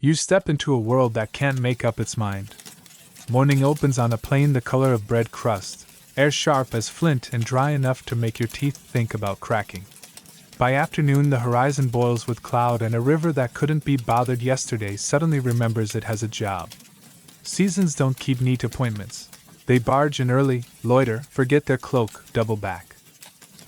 You step into a world that can't make up its mind. Morning opens on a plain the color of bread crust, air sharp as flint and dry enough to make your teeth think about cracking. By afternoon the horizon boils with cloud and a river that couldn't be bothered yesterday suddenly remembers it has a job. Seasons don't keep neat appointments. They barge in early, loiter, forget their cloak, double back.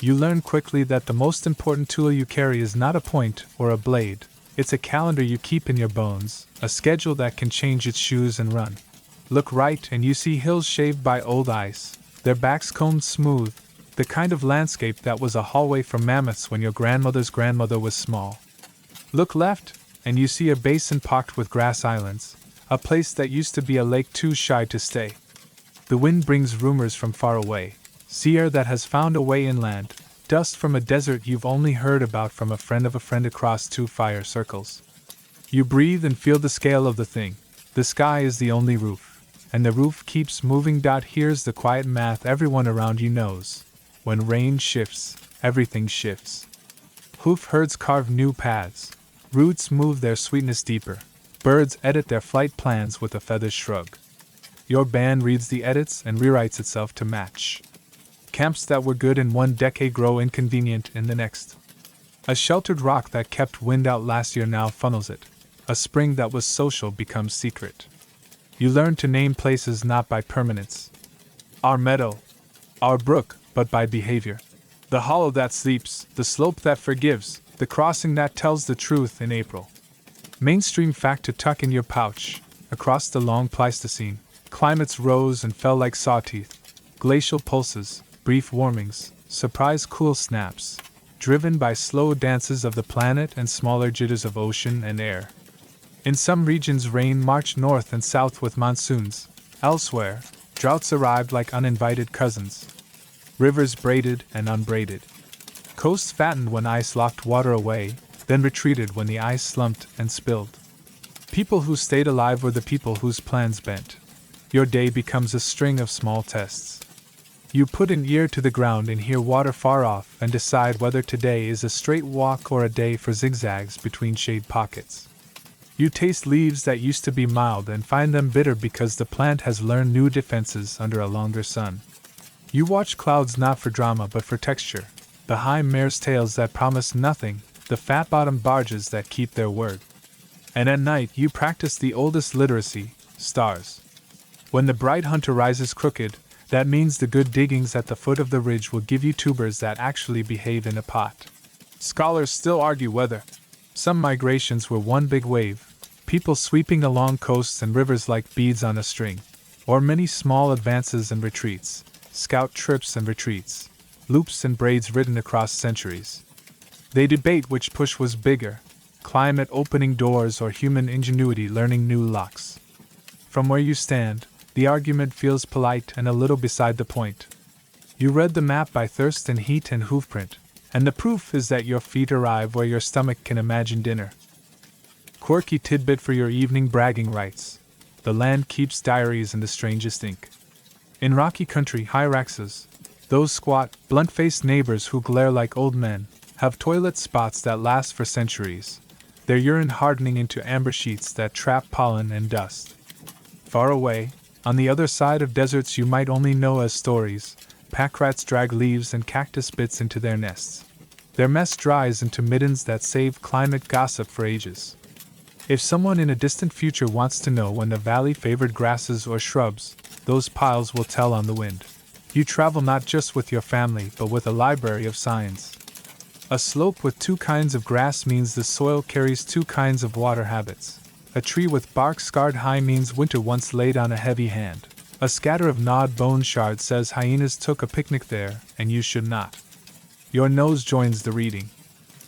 You learn quickly that the most important tool you carry is not a point or a blade. It's a calendar you keep in your bones, a schedule that can change its shoes and run. Look right and you see hills shaved by old ice, their backs combed smooth, the kind of landscape that was a hallway for mammoths when your grandmother's grandmother was small. Look left, and you see a basin pocked with grass islands, a place that used to be a lake too shy to stay. The wind brings rumors from far away, sea air that has found a way inland, dust from a desert you've only heard about from a friend across 2 fire circles. You breathe and feel the scale of the thing. The sky is the only roof, and the roof keeps moving. Here's the quiet math everyone around you knows. When rain shifts, everything shifts. Hoof herds carve new paths. Roots move their sweetness deeper. Birds edit their flight plans with a feather shrug. Your band reads the edits and rewrites itself to match. Camps that were good in one decade grow inconvenient in the next. A sheltered rock that kept wind out last year now funnels it. A spring that was social becomes secret. You learn to name places not by permanence. Our meadow, our brook, but by behavior. The hollow that sleeps, the slope that forgives, the crossing that tells the truth in April. Mainstream fact to tuck in your pouch. Across the long Pleistocene, climates rose and fell like sawteeth. Glacial pulses, brief warmings, surprise cool snaps, driven by slow dances of the planet and smaller jitters of ocean and air. In some regions rain marched north and south with monsoons. Elsewhere, droughts arrived like uninvited cousins. Rivers braided and unbraided. Coasts fattened when ice locked water away, then retreated when the ice slumped and spilled. People who stayed alive were the people whose plans bent. Your day becomes a string of small tests. You put an ear to the ground and hear water far off and decide whether today is a straight walk or a day for zigzags between shade pockets. You taste leaves that used to be mild and find them bitter because the plant has learned new defenses under a longer sun. You watch clouds not for drama but for texture, the high mare's tails that promise nothing, the fat-bottomed barges that keep their word. And at night you practice the oldest literacy, stars. When the bright hunter rises crooked, that means the good diggings at the foot of the ridge will give you tubers that actually behave in a pot. Scholars still argue whether some migrations were one big wave, people sweeping along coasts and rivers like beads on a string, or many small advances and retreats, scout trips and retreats, loops and braids ridden across centuries. They debate which push was bigger, climate opening doors or human ingenuity learning new locks. From where you stand, the argument feels polite and a little beside the point. You read the map by thirst and heat and hoofprint, and the proof is that your feet arrive where your stomach can imagine dinner. Quirky tidbit for your evening bragging rights. The land keeps diaries in the strangest ink. In rocky country, hyraxes, those squat, blunt-faced neighbors who glare like old men, have toilet spots that last for centuries, their urine hardening into amber sheets that trap pollen and dust. Far away, on the other side of deserts you might only know as stories, pack rats drag leaves and cactus bits into their nests. Their mess dries into middens that save climate gossip for ages. If someone in a distant future wants to know when the valley favored grasses or shrubs, those piles will tell on the wind. You travel not just with your family but with a library of signs. A slope with 2 kinds of grass means the soil carries 2 kinds of water habits. A tree with bark scarred high means winter once laid on a heavy hand. A scatter of gnawed bone shards says hyenas took a picnic there, and you should not. Your nose joins the reading.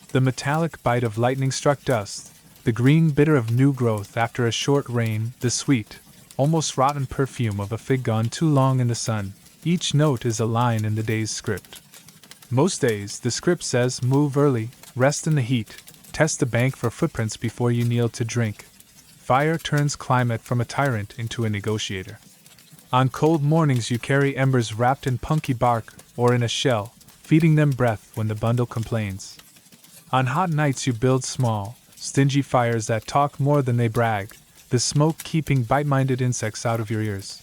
The metallic bite of lightning-struck dust, the green bitter of new growth after a short rain, the sweet, almost rotten perfume of a fig gone too long in the sun. Each note is a line in the day's script. Most days, the script says move early, rest in the heat, test the bank for footprints before you kneel to drink. Fire turns climate from a tyrant into a negotiator. On cold mornings you carry embers wrapped in punky bark or in a shell, feeding them breath when the bundle complains. On hot nights you build small, stingy fires that talk more than they brag, the smoke keeping bite-minded insects out of your ears.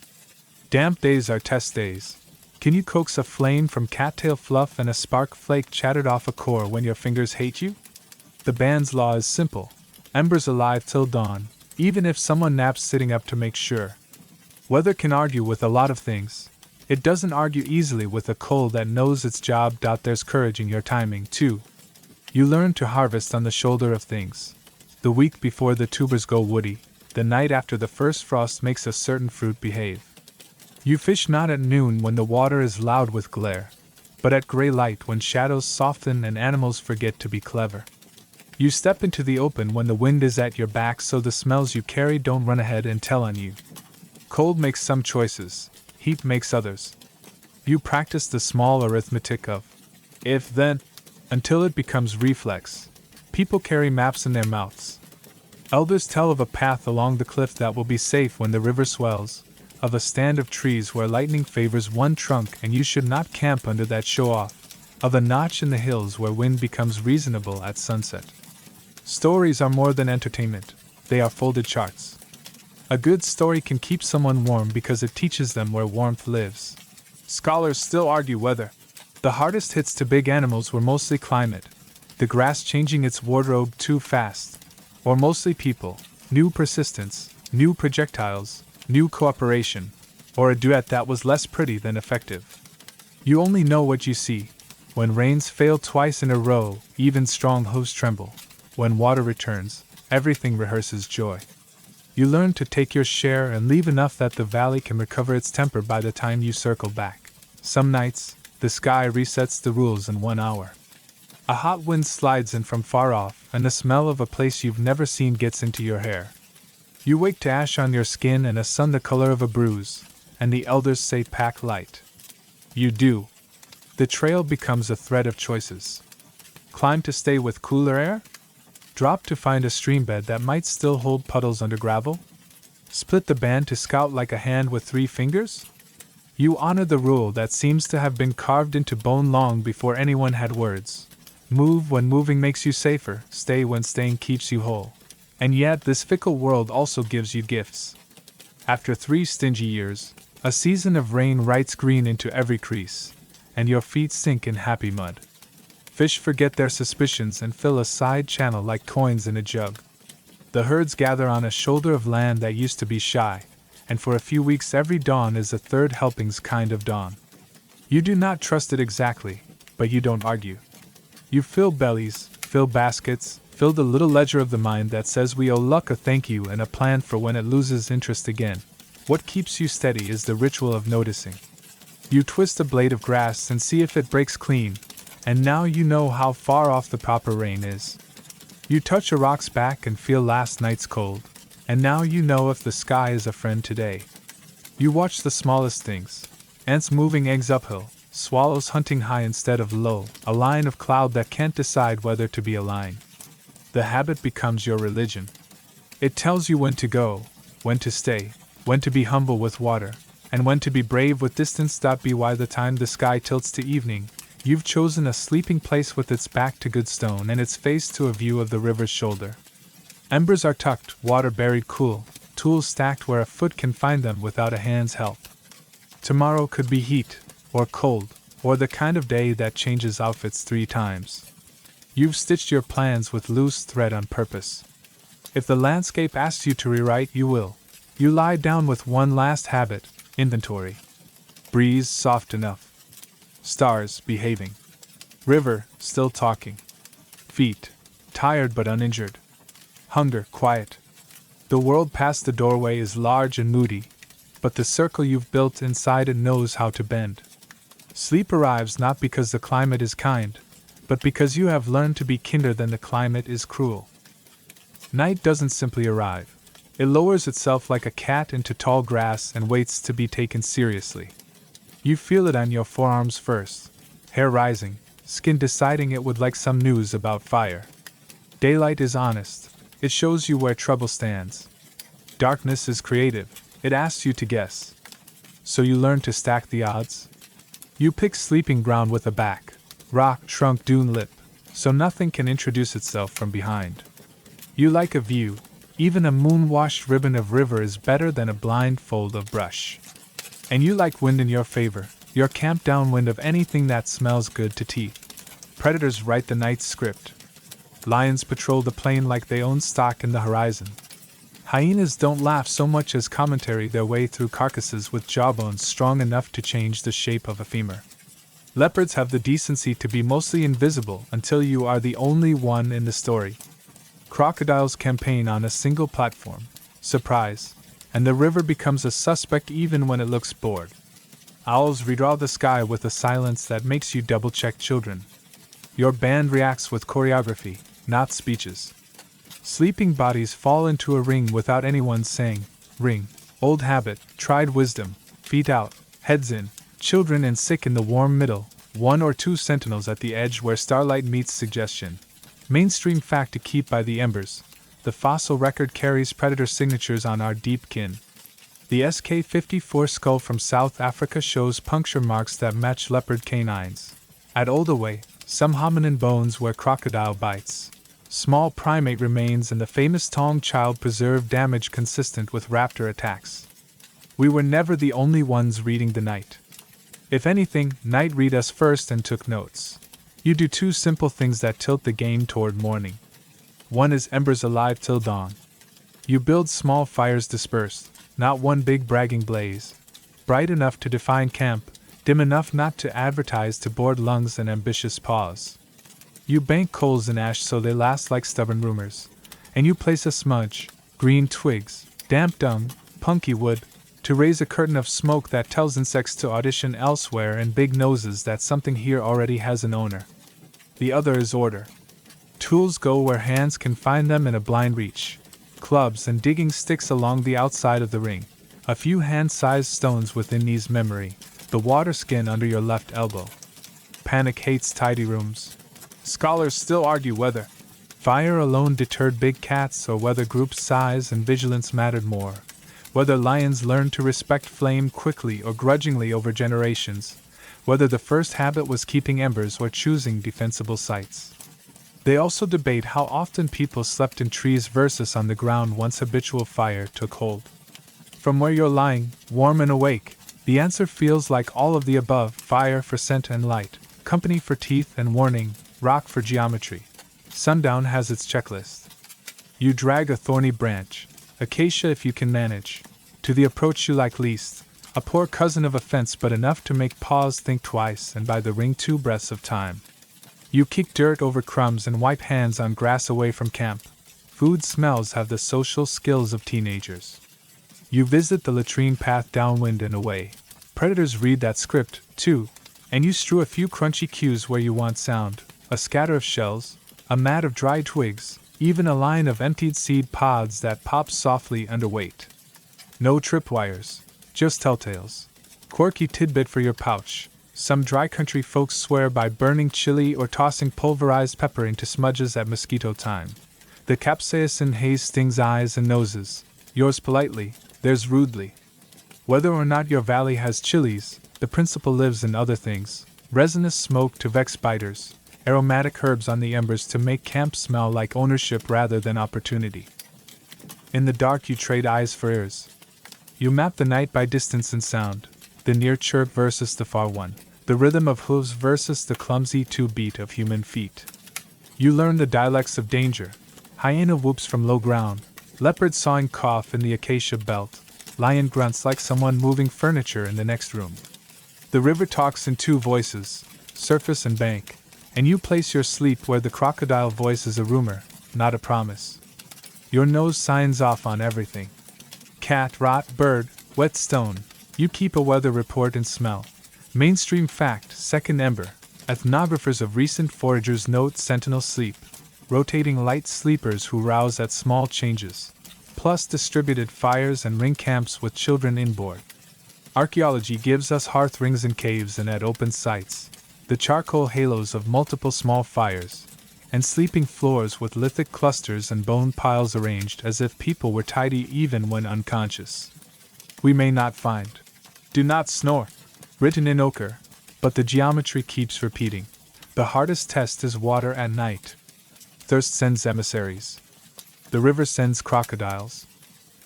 Damp days are test days. Can you coax a flame from cattail fluff and a spark flake chattered off a core when your fingers hate you? The band's law is simple. Embers alive till dawn, even if someone naps sitting up to make sure. Weather can argue with a lot of things. It doesn't argue easily with a coal that knows its job. There's courage in your timing, too. You learn to harvest on the shoulder of things. The week before the tubers go woody, the night after the first frost makes a certain fruit behave. You fish not at noon when the water is loud with glare, but at gray light when shadows soften and animals forget to be clever. You step into the open when the wind is at your back so the smells you carry don't run ahead and tell on you. Cold makes some choices, heat makes others. You practice the small arithmetic of if-then until it becomes reflex. People carry maps in their mouths. Elders tell of a path along the cliff that will be safe when the river swells, of a stand of trees where lightning favors one trunk and you should not camp under that show-off, of a notch in the hills where wind becomes reasonable at sunset. Stories are more than entertainment, they are folded charts. A good story can keep someone warm because it teaches them where warmth lives. Scholars still argue whether the hardest hits to big animals were mostly climate, the grass changing its wardrobe too fast, or mostly people, new persistence, new projectiles, new cooperation, or a duet that was less pretty than effective. You only know what you see. When rains fail twice in a row, even strong hooves tremble. When water returns, everything rehearses joy. You learn to take your share and leave enough that the valley can recover its temper by the time you circle back. Some nights, the sky resets the rules in 1 hour. A hot wind slides in from far off, and the smell of a place you've never seen gets into your hair. You wake to ash on your skin and a sun the color of a bruise, and the elders say pack light. You do. The trail becomes a thread of choices. Climb to stay with cooler air? Drop to find a streambed that might still hold puddles under gravel? Split the band to scout like a hand with 3 fingers? You honor the rule that seems to have been carved into bone long before anyone had words. Move when moving makes you safer, stay when staying keeps you whole. And yet this fickle world also gives you gifts. After 3 stingy years, a season of rain writes green into every crease, and your feet sink in happy mud. Fish forget their suspicions and fill a side channel like coins in a jug. The herds gather on a shoulder of land that used to be shy, and for a few weeks every dawn is a third helping's kind of dawn. You do not trust it exactly, but you don't argue. You fill bellies, fill baskets, fill the little ledger of the mind that says we owe luck a thank you and a plan for when it loses interest again. What keeps you steady is the ritual of noticing. You twist a blade of grass and see if it breaks clean, and now you know how far off the proper rain is. You touch a rock's back and feel last night's cold, and now you know if the sky is a friend today. You watch the smallest things, ants moving eggs uphill, swallows hunting high instead of low, a line of cloud that can't decide whether to be a line. The habit becomes your religion. It tells you when to go, when to stay, when to be humble with water, and when to be brave with distance. By the time the sky tilts to evening, you've chosen a sleeping place with its back to good stone and its face to a view of the river's shoulder. Embers are tucked, water buried cool, tools stacked where a foot can find them without a hand's help. Tomorrow could be heat, or cold, or the kind of day that changes outfits 3 times. You've stitched your plans with loose thread on purpose. If the landscape asks you to rewrite, you will. You lie down with one last habit, inventory. Breeze soft enough. Stars behaving. River still talking. Feet tired but uninjured. Hunger quiet. The world past the doorway is large and moody, but the circle you've built inside it knows how to bend. Sleep arrives not because the climate is kind, but because you have learned to be kinder than the climate is cruel. Night doesn't simply arrive. It lowers itself like a cat into tall grass and waits to be taken seriously. You feel it on your forearms first, hair rising, skin deciding it would like some news about fire. Daylight is honest, it shows you where trouble stands. Darkness is creative, it asks you to guess. So you learn to stack the odds. You pick sleeping ground with a back, rock, trunk, dune lip, so nothing can introduce itself from behind. You like a view. Even a moon-washed ribbon of river is better than a blindfold of brush. And you like wind in your favor, your camp downwind of anything that smells good to teeth. Predators write the night's script. Lions patrol the plain like they own stock in the horizon. Hyenas don't laugh so much as commentary their way through carcasses with jawbones strong enough to change the shape of a femur. Leopards have the decency to be mostly invisible until you are the only one in the story. Crocodiles campaign on a single platform, surprise, and the river becomes a suspect even when it looks bored. Owls redraw the sky with a silence that makes you double-check children. Your band reacts with choreography, not speeches. Sleeping bodies fall into a ring without anyone saying, ring. Old habit, tried wisdom, feet out, heads in, children and sick in the warm middle, 1 or 2 sentinels at the edge where starlight meets suggestion. Mainstream fact to keep by the embers. The fossil record carries predator signatures on our deep kin. The SK-54 skull from South Africa shows puncture marks that match leopard canines. At Oldaway, some hominin bones where crocodile bites. Small primate remains and the famous Tong child preserve damage consistent with raptor attacks. We were never the only ones reading the night. If anything, night read us first and took notes. You do 2 simple things that tilt the game toward morning. One is embers alive till dawn. You build small fires dispersed, not one big bragging blaze. Bright enough to define camp, dim enough not to advertise to bored lungs and ambitious paws. You bank coals in ash so they last like stubborn rumors. And you place a smudge, green twigs, damp dung, punky wood, to raise a curtain of smoke that tells insects to audition elsewhere and big noses that something here already has an owner. The other is order. Tools go where hands can find them in a blind reach. Clubs and digging sticks along the outside of the ring. A few hand-sized stones within knees memory. The water skin under your left elbow. Panic hates tidy rooms. Scholars still argue whether fire alone deterred big cats or whether group size and vigilance mattered more. Whether lions learned to respect flame quickly or grudgingly over generations. Whether the first habit was keeping embers or choosing defensible sites. They also debate how often people slept in trees versus on the ground once habitual fire took hold. From where you're lying, warm and awake, the answer feels like all of the above: fire for scent and light, company for teeth and warning, rock for geometry. Sundown has its checklist. You drag a thorny branch, acacia if you can manage, to the approach you like least, a poor cousin of offense but enough to make paws think twice and by the ring 2 breaths of time. You kick dirt over crumbs and wipe hands on grass away from camp. Food smells have the social skills of teenagers. You visit the latrine path downwind and away. Predators read that script, too, and you strew a few crunchy cues where you want sound, a scatter of shells, a mat of dry twigs, even a line of emptied seed pods that pops softly under weight. No tripwires, just telltales. Quirky tidbit for your pouch. Some dry country folks swear by burning chili or tossing pulverized pepper into smudges at mosquito time. The capsaicin haze stings eyes and noses. Yours politely, theirs rudely. Whether or not your valley has chilies, the principle lives in other things. Resinous smoke to vex biters, aromatic herbs on the embers to make camp smell like ownership rather than opportunity. In the dark you trade eyes for ears. You map the night by distance and sound, the near chirp versus the far one, the rhythm of hooves versus the clumsy 2-beat of human feet. You learn the dialects of danger. Hyena whoops from low ground, leopard sawing cough in the acacia belt, lion grunts like someone moving furniture in the next room. The river talks in 2 voices, surface and bank, and you place your sleep where the crocodile voice is a rumor, not a promise. Your nose signs off on everything. Cat, rot, bird, wet stone. You keep a weather report and smell. Mainstream fact, second ember. Ethnographers of recent foragers note sentinel sleep. Rotating light sleepers who rouse at small changes. Plus distributed fires and ring camps with children inboard. Archaeology gives us hearth rings in caves and at open sites. The charcoal halos of multiple small fires. And sleeping floors with lithic clusters and bone piles arranged as if people were tidy even when unconscious. We may not find. Do not snore. Written in ochre, but the geometry keeps repeating. The hardest test is water at night. Thirst sends emissaries. The river sends crocodiles.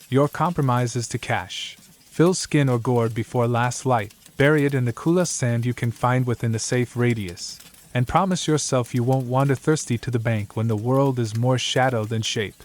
Your compromise is to cache. Fill skin or gourd before last light, bury it in the coolest sand you can find within the safe radius, and promise yourself you won't wander thirsty to the bank when the world is more shadow than shape.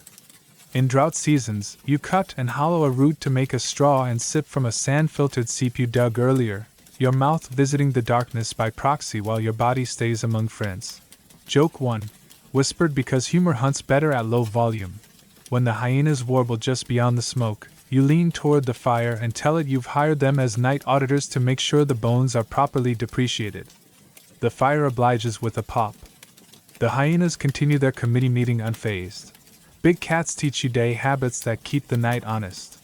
In drought seasons, you cut and hollow a root to make a straw and sip from a sand-filtered seep you dug earlier, your mouth visiting the darkness by proxy while your body stays among friends. Joke 1. Whispered because humor hunts better at low volume. When the hyenas warble just beyond the smoke, you lean toward the fire and tell it you've hired them as night auditors to make sure the bones are properly depreciated. The fire obliges with a pop. The hyenas continue their committee meeting unfazed. Big cats teach you day habits that keep the night honest.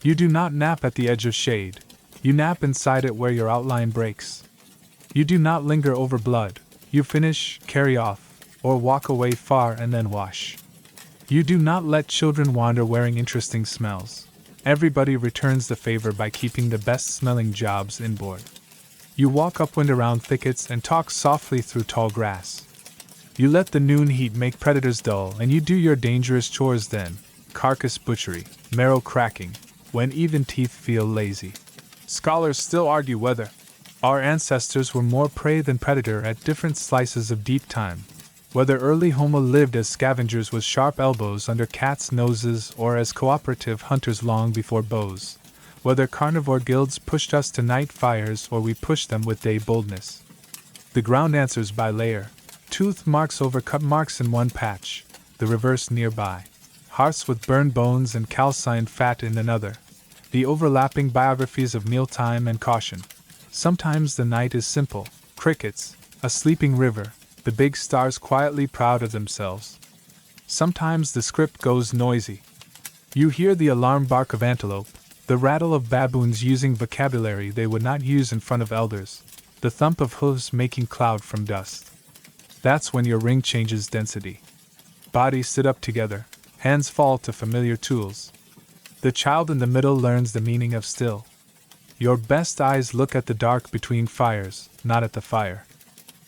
You do not nap at the edge of shade. You nap inside it where your outline breaks. You do not linger over blood. You finish, carry off, or walk away far and then wash. You do not let children wander wearing interesting smells. Everybody returns the favor by keeping the best-smelling jobs inboard. You walk upwind around thickets and talk softly through tall grass. You let the noon heat make predators dull, and you do your dangerous chores then, carcass butchery, marrow cracking, when even teeth feel lazy. Scholars still argue whether our ancestors were more prey than predator at different slices of deep time, whether early Homo lived as scavengers with sharp elbows under cats' noses or as cooperative hunters long before bows, whether carnivore guilds pushed us to night fires or we pushed them with day boldness. The ground answers by layer. Tooth marks over cut marks in one patch, the reverse nearby. Hearths with burned bones and calcined fat in another. The overlapping biographies of mealtime and caution. Sometimes the night is simple, crickets, a sleeping river, the big stars quietly proud of themselves. Sometimes the script goes noisy. You hear the alarm bark of antelope, the rattle of baboons using vocabulary they would not use in front of elders, the thump of hooves making cloud from dust. That's when your ring changes density. Bodies sit up together, hands fall to familiar tools. The child in the middle learns the meaning of still. Your best eyes look at the dark between fires, not at the fire.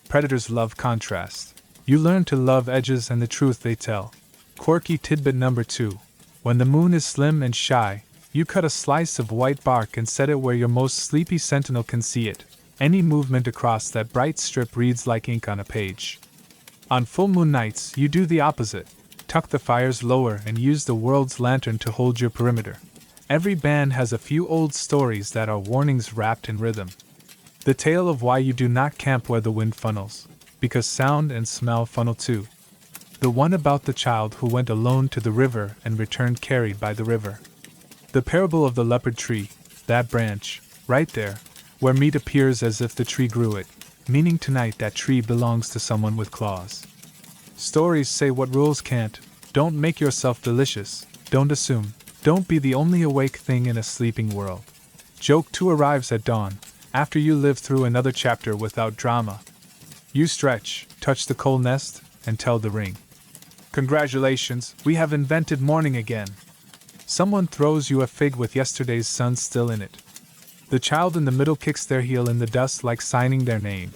Predators love contrast. You learn to love edges and the truth they tell. Quirky tidbit number 2. When the moon is slim and shy, you cut a slice of white bark and set it where your most sleepy sentinel can see it. Any movement across that bright strip reads like ink on a page. On full moon nights, you do the opposite. Tuck the fires lower and use the world's lantern to hold your perimeter. Every band has a few old stories that are warnings wrapped in rhythm. The tale of why you do not camp where the wind funnels, because sound and smell funnel too. The one about the child who went alone to the river and returned carried by the river. The parable of the leopard tree, that branch, right there, where meat appears as if the tree grew it, meaning tonight that tree belongs to someone with claws. Stories say what rules can't. Don't make yourself delicious, don't assume, don't be the only awake thing in a sleeping world. Joke 2 arrives at dawn, after you live through another chapter without drama. You stretch, touch the coal nest, and tell the ring. Congratulations, we have invented morning again. Someone throws you a fig with yesterday's sun still in it. The child in the middle kicks their heel in the dust like signing their name.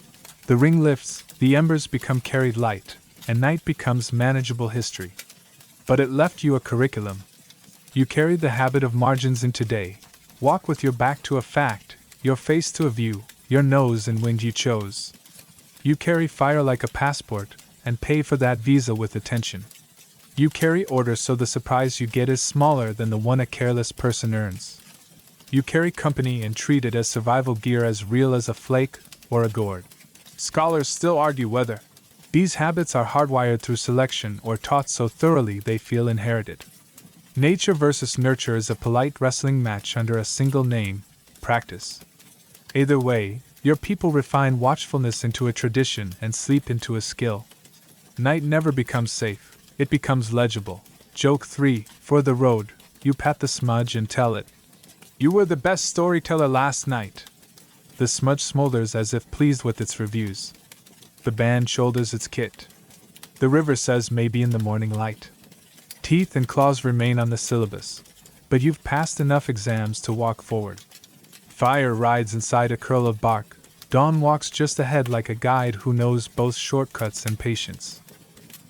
The ring lifts, the embers become carried light, and night becomes manageable history. But it left you a curriculum. You carried the habit of margins into day. Walk with your back to a fact, your face to a view, your nose in wind you chose. You carry fire like a passport, and pay for that visa with attention. You carry order so the surprise you get is smaller than the one a careless person earns. You carry company and treat it as survival gear as real as a flake or a gourd. Scholars still argue whether these habits are hardwired through selection or taught so thoroughly they feel inherited. Nature versus nurture is a polite wrestling match under a single name, practice. Either way, your people refine watchfulness into a tradition and sleep into a skill. Night never becomes safe, it becomes legible. Joke 3, for the road, you pat the smudge and tell it. You were the best storyteller last night. The smudge smolders as if pleased with its reviews. The band shoulders its kit. The river says maybe in the morning light. Teeth and claws remain on the syllabus, but you've passed enough exams to walk forward. Fire rides inside a curl of bark. Dawn walks just ahead like a guide who knows both shortcuts and patience.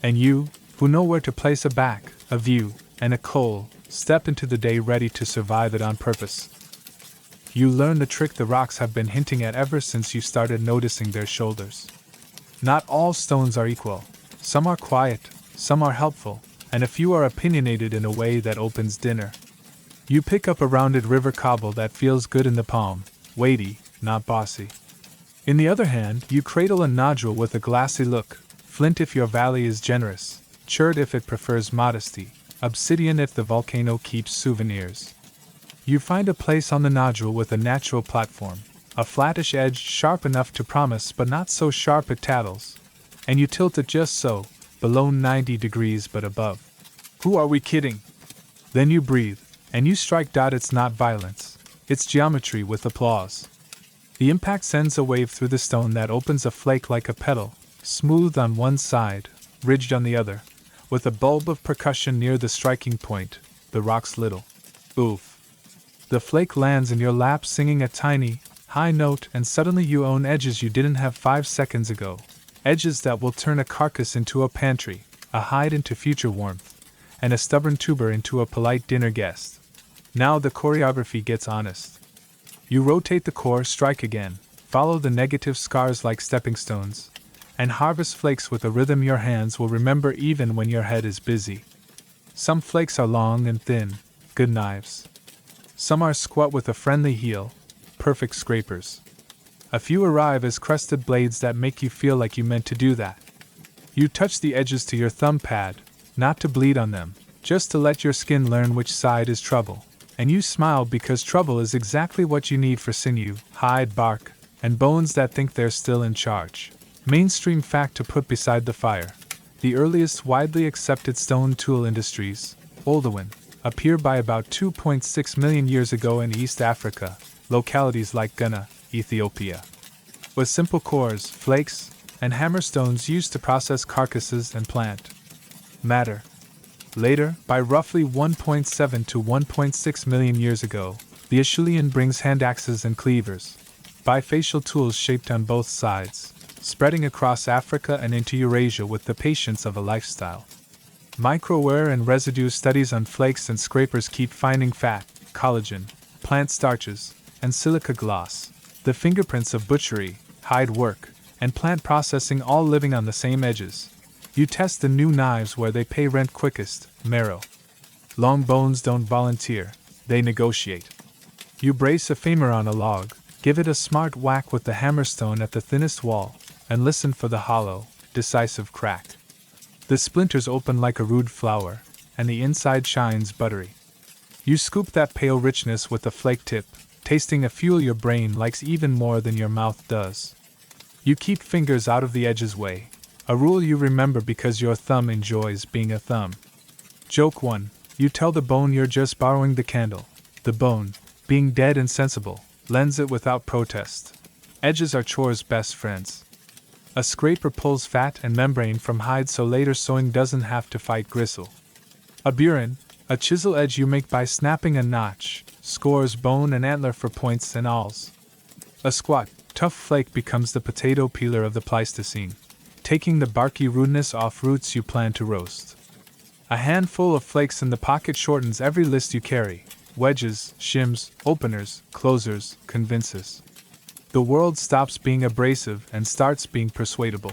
And you, who know where to place a back, a view, and a coal, step into the day ready to survive it on purpose. You learn the trick the rocks have been hinting at ever since you started noticing their shoulders. Not all stones are equal. Some are quiet, some are helpful, and a few are opinionated in a way that opens dinner. You pick up a rounded river cobble that feels good in the palm, weighty, not bossy. In the other hand, you cradle a nodule with a glassy look, flint if your valley is generous, chert if it prefers modesty, obsidian if the volcano keeps souvenirs. You find a place on the nodule with a natural platform, a flattish edge sharp enough to promise but not so sharp it tattles, and you tilt it just so, below 90 degrees but above. Who are we kidding? Then you breathe, and you strike. It's not violence, it's geometry with applause. The impact sends a wave through the stone that opens a flake like a petal, smooth on one side, ridged on the other, with a bulb of percussion near the striking point, the rock's little oof. The flake lands in your lap singing a tiny, high note, and suddenly you own edges you didn't have 5 seconds ago. Edges that will turn a carcass into a pantry, a hide into future warmth, and a stubborn tuber into a polite dinner guest. Now the choreography gets honest. You rotate the core, strike again, follow the negative scars like stepping stones, and harvest flakes with a rhythm your hands will remember even when your head is busy. Some flakes are long and thin, good knives. Some are squat with a friendly heel, perfect scrapers. A few arrive as crusted blades that make you feel like you meant to do that. You touch the edges to your thumb pad, not to bleed on them, just to let your skin learn which side is trouble. And you smile because trouble is exactly what you need for sinew, hide, bark, and bones that think they're still in charge. Mainstream fact to put beside the fire. The earliest widely accepted stone tool industries, Oldowan, appear by about 2.6 million years ago in East Africa, localities like Ghana, Ethiopia. With simple cores, flakes, and hammerstones used to process carcasses and plant matter. Later, by roughly 1.7 to 1.6 million years ago, the Acheulean brings hand axes and cleavers, bifacial tools shaped on both sides, spreading across Africa and into Eurasia with the patience of a lifestyle. Microwear and residue studies on flakes and scrapers keep finding fat, collagen, plant starches, and silica gloss, the fingerprints of butchery, hide work, and plant processing all living on the same edges. You test the new knives where they pay rent quickest, marrow. Long bones don't volunteer, they negotiate. You brace a femur on a log, give it a smart whack with the hammerstone at the thinnest wall, and listen for the hollow, decisive crack. The splinters open like a rude flower, and the inside shines buttery. You scoop that pale richness with a flake tip, tasting a fuel your brain likes even more than your mouth does. You keep fingers out of the edge's way, a rule you remember because your thumb enjoys being a thumb. Joke 1. You tell the bone you're just borrowing the candle. The bone, being dead and sensible, lends it without protest. Edges are chore's best friends. A scraper pulls fat and membrane from hide so later sewing doesn't have to fight gristle. A burin, a chisel edge you make by snapping a notch, scores bone and antler for points and awls. A squat, tough flake becomes the potato peeler of the Pleistocene, taking the barky rudeness off roots you plan to roast. A handful of flakes in the pocket shortens every list you carry: wedges, shims, openers, closers, convinces. The world stops being abrasive and starts being persuadable.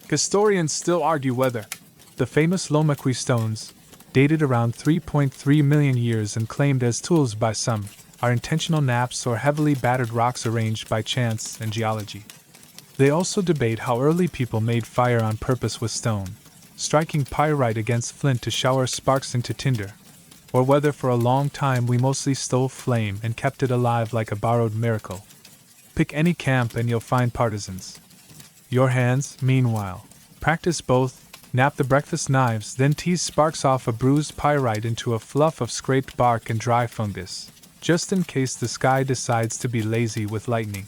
Historians still argue whether the famous Lomacui stones, dated around 3.3 million years and claimed as tools by some, are intentional naps or heavily battered rocks arranged by chance and geology. They also debate how early people made fire on purpose with stone, striking pyrite against flint to shower sparks into tinder, or whether for a long time we mostly stole flame and kept it alive like a borrowed miracle. Pick any camp and you'll find partisans. Your hands, meanwhile, practice both, nap the breakfast knives, then tease sparks off a bruised pyrite into a fluff of scraped bark and dry fungus, just in case the sky decides to be lazy with lightning.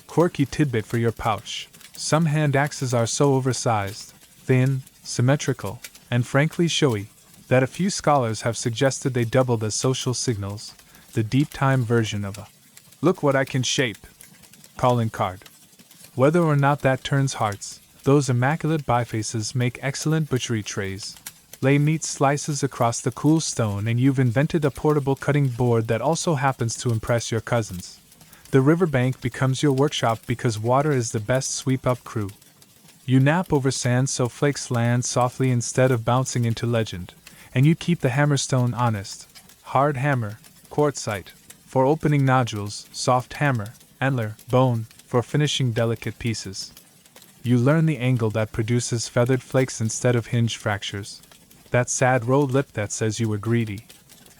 Quirky tidbit for your pouch: some hand axes are so oversized, thin, symmetrical, and frankly showy, that a few scholars have suggested they doubled as social signals, the deep time version of a "look what I can shape" calling card. Whether or not that turns hearts, those immaculate bifaces make excellent butchery trays. lay meat slices across the cool stone, and you've invented a portable cutting board that also happens to impress your cousins. The riverbank becomes your workshop because water is the best sweep-up crew. You nap over sand so flakes land softly instead of bouncing into legend, and you keep the hammerstone honest. Hard hammer, quartzite, for opening nodules, soft hammer, antler, bone, for finishing delicate pieces. You learn the angle that produces feathered flakes instead of hinge fractures, that sad rolled lip that says you were greedy,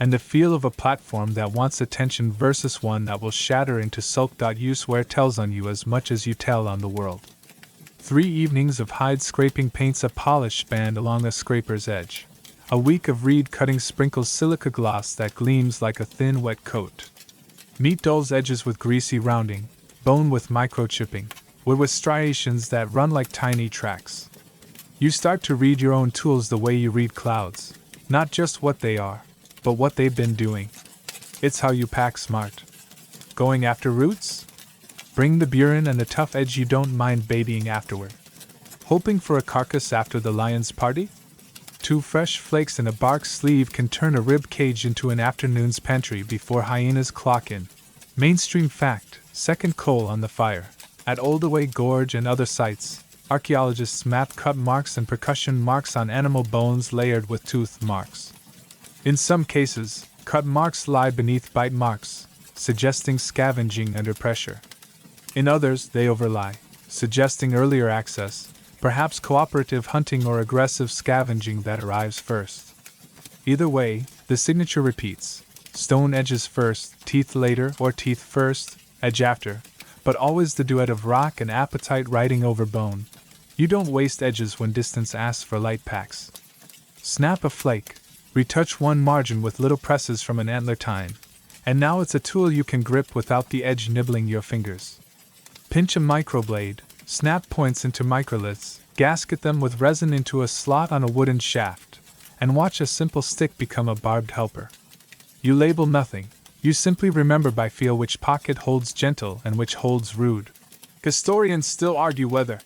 and the feel of a platform that wants attention versus one that will shatter into sulk. You swear tells on you as much as you tell on the world. 3 evenings of hide scraping paints a polished band along the scraper's edge. A week of reed cutting sprinkles silica gloss that gleams like a thin wet coat. Meat dulls edges with greasy rounding, bone with microchipping, wood with striations that run like tiny tracks. You start to read your own tools the way you read clouds, not just what they are, but what they've been doing. It's how you pack smart. Going after roots? Bring the burin and the tough edge you don't mind babying afterward. Hoping for a carcass after the lion's party? 2 fresh flakes in a bark sleeve can turn a rib cage into an afternoon's pantry before hyenas clock in. Mainstream fact, second coal on the fire. At Oldaway Gorge and other sites, archaeologists map cut marks and percussion marks on animal bones layered with tooth marks. In some cases, cut marks lie beneath bite marks, suggesting scavenging under pressure. In others, they overlie, suggesting earlier access, perhaps cooperative hunting or aggressive scavenging that arrives first. Either way, the signature repeats: stone edges first, teeth later, or teeth first, edge after, but always the duet of rock and appetite riding over bone. You don't waste edges when distance asks for light packs. Snap a flake, retouch one margin with little presses from an antler tine, and now it's a tool you can grip without the edge nibbling your fingers. Pinch a microblade, snap points into microliths, gasket them with resin into a slot on a wooden shaft, and watch a simple stick become a barbed helper. You label nothing, you simply remember by feel which pocket holds gentle and which holds rude. Historians still argue whether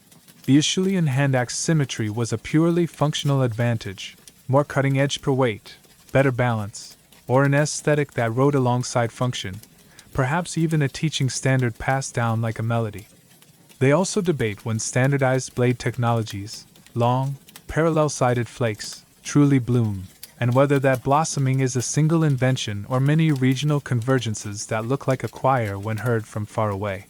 the Acheulean hand axe symmetry was a purely functional advantage, more cutting edge per weight, better balance, or an aesthetic that rode alongside function, perhaps even a teaching standard passed down like a melody. They also debate when standardized blade technologies, long, parallel-sided flakes, truly bloom, and whether that blossoming is a single invention or many regional convergences that look like a choir when heard from far away.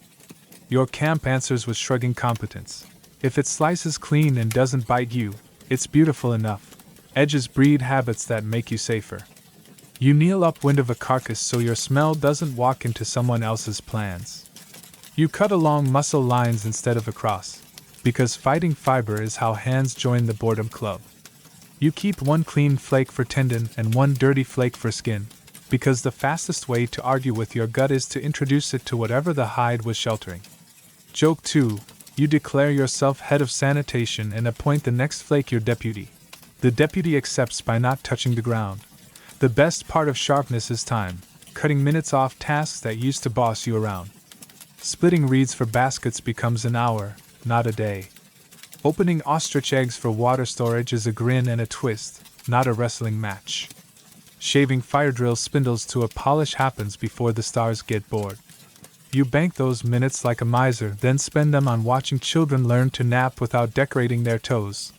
Your camp answers with shrugging competence. If it slices clean and doesn't bite you, it's beautiful enough. Edges breed habits that make you safer. You kneel upwind of a carcass so your smell doesn't walk into someone else's plans. You cut along muscle lines instead of across, because fighting fiber is how hands join the boredom club. You keep one clean flake for tendon and one dirty flake for skin, because the fastest way to argue with your gut is to introduce it to whatever the hide was sheltering. Joke 2. You declare yourself head of sanitation and appoint the next flake your deputy. The deputy accepts by not touching the ground. The best part of sharpness is time, cutting minutes off tasks that used to boss you around. Splitting reeds for baskets becomes an hour, not a day. Opening ostrich eggs for water storage is a grin and a twist, not a wrestling match. Shaving fire drill spindles to a polish happens before the stars get bored. You bank those minutes like a miser, then spend them on watching children learn to nap without decorating their toes,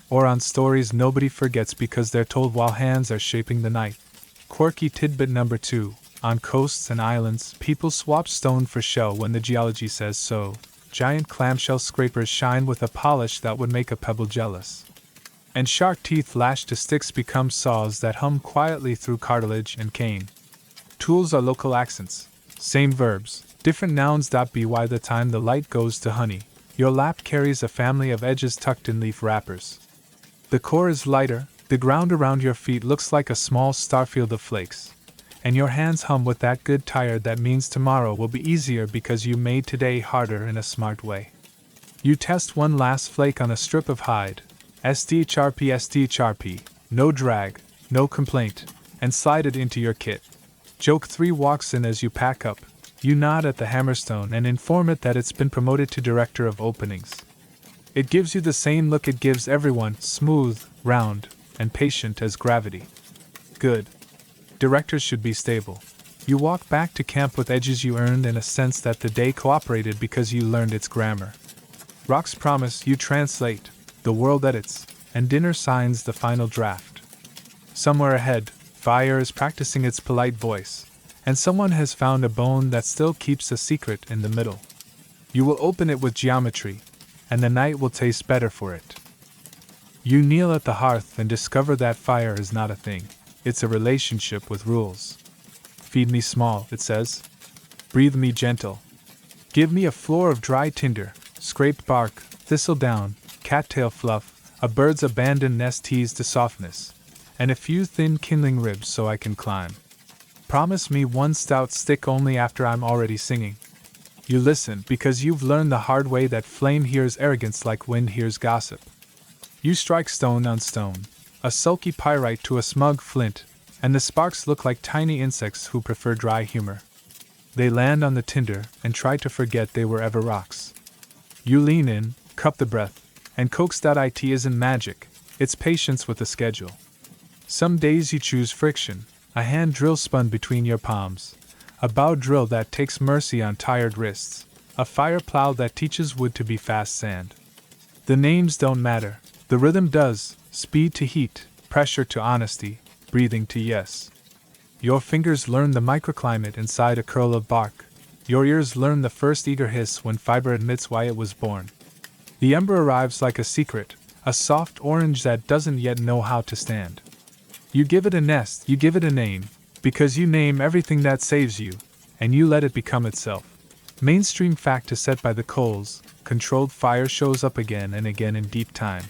or on stories nobody forgets because they're told while hands are shaping the night. Quirky tidbit number 2. On coasts and islands, people swap stone for shell when the geology says so. Giant clamshell scrapers shine with a polish that would make a pebble jealous. And shark teeth lashed to sticks become saws that hum quietly through cartilage and cane. Tools are local accents. Same verbs, different nouns. By the time the light goes to honey, your lap carries a family of edges tucked in leaf wrappers. The core is lighter, the ground around your feet looks like a small starfield of flakes, and your hands hum with that good tired that means tomorrow will be easier because you made today harder in a smart way. You test one last flake on a strip of hide, SDHRP, no drag, no complaint, and slide it into your kit. Joke 3 walks in as you pack up. You nod at the hammerstone and inform it that it's been promoted to director of openings. It gives you the same look it gives everyone, smooth, round, and patient as gravity. Good. Directors should be stable. You walk back to camp with edges you earned and a sense that the day cooperated because you learned its grammar. Rocks promise, you translate, the world edits, and dinner signs the final draft. Somewhere ahead, fire is practicing its polite voice, and someone has found a bone that still keeps a secret in the middle. You will open it with geometry, and the night will taste better for it. You kneel at the hearth and discover that fire is not a thing, it's a relationship with rules. Feed me small, it says. Breathe me gentle. Give me a floor of dry tinder, scraped bark, thistledown, cattail fluff, a bird's abandoned nest teased to softness, and a few thin kindling ribs so I can climb. Promise me one stout stick only after I'm already singing. You listen because you've learned the hard way that flame hears arrogance like wind hears gossip. You strike stone on stone, a sulky pyrite to a smug flint, and the sparks look like tiny insects who prefer dry humor. They land on the tinder and try to forget they were ever rocks. You lean in, cup the breath, and coax that it isn't magic, it's patience with a schedule. Some days you choose friction, a hand drill spun between your palms, a bow drill that takes mercy on tired wrists, a fire plow that teaches wood to be fast sand. The names don't matter, the rhythm does, speed to heat, pressure to honesty, breathing to yes. Your fingers learn the microclimate inside a curl of bark. Your ears learn the first eager hiss when fiber admits why it was born. The ember arrives like a secret, a soft orange that doesn't yet know how to stand. You give it a nest, you give it a name, because you name everything that saves you, and you let it become itself. Mainstream fact is set by the coals, controlled fire shows up again and again in deep time.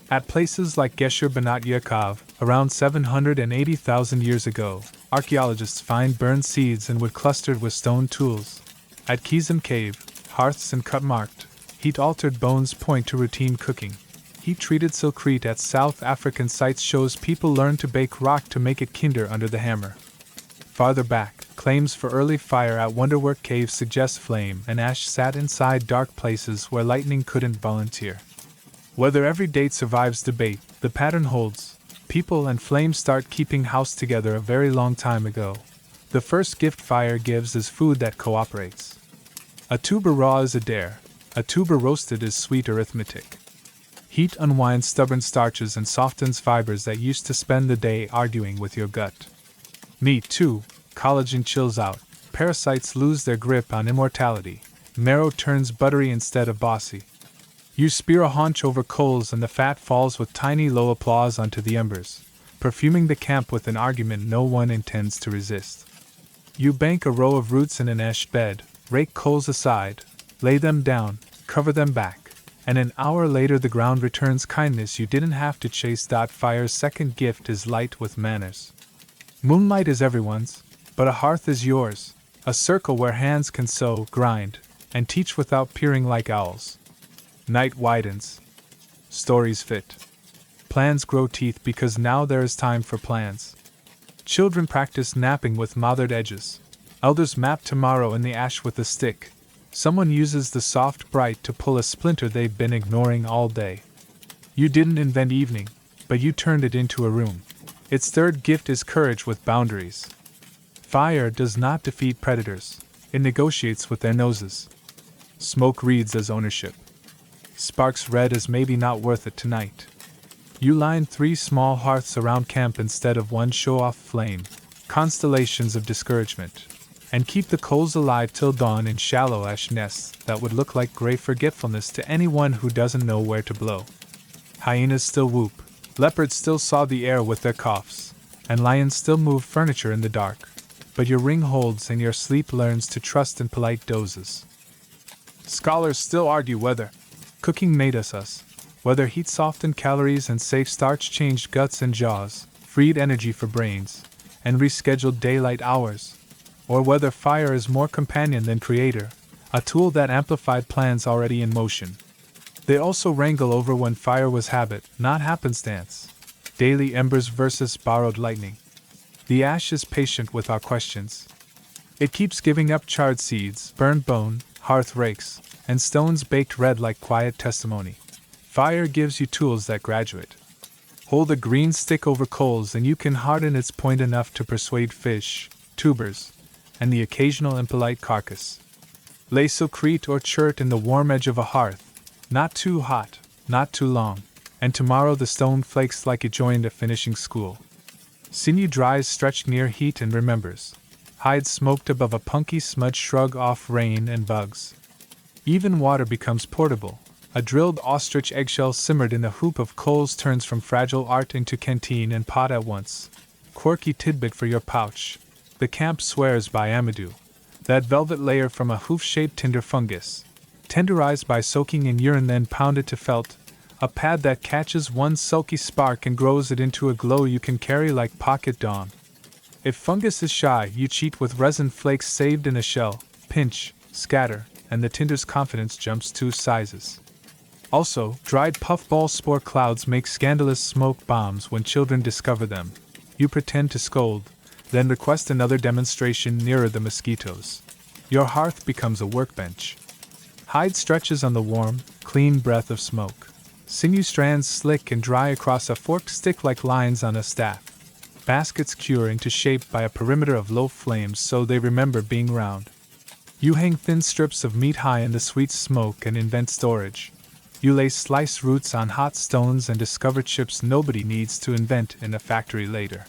At places like Gesher Banat Yaakov, around 780,000 years ago, archaeologists find burned seeds and wood clustered with stone tools. At Kizim Cave, hearths and cut-marked, heat-altered bones point to routine cooking. Heat-treated silkrete at South African sites shows people learned to bake rock to make it kinder under the hammer. Farther back, claims for early fire at Wonderwork Cave suggest flame and ash sat inside dark places where lightning couldn't volunteer. Whether every date survives debate, the pattern holds. People and flames start keeping house together a very long time ago. The first gift fire gives is food that cooperates. A tuber raw is a dare, a tuber roasted is sweet arithmetic. Heat unwinds stubborn starches and softens fibers that used to spend the day arguing with your gut. Me too, collagen chills out, parasites lose their grip on immortality, marrow turns buttery instead of bossy. You spear a haunch over coals and the fat falls with tiny low applause onto the embers, perfuming the camp with an argument no one intends to resist. You bank a row of roots in an ash bed, rake coals aside, lay them down, cover them back, and an hour later the ground returns kindness you didn't have to chase. Fire's second gift is light with manners. Moonlight is everyone's, but a hearth is yours, a circle where hands can sew, grind, and teach without peering like owls. Night widens. Stories fit. Plans grow teeth because now there is time for plans. Children practice napping with mothered edges. Elders map tomorrow in the ash with a stick. Someone uses the soft bright to pull a splinter they've been ignoring all day. You didn't invent evening, but you turned it into a room. Its third gift is courage with boundaries. Fire does not defeat predators. It negotiates with their noses. Smoke reads as ownership. Sparks read as maybe not worth it tonight. You line 3 small hearths around camp instead of one show-off flame, constellations of discouragement, and keep the coals alive till dawn in shallow ash nests that would look like gray forgetfulness to anyone who doesn't know where to blow. Hyenas still whoop, leopards still saw the air with their coughs, and lions still move furniture in the dark, but your ring holds and your sleep learns to trust in polite dozes. Scholars still argue whether cooking made us, whether heat softened calories and safe starch changed guts and jaws, freed energy for brains, and rescheduled daylight hours, or whether fire is more companion than creator, a tool that amplified plans already in motion. They also wrangle over when fire was habit, not happenstance. Daily embers versus borrowed lightning. The ash is patient with our questions. It keeps giving up charred seeds, burned bone, hearth rakes, and stones baked red like quiet testimony. Fire gives you tools that graduate. Hold a green stick over coals and you can harden its point enough to persuade fish, tubers, and the occasional impolite carcass. Lay sucrete or chert in the warm edge of a hearth, not too hot, not too long, and tomorrow the stone flakes like it joined a finishing school. Sinew dries stretched near heat and remembers. Hide smoked above a punky smudge shrug off rain and bugs. Even water becomes portable. A drilled ostrich eggshell simmered in a hoop of coals turns from fragile art into canteen and pot at once. Quirky tidbit for your pouch. The camp swears by Amadou. That velvet layer from a hoof-shaped tinder fungus. Tenderized by soaking in urine then pounded to felt. A pad that catches one sulky spark and grows it into a glow you can carry like pocket dawn. If fungus is shy, you cheat with resin flakes saved in a shell. Pinch, scatter, and the tinder's confidence jumps 2 sizes. Also, dried puffball spore clouds make scandalous smoke bombs when children discover them. You pretend to scold, then request another demonstration nearer the mosquitoes. Your hearth becomes a workbench. Hide stretches on the warm, clean breath of smoke. Sinew strands slick and dry across a forked stick like lines on a staff. Baskets cure into shape by a perimeter of low flames so they remember being round. You hang thin strips of meat high in the sweet smoke and invent storage. You lay sliced roots on hot stones and discover chips nobody needs to invent in a factory later.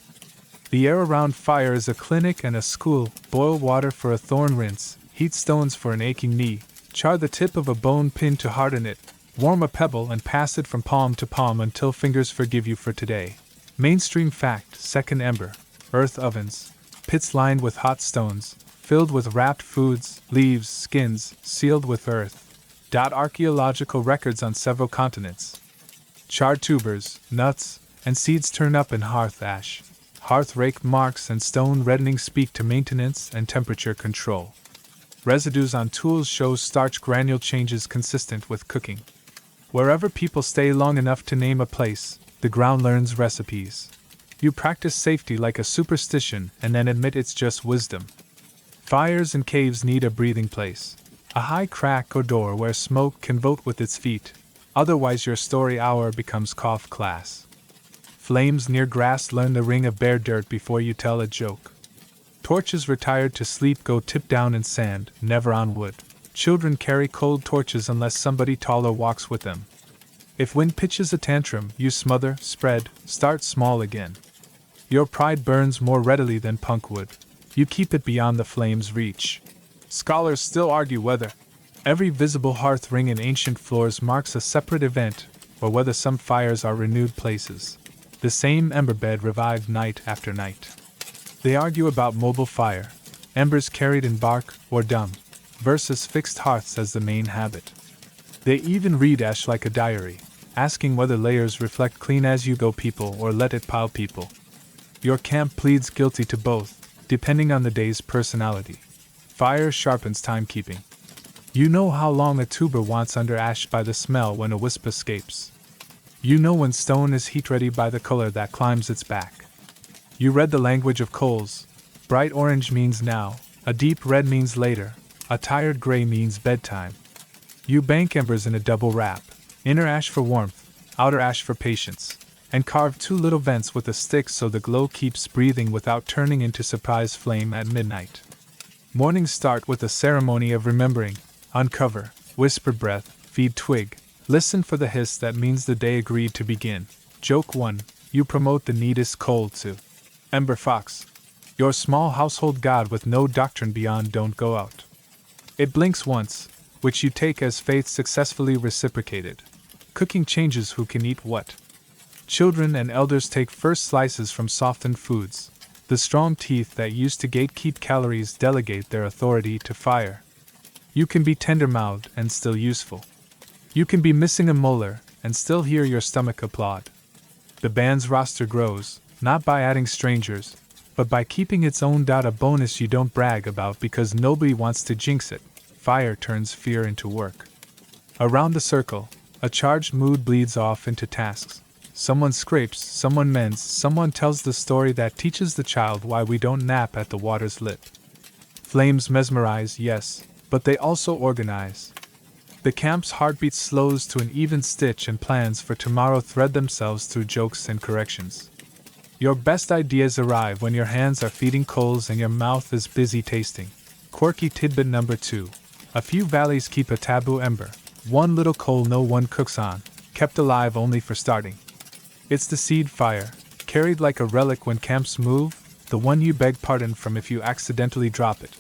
The air around fire is a clinic and a school. Boil water for a thorn rinse, heat stones for an aching knee, char the tip of a bone pin to harden it, warm a pebble and pass it from palm to palm until fingers forgive you for today. Mainstream fact, second ember, earth ovens, pits lined with hot stones, filled with wrapped foods, leaves, skins, sealed with earth. Archaeological records on several continents. Charred tubers, nuts, and seeds turn up in hearth ash. Hearth rake marks and stone reddening speak to maintenance and temperature control. Residues on tools show starch granule changes consistent with cooking. Wherever people stay long enough to name a place, the ground learns recipes. You practice safety like a superstition and then admit it's just wisdom. Fires and caves need a breathing place. A high crack or door where smoke can vote with its feet, otherwise your story hour becomes cough class. Flames near grass learn the ring of bare dirt before you tell a joke. Torches retired to sleep go tip down in sand, never on wood. Children carry cold torches unless somebody taller walks with them. If wind pitches a tantrum, you smother, spread, start small again. Your pride burns more readily than punk would. You keep it beyond the flame's reach. Scholars still argue whether every visible hearth ring in ancient floors marks a separate event, or whether some fires are renewed places. The same ember bed revived night after night. They argue about mobile fire, embers carried in bark or dung, versus fixed hearths as the main habit. They even read ash like a diary, asking whether layers reflect clean as you go people or let it pile people. Your camp pleads guilty to both, depending on the day's personality. Fire sharpens timekeeping. You know how long a tuber wants under ash by the smell when a wisp escapes. You know when stone is heat ready by the color that climbs its back. You read the language of coals. Bright orange means now, a deep red means later, a tired gray means bedtime. You bank embers in a double wrap, inner ash for warmth, outer ash for patience, and carve 2 little vents with a stick so the glow keeps breathing without turning into surprise flame at midnight. Mornings start with a ceremony of remembering. Uncover, whisper breath, feed twig. Listen for the hiss that means the day agreed to begin. Joke 1. You promote the neatest coal to Ember Fox. Your small household god with no doctrine beyond don't go out. It blinks once, which you take as faith successfully reciprocated. Cooking changes who can eat what. Children and elders take first slices from softened foods. The strong teeth that used to gatekeep calories delegate their authority to fire. You can be tender-mouthed and still useful. You can be missing a molar and still hear your stomach applaud. The band's roster grows, not by adding strangers, but by keeping its own. A bonus you don't brag about because nobody wants to jinx it. Fire turns fear into work. Around the circle, a charged mood bleeds off into tasks. Someone scrapes, someone mends, someone tells the story that teaches the child why we don't nap at the water's lip. Flames mesmerize, yes, but they also organize. The camp's heartbeat slows to an even stitch and plans for tomorrow thread themselves through jokes and corrections. Your best ideas arrive when your hands are feeding coals and your mouth is busy tasting. Quirky tidbit number 2. A few valleys keep a taboo ember, one little coal no one cooks on, kept alive only for starting. It's the seed fire, carried like a relic when camps move, the one you beg pardon from if you accidentally drop it.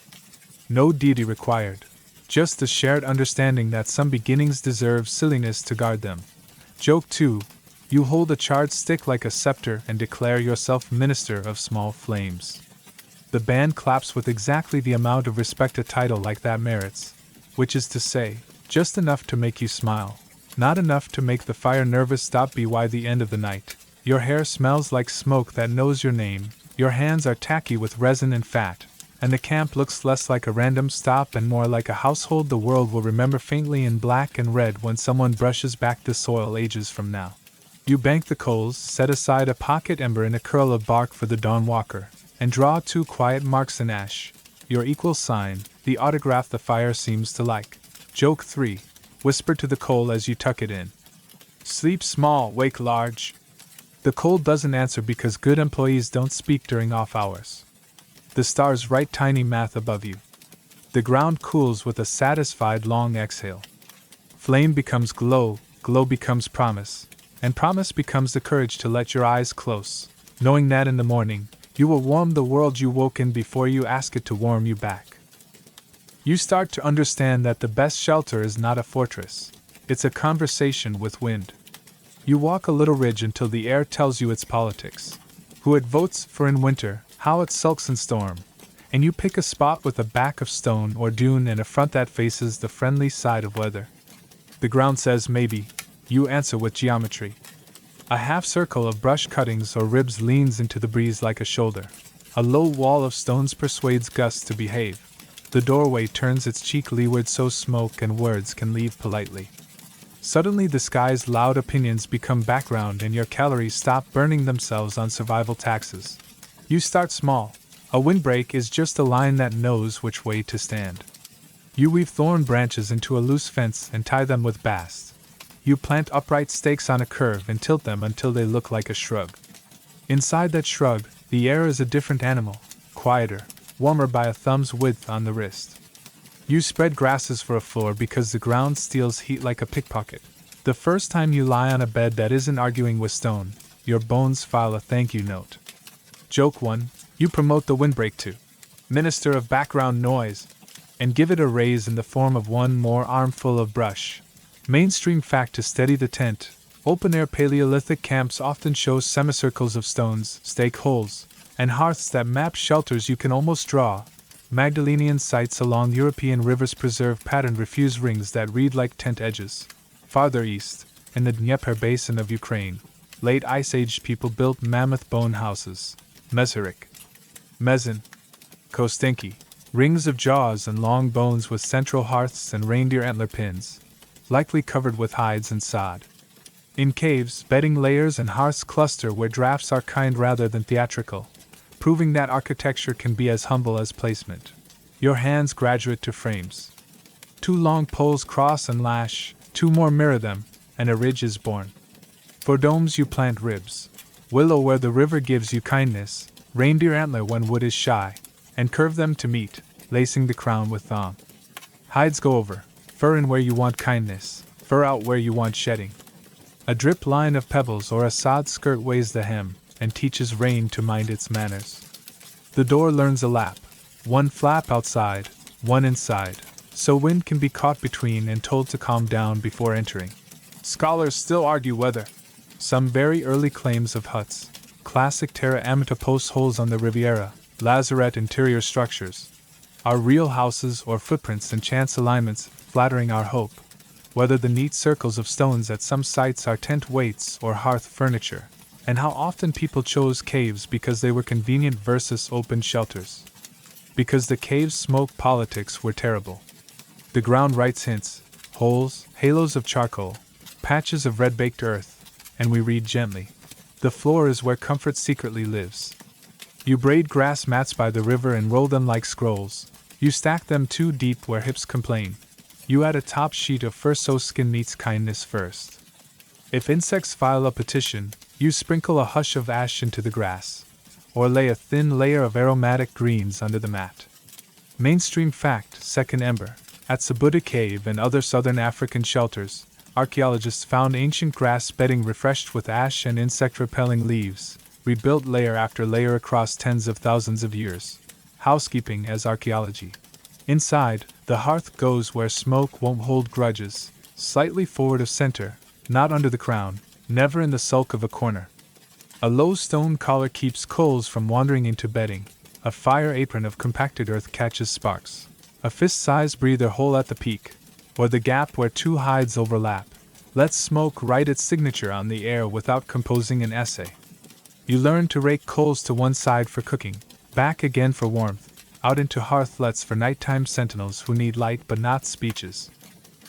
No deity required, just the shared understanding that some beginnings deserve silliness to guard them. Joke 2. You hold a charred stick like a scepter and declare yourself minister of small flames. The band claps with exactly the amount of respect a title like that merits, which is to say, just enough to make you smile, not enough to make the fire nervous stop by the end of the night. Your hair smells like smoke that knows your name, your hands are tacky with resin and fat, and the camp looks less like a random stop and more like a household the world will remember faintly in black and red when someone brushes back the soil ages from now. You bank the coals, set aside a pocket ember and a curl of bark for the dawn walker, and draw 2 quiet marks in ash, your equal sign, the autograph the fire seems to like. Joke 3. Whisper to the coal as you tuck it in. Sleep small, wake large. The coal doesn't answer because good employees don't speak during off hours. The stars write tiny math above you. The ground cools with a satisfied long exhale. Flame becomes glow, glow becomes promise, and promise becomes the courage to let your eyes close, knowing that in the morning, you will warm the world you woke in before you ask it to warm you back. You start to understand that the best shelter is not a fortress, it's a conversation with wind. You walk a little ridge until the air tells you its politics, who it votes for in winter, how it sulks in storm, and you pick a spot with a back of stone or dune and a front that faces the friendly side of weather. The ground says maybe, you answer with geometry. A half circle of brush cuttings or ribs leans into the breeze like a shoulder. A low wall of stones persuades gusts to behave. The doorway turns its cheek leeward so smoke and words can leave politely. Suddenly the sky's loud opinions become background and your calories stop burning themselves on survival taxes. You start small. A windbreak is just a line that knows which way to stand. You weave thorn branches into a loose fence and tie them with bast. You plant upright stakes on a curve and tilt them until they look like a shrug. Inside that shrug, the air is a different animal, quieter, warmer by a thumb's width on the wrist. You spread grasses for a floor because the ground steals heat like a pickpocket. The first time you lie on a bed that isn't arguing with stone, your bones file a thank you note. Joke 1. You promote the windbreak to Minister of Background Noise, and give it a raise in the form of one more armful of brush. Mainstream fact to steady the tent, open-air Paleolithic camps often show semicircles of stones, stake holes, and hearths that map shelters you can almost draw. Magdalenian sites along European rivers preserve patterned refuse rings that read like tent edges. Farther east, in the Dnieper basin of Ukraine, late Ice Age people built mammoth bone houses. Mesorik, Mezin, Kostenki, rings of jaws and long bones with central hearths and reindeer antler pins, likely covered with hides and sod. In caves, bedding layers and hearths cluster where drafts are kind rather than theatrical, proving that architecture can be as humble as placement. Your hands graduate to frames. 2 long poles cross and lash, 2 more mirror them, and a ridge is born. For domes you plant ribs. Willow where the river gives you kindness, reindeer antler when wood is shy, and curve them to meet, lacing the crown with thong. Hides go over, fur in where you want kindness, fur out where you want shedding. A drip line of pebbles or a sod skirt weighs the hem, and teaches rain to mind its manners. The door learns a lap, 1 flap outside, 1 inside, so wind can be caught between and told to calm down before entering. Scholars still argue whether some very early claims of huts, classic terra amata post holes on the Riviera, lazarette interior structures, are real houses or footprints and chance alignments flattering our hope, whether the neat circles of stones at some sites are tent weights or hearth furniture, and how often people chose caves because they were convenient versus open shelters. Because the cave's smoke politics were terrible. The ground writes hints, holes, halos of charcoal, patches of red-baked earth, and we read gently. The floor is where comfort secretly lives. You braid grass mats by the river and roll them like scrolls. You stack them too deep where hips complain. you add a top sheet of fur so skin meets kindness first. If insects file a petition, you sprinkle a hush of ash into the grass, or lay a thin layer of aromatic greens under the mat. Mainstream fact, second ember. At Sabuda Cave and other southern African shelters, archaeologists found ancient grass bedding refreshed with ash and insect-repelling leaves, rebuilt layer after layer across tens of thousands of years. Housekeeping as archaeology. Inside, the hearth goes where smoke won't hold grudges, slightly forward of center, not under the crown, never in the sulk of a corner. A low stone collar keeps coals from wandering into bedding. A fire apron of compacted earth catches sparks. A fist-sized breather hole at the peak, or the gap where two hides overlap, lets smoke write its signature on the air without composing an essay. You learn to rake coals to one side for cooking, back again for warmth, out into hearthlets for nighttime sentinels who need light but not speeches.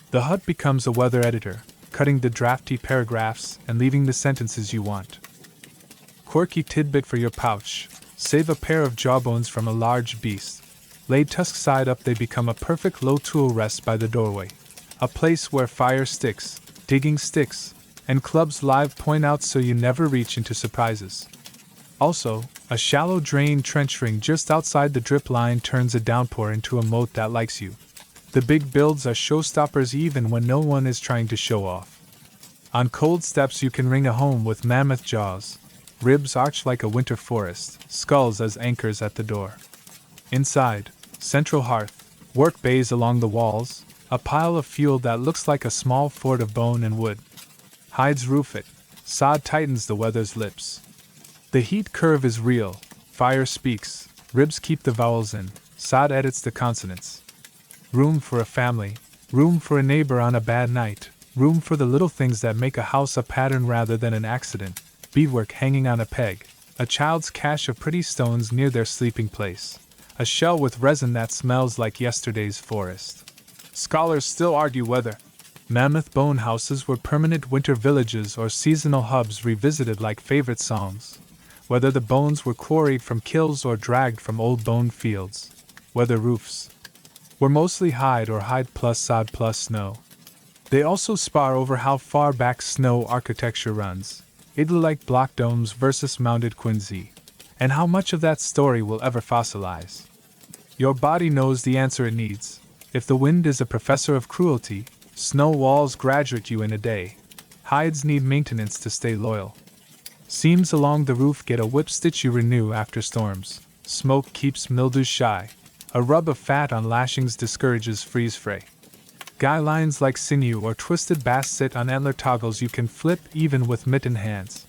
The hut becomes a weather editor, cutting the drafty paragraphs and leaving the sentences you want. Quirky tidbit for your pouch. Save a pair of jawbones from a large beast. Laid tusk side up, they become a perfect low tool rest by the doorway. A place where fire sticks, digging sticks, and clubs live point out so you never reach into surprises. Also, a shallow drain trench ring just outside the drip line turns a downpour into a moat that likes you. The big builds are showstoppers even when no one is trying to show off. On cold steps you can ring a home with mammoth jaws. Ribs arch like a winter forest, skulls as anchors at the door. Inside, central hearth, work bays along the walls, a pile of fuel that looks like a small fort of bone and wood. Hides roof it, sod tightens the weather's lips. The heat curve is real, fire speaks, ribs keep the vowels in, sod edits the consonants. Room for a family, room for a neighbor on a bad night, room for the little things that make a house a pattern rather than an accident. Beadwork hanging on a peg, a child's cache of pretty stones near their sleeping place, a shell with resin that smells like yesterday's forest. Scholars still argue whether mammoth bone houses were permanent winter villages or seasonal hubs revisited like favorite songs, whether the bones were quarried from kilns or dragged from old bone fields, whether roofs were mostly hide or hide plus sod plus snow. They also spar over how far back snow architecture runs, igloo-like block domes versus mounded quincy, and how much of that story will ever fossilize. Your body knows the answer it needs. If the wind is a professor of cruelty, snow walls graduate you in a day. Hides need maintenance to stay loyal. Seams along the roof get a whip stitch you renew after storms. Smoke keeps mildew shy. A rub of fat on lashings discourages freeze fray. Guy lines like sinew or twisted bass sit on antler toggles you can flip even with mittened hands.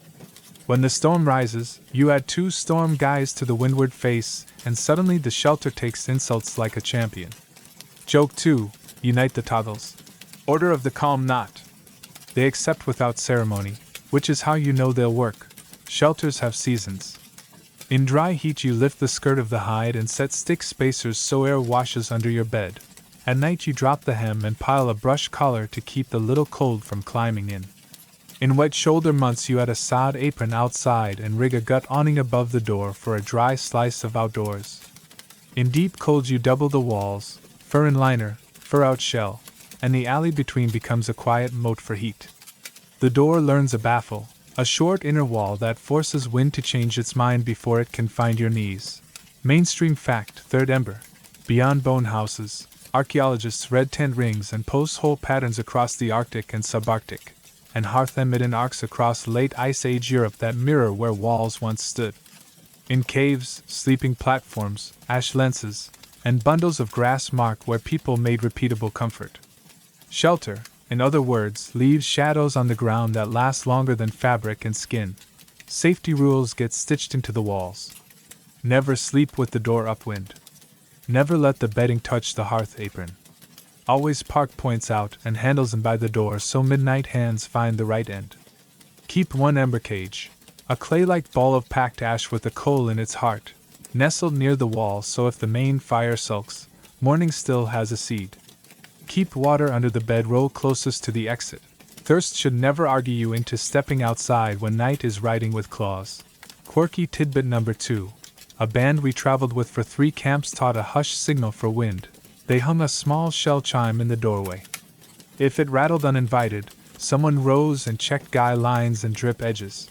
When the storm rises, you add 2 storm guys to the windward face, and suddenly the shelter takes insults like a champion. Joke 2, unite the toggles. Order of the calm knot. They accept without ceremony, which is how you know they'll work. Shelters have seasons. In dry heat you lift the skirt of the hide and set stick spacers so air washes under your bed. At night you drop the hem and pile a brush collar to keep the little cold from climbing in. In wet shoulder months you add a sod apron outside and rig a gut awning above the door for a dry slice of outdoors. In deep cold you double the walls, fur in liner, fur out shell, and the alley between becomes a quiet moat for heat. The door learns a baffle, a short inner wall that forces wind to change its mind before it can find your knees. Mainstream fact, third ember. Beyond bone houses, archaeologists read tent rings and post hole patterns across the Arctic and subarctic, and hearth emitten arcs across late Ice Age Europe that mirror where walls once stood. In caves, sleeping platforms, ash lenses, and bundles of grass mark where people made repeatable comfort. Shelter, in other words, leaves shadows on the ground that last longer than fabric and skin. Safety rules get stitched into the walls. Never sleep with the door upwind. Never let the bedding touch the hearth apron. Always park points out and handles them by the door so midnight hands find the right end. Keep 1 ember cage, a clay-like ball of packed ash with a coal in its heart, nestled near the wall so if the main fire sulks, morning still has a seed. Keep water under the bedroll closest to the exit. Thirst should never argue you into stepping outside when night is riding with claws. Quirky tidbit number 2. A band we traveled with for 3 camps taught a hush signal for wind. They hung a small shell chime in the doorway. If it rattled uninvited, someone rose and checked guy lines and drip edges.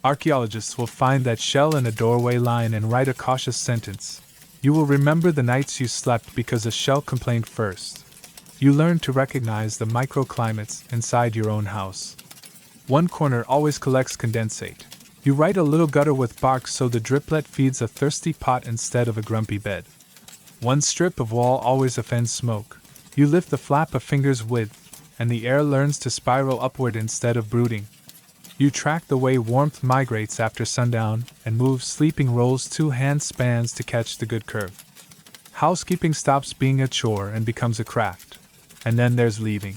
Archaeologists will find that shell in a doorway line and write a cautious sentence. You will remember the nights you slept because a shell complained first. You learn to recognize the microclimates inside your own house. One corner always collects condensate. You write a little gutter with bark so the driplet feeds a thirsty pot instead of a grumpy bed. One strip of wall always offends smoke. You lift the flap a finger's width, and the air learns to spiral upward instead of brooding. You track the way warmth migrates after sundown and move sleeping rolls 2 hand spans to catch the good curve. Housekeeping stops being a chore and becomes a craft. And then there's leaving.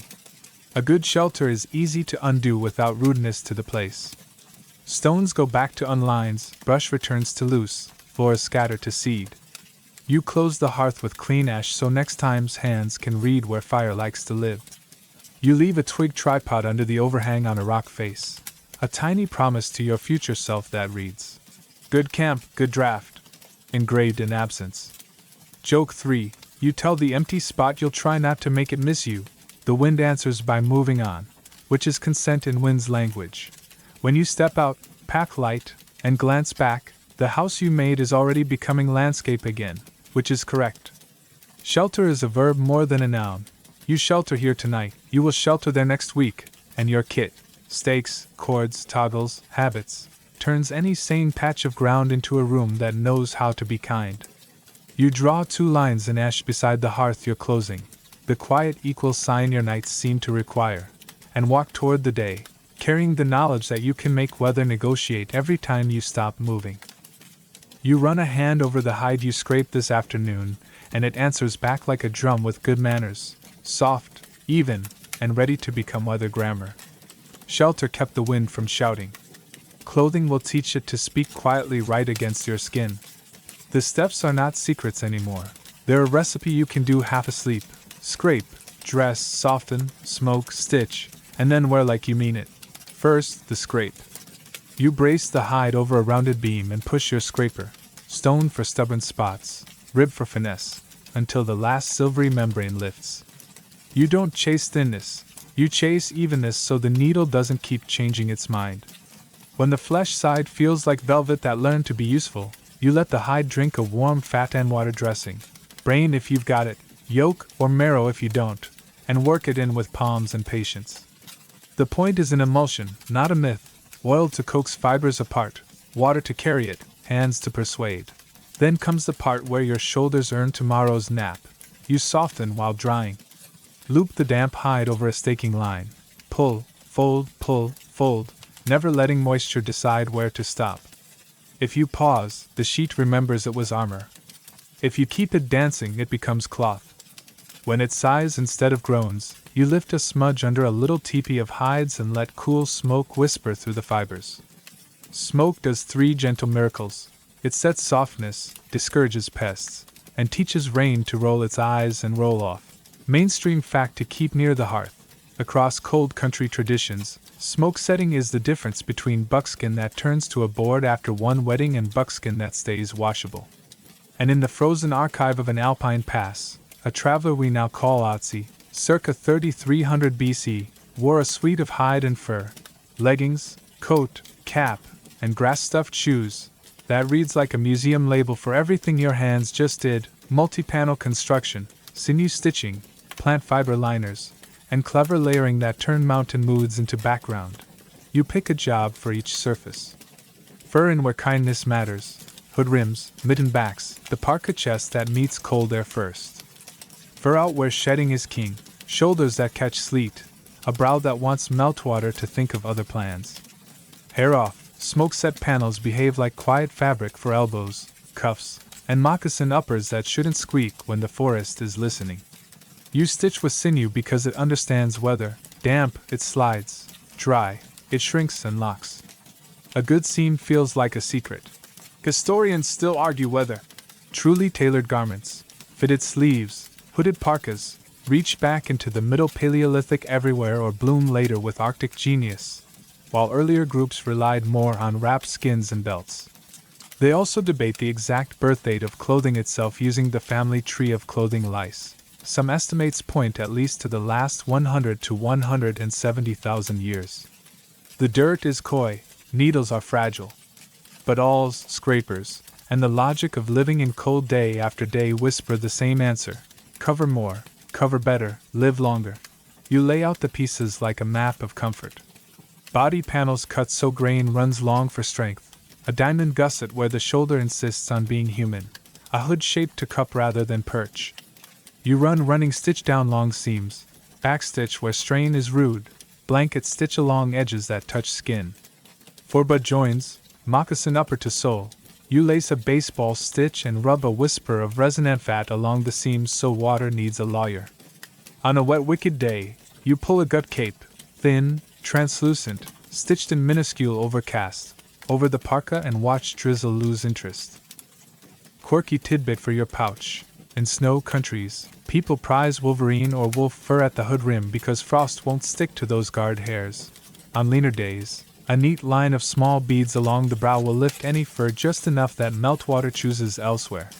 A good shelter is easy to undo without rudeness to the place. Stones go back to unlines, brush returns to loose, floors scatter to seed. You close the hearth with clean ash so next time's hands can read where fire likes to live. You leave a twig tripod under the overhang on a rock face. A tiny promise to your future self that reads, "Good camp, good draft," engraved in absence. Joke 3. You tell the empty spot you'll try not to make it miss you. The wind answers by moving on, which is consent in wind's language. When you step out, pack light, and glance back, the house you made is already becoming landscape again, which is correct. Shelter is a verb more than a noun. You shelter here tonight, you will shelter there next week, and your kit, stakes, cords, toggles, habits, turns any sane patch of ground into a room that knows how to be kind. You draw 2 lines in ash beside the hearth you're closing, the quiet equal sign your nights seem to require, and walk toward the day, carrying the knowledge that you can make weather negotiate every time you stop moving. You run a hand over the hide you scraped this afternoon, and it answers back like a drum with good manners, soft, even, and ready to become weather grammar. Shelter kept the wind from shouting. Clothing will teach it to speak quietly right against your skin. The steps are not secrets anymore. They're a recipe you can do half asleep. Scrape, dress, soften, smoke, stitch, and then wear like you mean it. First, the scrape. You brace the hide over a rounded beam and push your scraper, stone for stubborn spots, rib for finesse, until the last silvery membrane lifts. You don't chase thinness, you chase evenness so the needle doesn't keep changing its mind. When the flesh side feels like velvet that learned to be useful, you let the hide drink a warm fat and water dressing, brain if you've got it, yolk or marrow if you don't, and work it in with palms and patience. The point is an emulsion, not a myth, oil to coax fibers apart, water to carry it, hands to persuade. Then comes the part where your shoulders earn tomorrow's nap. You soften while drying. Loop the damp hide over a staking line. Pull, fold, never letting moisture decide where to stop. If you pause, the sheet remembers it was armor. If you keep it dancing, it becomes cloth. When it sighs instead of groans, you lift a smudge under a little teepee of hides and let cool smoke whisper through the fibers. Smoke does 3 gentle miracles. It sets softness, discourages pests, and teaches rain to roll its eyes and roll off. Mainstream fact to keep near the hearth. Across cold country traditions, smoke setting is the difference between buckskin that turns to a board after one wetting and buckskin that stays washable. And in the frozen archive of an alpine pass, a traveler we now call Otzi, circa 3300 BC, wore a suite of hide and fur, leggings, coat, cap, and grass-stuffed shoes. That reads like a museum label for everything your hands just did: multi-panel construction, sinew stitching, plant fiber liners, and clever layering that turn mountain moods into background. You pick a job for each surface. Fur in where kindness matters, hood rims, mitten backs, the parka chest that meets cold air first. Fur out where shedding is king, shoulders that catch sleet, a brow that wants meltwater to think of other plans. Hair off, smoke-set panels behave like quiet fabric for elbows, cuffs, and moccasin uppers that shouldn't squeak when the forest is listening. You stitch with sinew because it understands weather. Damp, it slides. Dry, it shrinks and locks. A good seam feels like a secret. Historians still argue whether truly tailored garments, fitted sleeves, hooded parkas, reach back into the Middle Paleolithic everywhere or bloom later with Arctic genius, while earlier groups relied more on wrapped skins and belts. They also debate the exact birth date of clothing itself using the family tree of clothing lice. some estimates point at least to the last 100 to 170,000 years. The dirt is coy, needles are fragile. But awls, scrapers, and the logic of living in cold day after day whisper the same answer: cover more, cover better, live longer. You lay out the pieces like a map of comfort. Body panels cut so grain runs long for strength, a diamond gusset where the shoulder insists on being human, a hood shaped to cup rather than perch. You run running stitch down long seams, backstitch where strain is rude, blanket stitch along edges that touch skin. For butt joins, moccasin upper to sole, you lace a baseball stitch and rub a whisper of resonant fat along the seams so water needs a lawyer. On a wet wicked day, you pull a gut cape, thin, translucent, stitched in minuscule overcast, over the parka and watch drizzle lose interest. Quirky tidbit for your pouch. In snow countries, people prize wolverine or wolf fur at the hood rim because frost won't stick to those guard hairs. On leaner days, a neat line of small beads along the brow will lift any fur just enough that meltwater chooses elsewhere.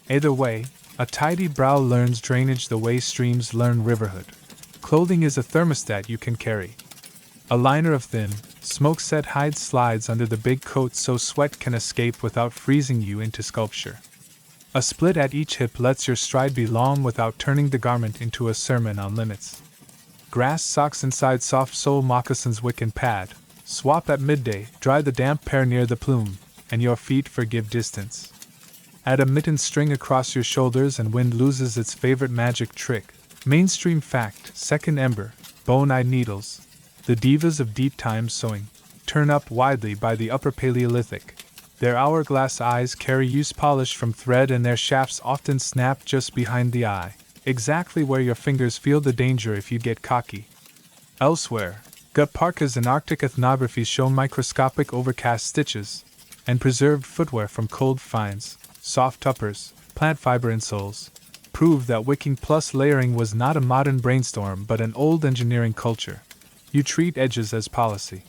Either way, a tidy brow learns drainage the way streams learn riverhood. Clothing is a thermostat you can carry. A liner of thin, smoke-set hide slides under the big coat so sweat can escape without freezing you into sculpture. A split at each hip lets your stride be long without turning the garment into a sermon on limits. Grass socks inside soft sole moccasins wick and pad. Swap at midday, dry the damp pair near the plume, and your feet forgive distance. Add a mitten string across your shoulders and wind loses its favorite magic trick. Mainstream fact, second ember, bone-eyed needles, the divas of deep time sewing, turn up widely by the Upper Paleolithic. Their hourglass eyes carry use polish from thread and their shafts often snap just behind the eye, exactly where your fingers feel the danger if you get cocky. Elsewhere, gut parkas and Arctic ethnographies show microscopic overcast stitches, and preserved footwear from cold finds, soft uppers, plant fiber insoles, prove that wicking plus layering was not a modern brainstorm but an old engineering culture. You treat edges as policy.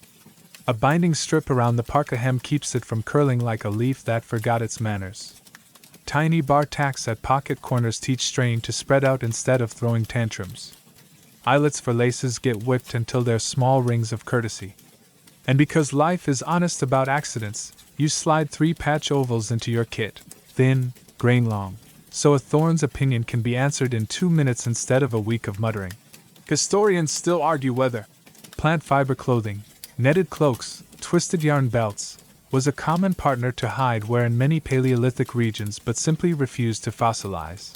A binding strip around the parka hem keeps it from curling like a leaf that forgot its manners. Tiny bar tacks at pocket corners teach strain to spread out instead of throwing tantrums. Eyelets for laces get whipped until they're small rings of courtesy. And because life is honest about accidents, you slide 3-patch ovals into your kit, thin, grain long, so a thorn's opinion can be answered in 2 minutes instead of a week of muttering. Historians still argue whether plant fiber clothing, netted cloaks, twisted yarn belts, was a common partner to hide wear in many Paleolithic regions but simply refused to fossilize.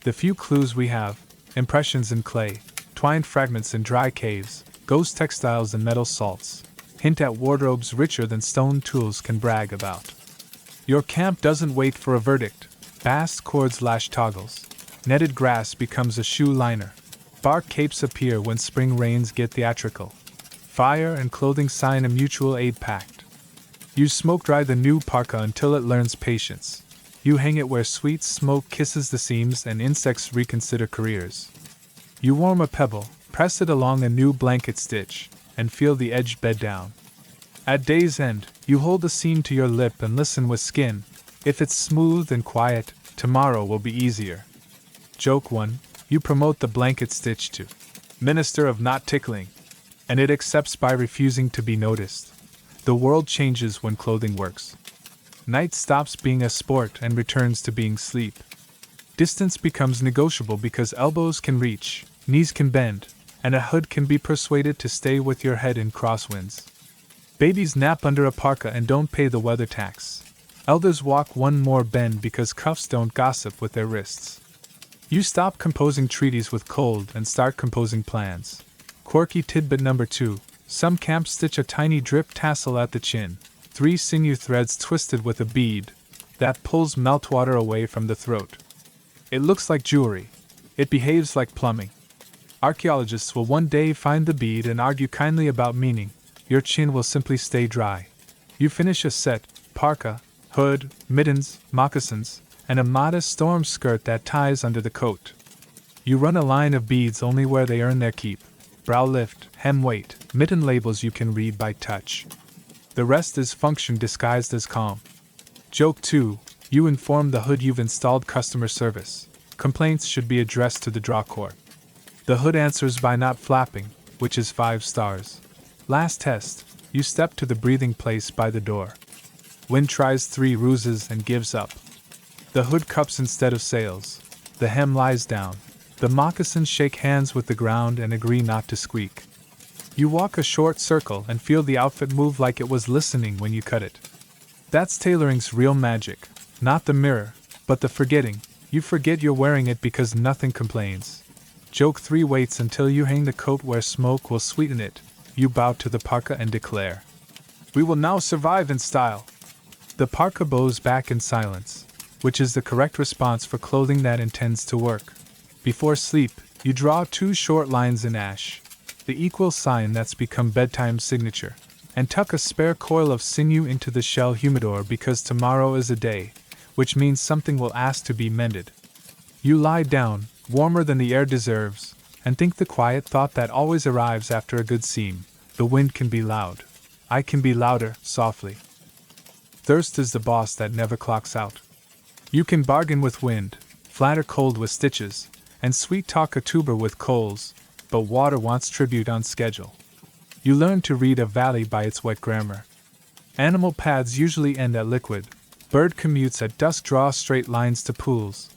The few clues we have, impressions in clay, twined fragments in dry caves, ghost textiles and metal salts, hint at wardrobes richer than stone tools can brag about. Your camp doesn't wait for a verdict. Bast cords lash toggles. Netted grass becomes a shoe liner. Bark capes appear when spring rains get theatrical. Fire and clothing sign a mutual aid pact. You smoke dry the new parka until it learns patience. You hang it where sweet smoke kisses the seams and insects reconsider careers. You warm a pebble, press it along a new blanket stitch, and feel the edge bed down. At day's end, you hold the seam to your lip and listen with skin. If it's smooth and quiet, tomorrow will be easier. Joke 1, you promote the blanket stitch to Minister of Not Tickling, and it accepts by refusing to be noticed. The world changes when clothing works. Night stops being a sport and returns to being sleep. Distance becomes negotiable because elbows can reach, knees can bend, and a hood can be persuaded to stay with your head in crosswinds. Babies nap under a parka and don't pay the weather tax. Elders walk one more bend because cuffs don't gossip with their wrists. You stop composing treaties with cold and start composing plans. Quirky tidbit number 2. Some camps stitch a tiny drip tassel at the chin, 3 sinew threads twisted with a bead that pulls meltwater away from the throat. It looks like jewelry. It behaves like plumbing. Archaeologists will one day find the bead and argue kindly about meaning. Your chin will simply stay dry. You finish a set, parka, hood, mittens, moccasins, and a modest storm skirt that ties under the coat. You run a line of beads only where they earn their keep. Brow lift, hem weight, mitten labels you can read by touch. The rest is function disguised as calm. Joke 2, you inform the hood you've installed customer service. Complaints should be addressed to the draw court. The hood answers by not flapping, which is 5 stars. Last test, you step to the breathing place by the door. Wind tries 3 ruses and gives up. The hood cups instead of sails. The hem lies down. The moccasins shake hands with the ground and agree not to squeak. You walk a short circle and feel the outfit move like it was listening when you cut it. That's tailoring's real magic, not the mirror, but the forgetting. You forget you're wearing it because nothing complains. Joke 3 waits until you hang the coat where smoke will sweeten it. You bow to the parka and declare, "We will now survive in style." The parka bows back in silence, which is the correct response for clothing that intends to work. Before sleep, you draw 2 short lines in ash, the equal sign that's become bedtime signature, and tuck a spare coil of sinew into the shell humidor because tomorrow is a day, which means something will ask to be mended. You lie down, warmer than the air deserves, and think the quiet thought that always arrives after a good seam: the wind can be loud. I can be louder, softly. Thirst is the boss that never clocks out. You can bargain with wind, flatter cold with stitches, and sweet talk a tuber with coals, but water wants tribute on schedule. You learn to read a valley by its wet grammar. Animal paths usually end at liquid. Bird commutes at dusk draw straight lines to pools.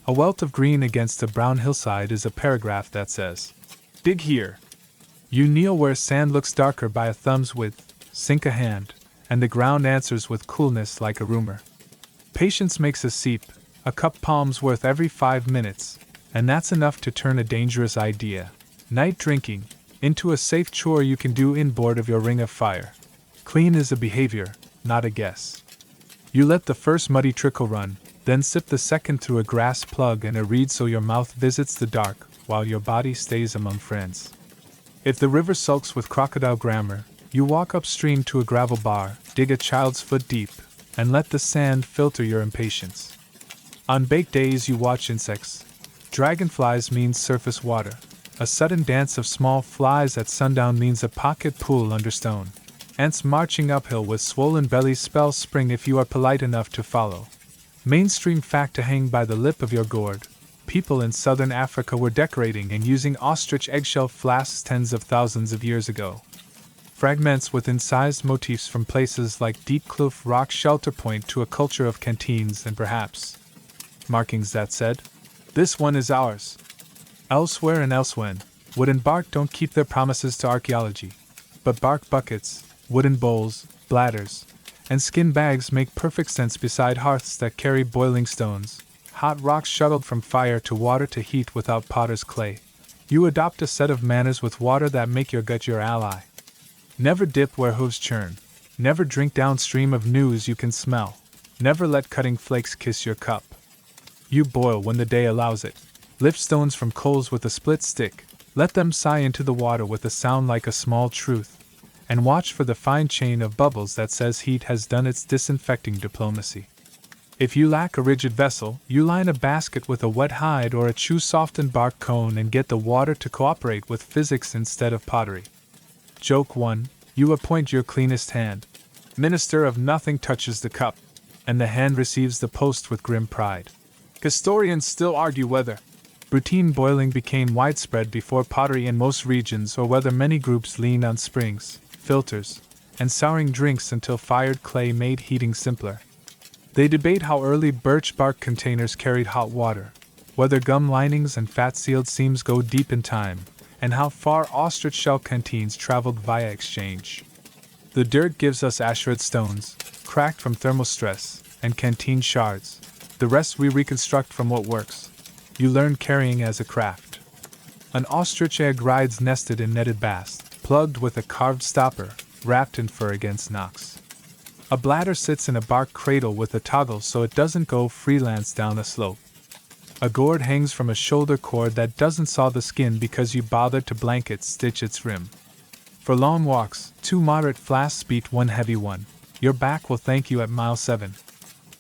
A welt of green against a brown hillside is a paragraph that says, "Dig here." You kneel where sand looks darker by a thumb's width, sink a hand, and the ground answers with coolness like a rumor. Patience makes a seep, a cup palm's worth every 5 minutes, and that's enough to turn a dangerous idea, night drinking, into a safe chore you can do inboard of your ring of fire. Clean is a behavior, not a guess. You let the first muddy trickle run, then sip the second through a grass plug and a reed so your mouth visits the dark while your body stays among friends. If the river sulks with crocodile grammar, you walk upstream to a gravel bar, dig a child's foot deep, and let the sand filter your impatience. On baked days you watch insects. Dragonflies means surface water. A sudden dance of small flies at sundown means a pocket pool under stone. Ants marching uphill with swollen bellies spell spring if you are polite enough to follow. Mainstream fact to hang by the lip of your gourd: people in southern Africa were decorating and using ostrich eggshell flasks tens of thousands of years ago. Fragments with incised motifs from places like Deep Kloof Rock Shelter point to a culture of canteens and perhaps markings that said, "This one is ours." Elsewhere and elsewhen, wood and bark don't keep their promises to archaeology, but bark buckets, wooden bowls, bladders, and skin bags make perfect sense beside hearths that carry boiling stones, hot rocks shuttled from fire to water to heat without potter's clay. You adopt a set of manners with water that make your gut your ally. Never dip where hooves churn. Never drink downstream of news you can smell. Never let cutting flakes kiss your cup. You boil when the day allows it. Lift stones from coals with a split stick. Let them sigh into the water with a sound like a small truth. And watch for the fine chain of bubbles that says heat has done its disinfecting diplomacy. If you lack a rigid vessel, you line a basket with a wet hide or a chew-softened bark cone and get the water to cooperate with physics instead of pottery. Joke 1. You appoint your cleanest hand. Minister of nothing touches the cup, and the hand receives the post with grim pride. Historians still argue whether routine boiling became widespread before pottery in most regions or whether many groups leaned on springs, filters, and souring drinks until fired clay made heating simpler. They debate how early birch bark containers carried hot water, whether gum linings and fat-sealed seams go deep in time, and how far ostrich shell canteens traveled via exchange. The dirt gives us asherid stones, cracked from thermal stress, and canteen shards. The rest we reconstruct from what works. You learn carrying as a craft. An ostrich egg rides nested in netted bast, plugged with a carved stopper, wrapped in fur against knocks. A bladder sits in a bark cradle with a toggle so it doesn't go freelance down a slope. A gourd hangs from a shoulder cord that doesn't saw the skin because you bothered to blanket stitch its rim. For long walks, 2 moderate flasks beat 1 heavy one. Your back will thank you at mile 7.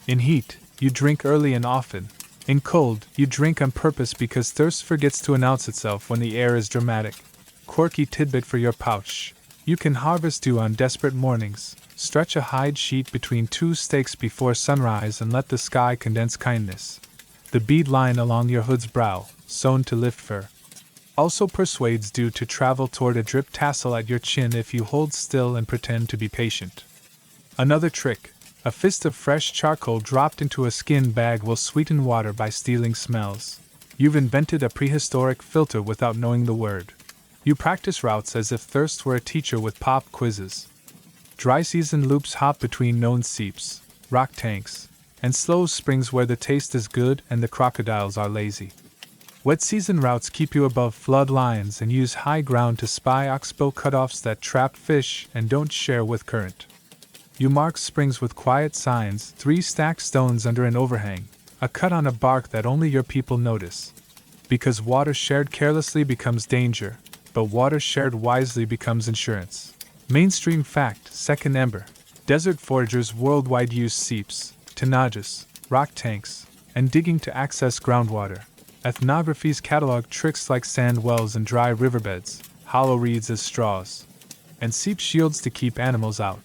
In heat, you drink early and often. In cold, you drink on purpose because thirst forgets to announce itself when the air is dramatic. Quirky tidbit for your pouch. You can harvest dew on desperate mornings. Stretch a hide sheet between 2 stakes before sunrise and let the sky condense kindness. the bead line along your hood's brow, sewn to lift fur, also persuades dew to travel toward a drip tassel at your chin if you hold still and pretend to be patient. Another trick, a fist of fresh charcoal dropped into a skin bag will sweeten water by stealing smells. You've invented a prehistoric filter without knowing the word. You practice routes as if thirst were a teacher with pop quizzes. Dry season loops hop between known seeps, rock tanks, and slow springs where the taste is good and the crocodiles are lazy. Wet season routes keep you above flood lines and use high ground to spy oxbow cutoffs that trap fish and don't share with current. You mark springs with quiet signs, 3 stacked stones under an overhang, a cut on a bark that only your people notice. Because water shared carelessly becomes danger, but water shared wisely becomes insurance. Mainstream fact, second ember. Desert foragers worldwide use seeps, tenages, rock tanks, and digging to access groundwater. Ethnographies catalog tricks like sand wells and dry riverbeds, hollow reeds as straws, and seep shields to keep animals out.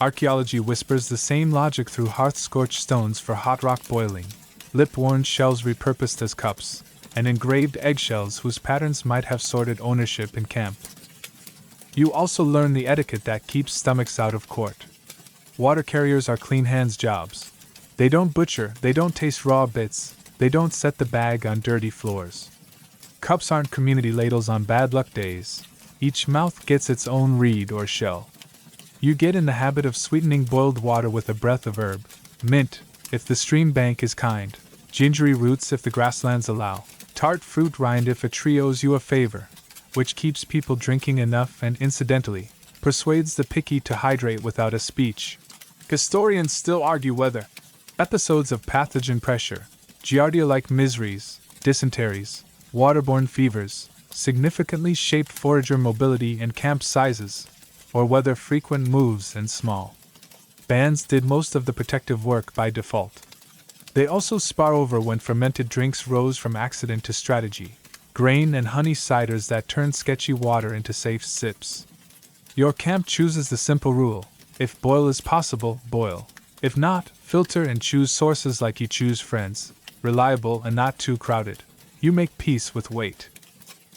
Archaeology whispers the same logic through hearth-scorched stones for hot rock boiling, lip-worn shells repurposed as cups, and engraved eggshells whose patterns might have sordid ownership in camp. You also learn the etiquette that keeps stomachs out of court. Water carriers are clean hands jobs. They don't butcher, they don't taste raw bits, they don't set the bag on dirty floors. Cups aren't community ladles on bad luck days. Each mouth gets its own reed or shell. You get in the habit of sweetening boiled water with a breath of herb, mint, if the stream bank is kind, gingery roots if the grasslands allow, tart fruit rind if a tree owes you a favor, which keeps people drinking enough and, incidentally, persuades the picky to hydrate without a speech. Historians still argue whether episodes of pathogen pressure, giardia-like miseries, dysenteries, waterborne fevers, significantly shaped forager mobility and camp sizes, or whether frequent moves and small bands did most of the protective work by default. They also spar over when fermented drinks rose from accident to strategy, grain and honey ciders that turned sketchy water into safe sips. Your camp chooses the simple rule: if boil is possible, boil. If not, filter and choose sources like you choose friends, reliable and not too crowded. You make peace with weight.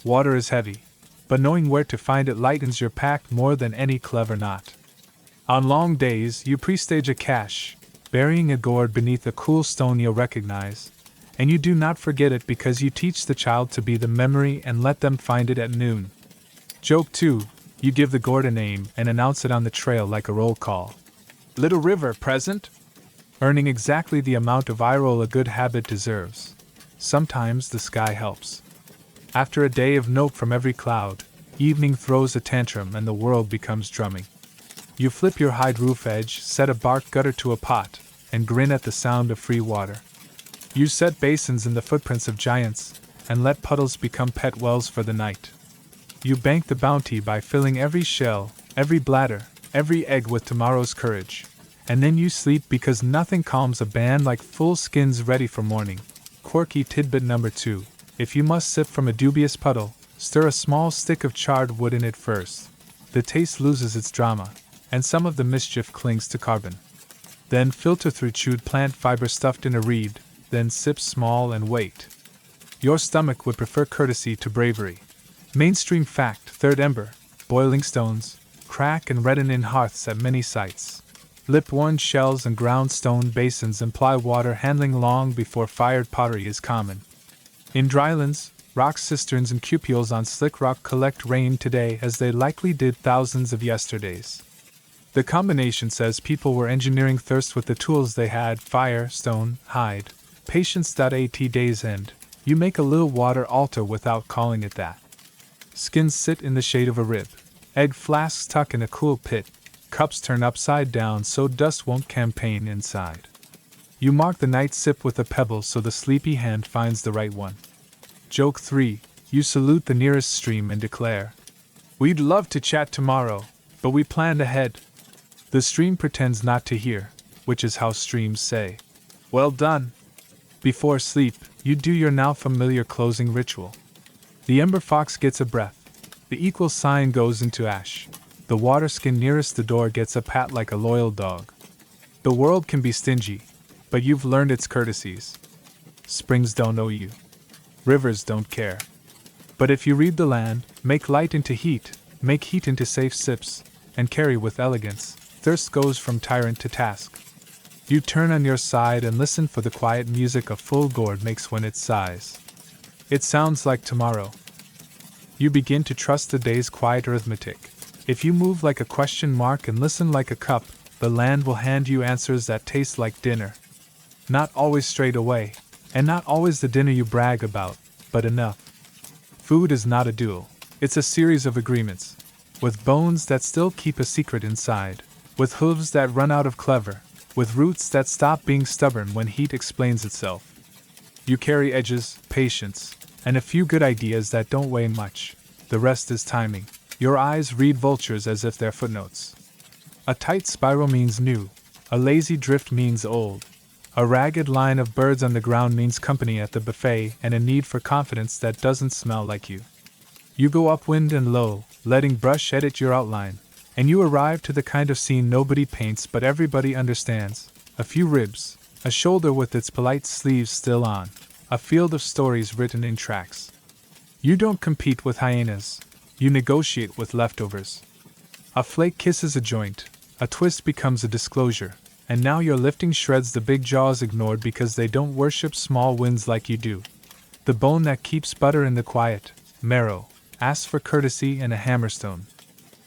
Water is heavy, but knowing where to find it lightens your pack more than any clever knot. On long days, you prestage a cache, burying a gourd beneath a cool stone you'll recognize, and you do not forget it because you teach the child to be the memory and let them find it at noon. Joke 2, you give the gourd a name and announce it on the trail like a roll call. Little River, present? Earning exactly the amount of eye roll a good habit deserves. Sometimes the sky helps. After a day of note from every cloud, evening throws a tantrum and the world becomes drumming. You flip your hide roof edge, set a bark gutter to a pot, and grin at the sound of free water. You set basins in the footprints of giants, and let puddles become pet wells for the night. You bank the bounty by filling every shell, every bladder, every egg with tomorrow's courage, and then you sleep because nothing calms a band like full skins ready for morning. Quirky tidbit number 2. If you must sip from a dubious puddle, stir a small stick of charred wood in it first. The taste loses its drama, and some of the mischief clings to carbon. Then filter through chewed plant fiber stuffed in a reed, then sip small and wait. Your stomach would prefer courtesy to bravery. Mainstream fact, third ember, boiling stones, crack and redden in hearths at many sites. Lip-worn shells and ground stone basins imply water handling long before fired pottery is common. In drylands, rock cisterns and cupules on slick rock collect rain today as they likely did thousands of yesterdays. The combination says people were engineering thirst with the tools they had: fire, stone, hide. Patience.at day's end. You make a little water altar without calling it that. Skins sit in the shade of a rib. Egg flasks tuck in a cool pit. Cups turn upside down so dust won't campaign inside. You mark the night sip with a pebble so the sleepy hand finds the right one. Joke 3. You salute the nearest stream and declare, "We'd love to chat tomorrow, but we planned ahead." The stream pretends not to hear, which is how streams say, "Well done." Before sleep, you do your now familiar closing ritual. The ember fox gets a breath. The equal sign goes into ash. The water skin nearest the door gets a pat like a loyal dog. The world can be stingy, but you've learned its courtesies. Springs don't owe you. Rivers don't care. But if you read the land, make light into heat, make heat into safe sips, and carry with elegance, thirst goes from tyrant to task. You turn on your side and listen for the quiet music a full gourd makes when it sighs. It sounds like tomorrow. You begin to trust the day's quiet arithmetic. If you move like a question mark and listen like a cup, the land will hand you answers that taste like dinner. Not always straight away, and not always the dinner you brag about, but enough. Food is not a duel, it's a series of agreements, with bones that still keep a secret inside, with hooves that run out of clever, with roots that stop being stubborn when heat explains itself. You carry edges, patience, and a few good ideas that don't weigh much. The rest is timing. Your eyes read vultures as if they're footnotes. A tight spiral means new, a lazy drift means old. A ragged line of birds on the ground means company at the buffet and a need for confidence that doesn't smell like you. You go upwind and low, letting brush edit your outline, and you arrive to the kind of scene nobody paints but everybody understands. A few ribs, a shoulder with its polite sleeves still on, a field of stories written in tracks. You don't compete with hyenas, you negotiate with leftovers. A flake kisses a joint, a twist becomes a disclosure, and now you're lifting shreds the big jaws ignored because they don't worship small wins like you do. The bone that keeps butter in the quiet, marrow, asks for courtesy and a hammerstone.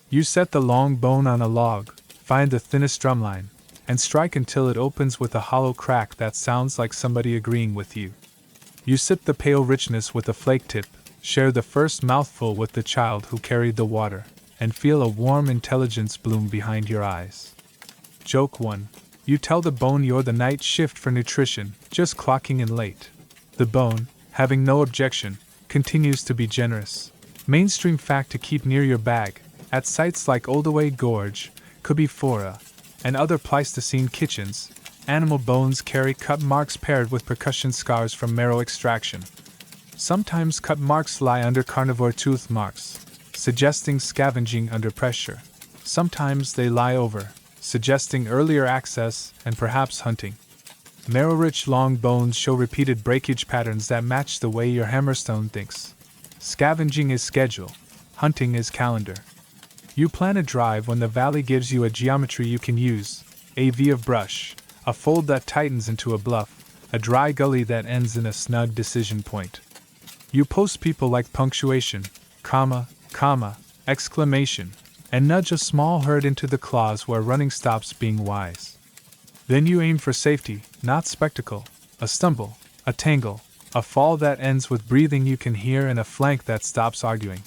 You set the long bone on a log, find the thinnest drumline, and strike until it opens with a hollow crack that sounds like somebody agreeing with you. You sip the pale richness with a flake tip, share the first mouthful with the child who carried the water, and feel a warm intelligence bloom behind your eyes. Joke 1. You tell the bone you're the night shift for nutrition, just clocking in late. The bone, having no objection, continues to be generous. Mainstream fact to keep near your bag, at sites like Oldaway Gorge, Kubifora, and other Pleistocene kitchens, animal bones carry cut marks paired with percussion scars from marrow extraction. Sometimes cut marks lie under carnivore tooth marks, suggesting scavenging under pressure. Sometimes they lie over, suggesting earlier access and perhaps hunting. Marrow-rich long bones show repeated breakage patterns that match the way your hammerstone thinks. Scavenging is schedule, hunting is calendar. You plan a drive when the valley gives you a geometry you can use, a V of brush, a fold that tightens into a bluff, a dry gully that ends in a snug decision point. You post people like punctuation, comma, exclamation, and nudge a small herd into the claws where running stops being wise. Then you aim for safety, not spectacle, a stumble, a tangle, a fall that ends with breathing you can hear and a flank that stops arguing.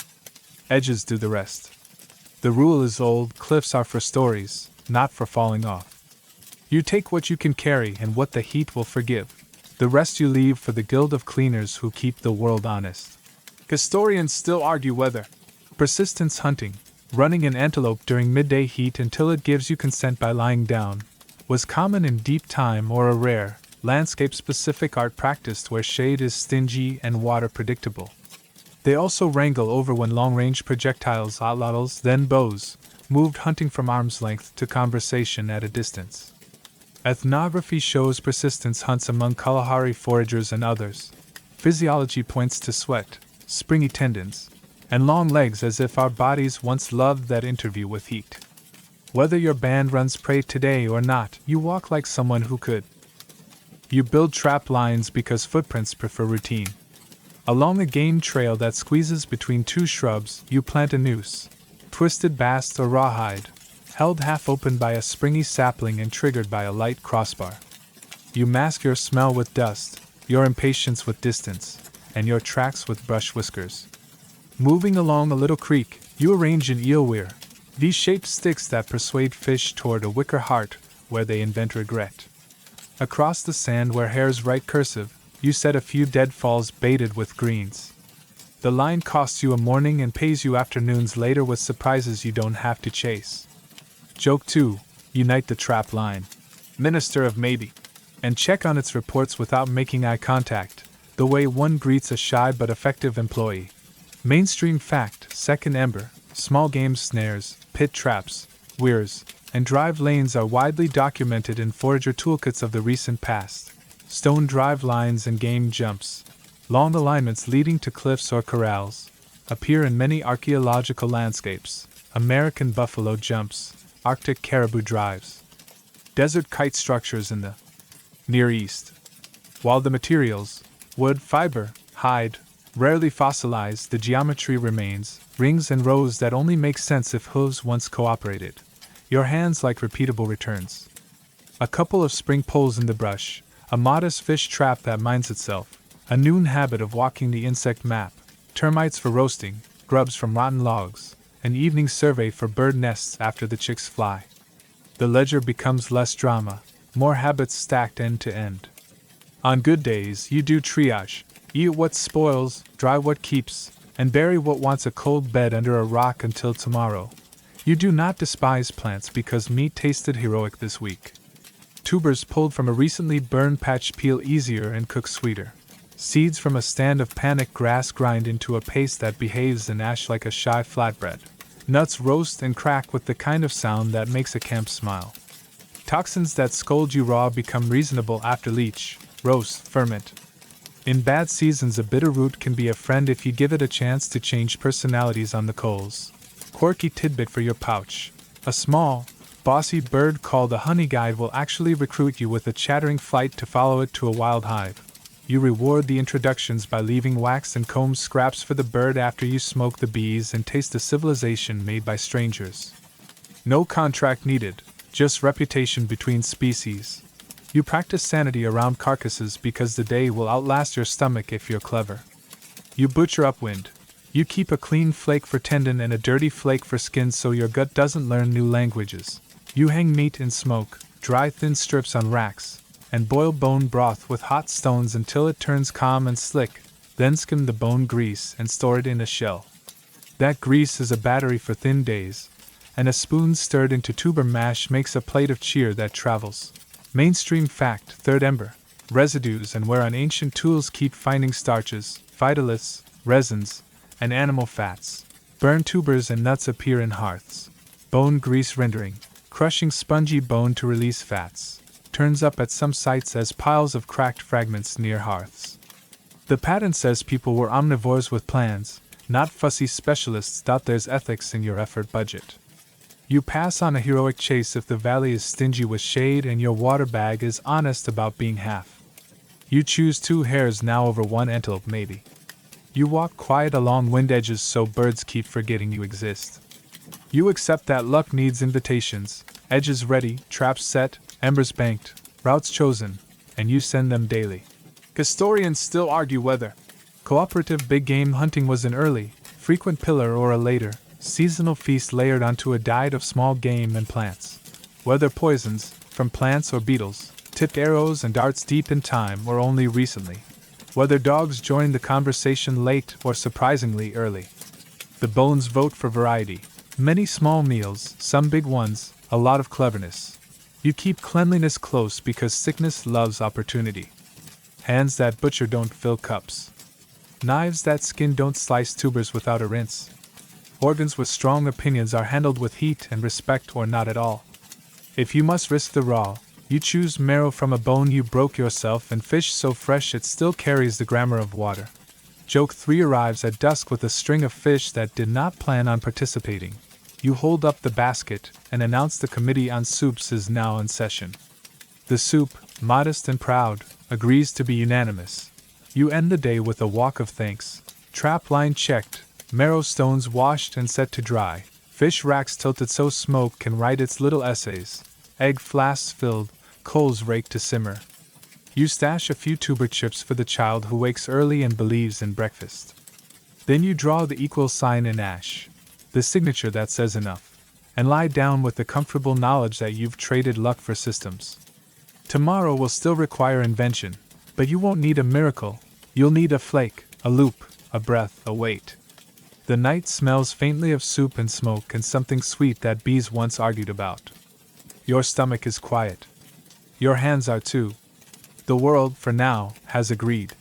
Edges do the rest. The rule is old, cliffs are for stories, not for falling off. You take what you can carry and what the heat will forgive. The rest you leave for the guild of cleaners who keep the world honest. Historians still argue whether persistence hunting, running an antelope during midday heat until it gives you consent by lying down, was common in deep time or a rare, landscape-specific art practiced where shade is stingy and water predictable. They also wrangle over when long-range projectiles, atlatls, then bows, moved hunting from arm's length to conversation at a distance. Ethnography shows persistence hunts among Kalahari foragers and others. Physiology points to sweat, springy tendons, and long legs as if our bodies once loved that interview with heat. Whether your band runs prey today or not, you walk like someone who could. You build trap lines because footprints prefer routine. Along a game trail that squeezes between two shrubs, you plant a noose, twisted bast or rawhide, held half open by a springy sapling and triggered by a light crossbar. You mask your smell with dust, your impatience with distance, and your tracks with brush whiskers. Moving along a little creek, you arrange an eel weir, V-shaped sticks that persuade fish toward a wicker heart where they invent regret. Across the sand where hares write cursive, you set a few deadfalls baited with greens. The line costs you a morning and pays you afternoons later with surprises you don't have to chase. Joke 2. Unite the trap line. Minister of maybe. And check on its reports without making eye contact, the way one greets a shy but effective employee. Mainstream fact, second ember, small game snares, pit traps, weirs, and drive lanes are widely documented in forager toolkits of the recent past. stone drive lines and game jumps, long alignments leading to cliffs or corrals, appear in many archaeological landscapes. American buffalo jumps, Arctic caribou drives, desert kite structures in the Near East. While the materials, wood, fiber, hide, rarely fossilized, the geometry remains, rings and rows that only make sense if hooves once cooperated. Your hands like repeatable returns. A couple of spring poles in the brush, a modest fish trap that minds itself, a noon habit of walking the insect map, termites for roasting, grubs from rotten logs, an evening survey for bird nests after the chicks fly. The ledger becomes less drama, more habits stacked end to end. On good days, you do triage, eat what spoils, dry what keeps, and bury what wants a cold bed under a rock until tomorrow. You do not despise plants because meat tasted heroic this week. Tubers pulled from a recently burned patch peel easier and cook sweeter. Seeds from a stand of panic grass grind into a paste that behaves in ash like a shy flatbread. Nuts roast and crack with the kind of sound that makes a camp smile. Toxins that scold you raw become reasonable after leach, roast, ferment. In bad seasons, a bitter root can be a friend if you give it a chance to change personalities on the coals. Quirky tidbit for your pouch. A small, bossy bird called a honey guide will actually recruit you with a chattering flight to follow it to a wild hive. You reward the introductions by leaving wax and comb scraps for the bird after you smoke the bees and taste the civilization made by strangers. No contract needed, just reputation between species. You practice sanity around carcasses because the day will outlast your stomach if you're clever. You butcher upwind. You keep a clean flake for tendon and a dirty flake for skin so your gut doesn't learn new languages. You hang meat in smoke, dry thin strips on racks, and boil bone broth with hot stones until it turns calm and slick, then skim the bone grease and store it in a shell. That grease is a battery for thin days, and a spoon stirred into tuber mash makes a plate of cheer that travels. Mainstream fact, third ember, residues and where on ancient tools keep finding starches, phytoliths, resins, and animal fats. Burned tubers and nuts appear in hearths. Bone grease rendering, crushing spongy bone to release fats, turns up at some sites as piles of cracked fragments near hearths. The patent says people were omnivores with plans, not fussy specialists. There's ethics in your effort budget. You pass on a heroic chase if the valley is stingy with shade and your water bag is honest about being half. You choose 2 hares now over 1 antelope maybe. You walk quiet along wind edges so birds keep forgetting you exist. You accept that luck needs invitations, edges ready, traps set, embers banked, routes chosen, and you send them daily. Historians still argue whether cooperative big game hunting was an early, frequent pillar or a later, seasonal feast layered onto a diet of small game and plants. Whether poisons, from plants or beetles, tipped arrows and darts deep in time or only recently. Whether dogs joined the conversation late or surprisingly early. The bones vote for variety. Many small meals, some big ones, a lot of cleverness. You keep cleanliness close because sickness loves opportunity. Hands that butcher don't fill cups. Knives that skin don't slice tubers without a rinse. Organs with strong opinions are handled with heat and respect or not at all. If you must risk the raw, you choose marrow from a bone you broke yourself and fish so fresh it still carries the grammar of water. Joke 3 arrives at dusk with a string of fish that did not plan on participating. You hold up the basket and announce the committee on soups is now in session. The soup, modest and proud, agrees to be unanimous. You end the day with a walk of thanks, trap line checked, marrow stones washed and set to dry, fish racks tilted so smoke can write its little essays, egg flasks filled, coals raked to simmer. You stash a few tuber chips for the child who wakes early and believes in breakfast. Then you draw the equal sign in ash, the signature that says enough, and lie down with the comfortable knowledge that you've traded luck for systems. Tomorrow will still require invention, but you won't need a miracle, you'll need a flake, a loop, a breath, a weight. The night smells faintly of soup and smoke and something sweet that bees once argued about. Your stomach is quiet. Your hands are too. The world, for now, has agreed.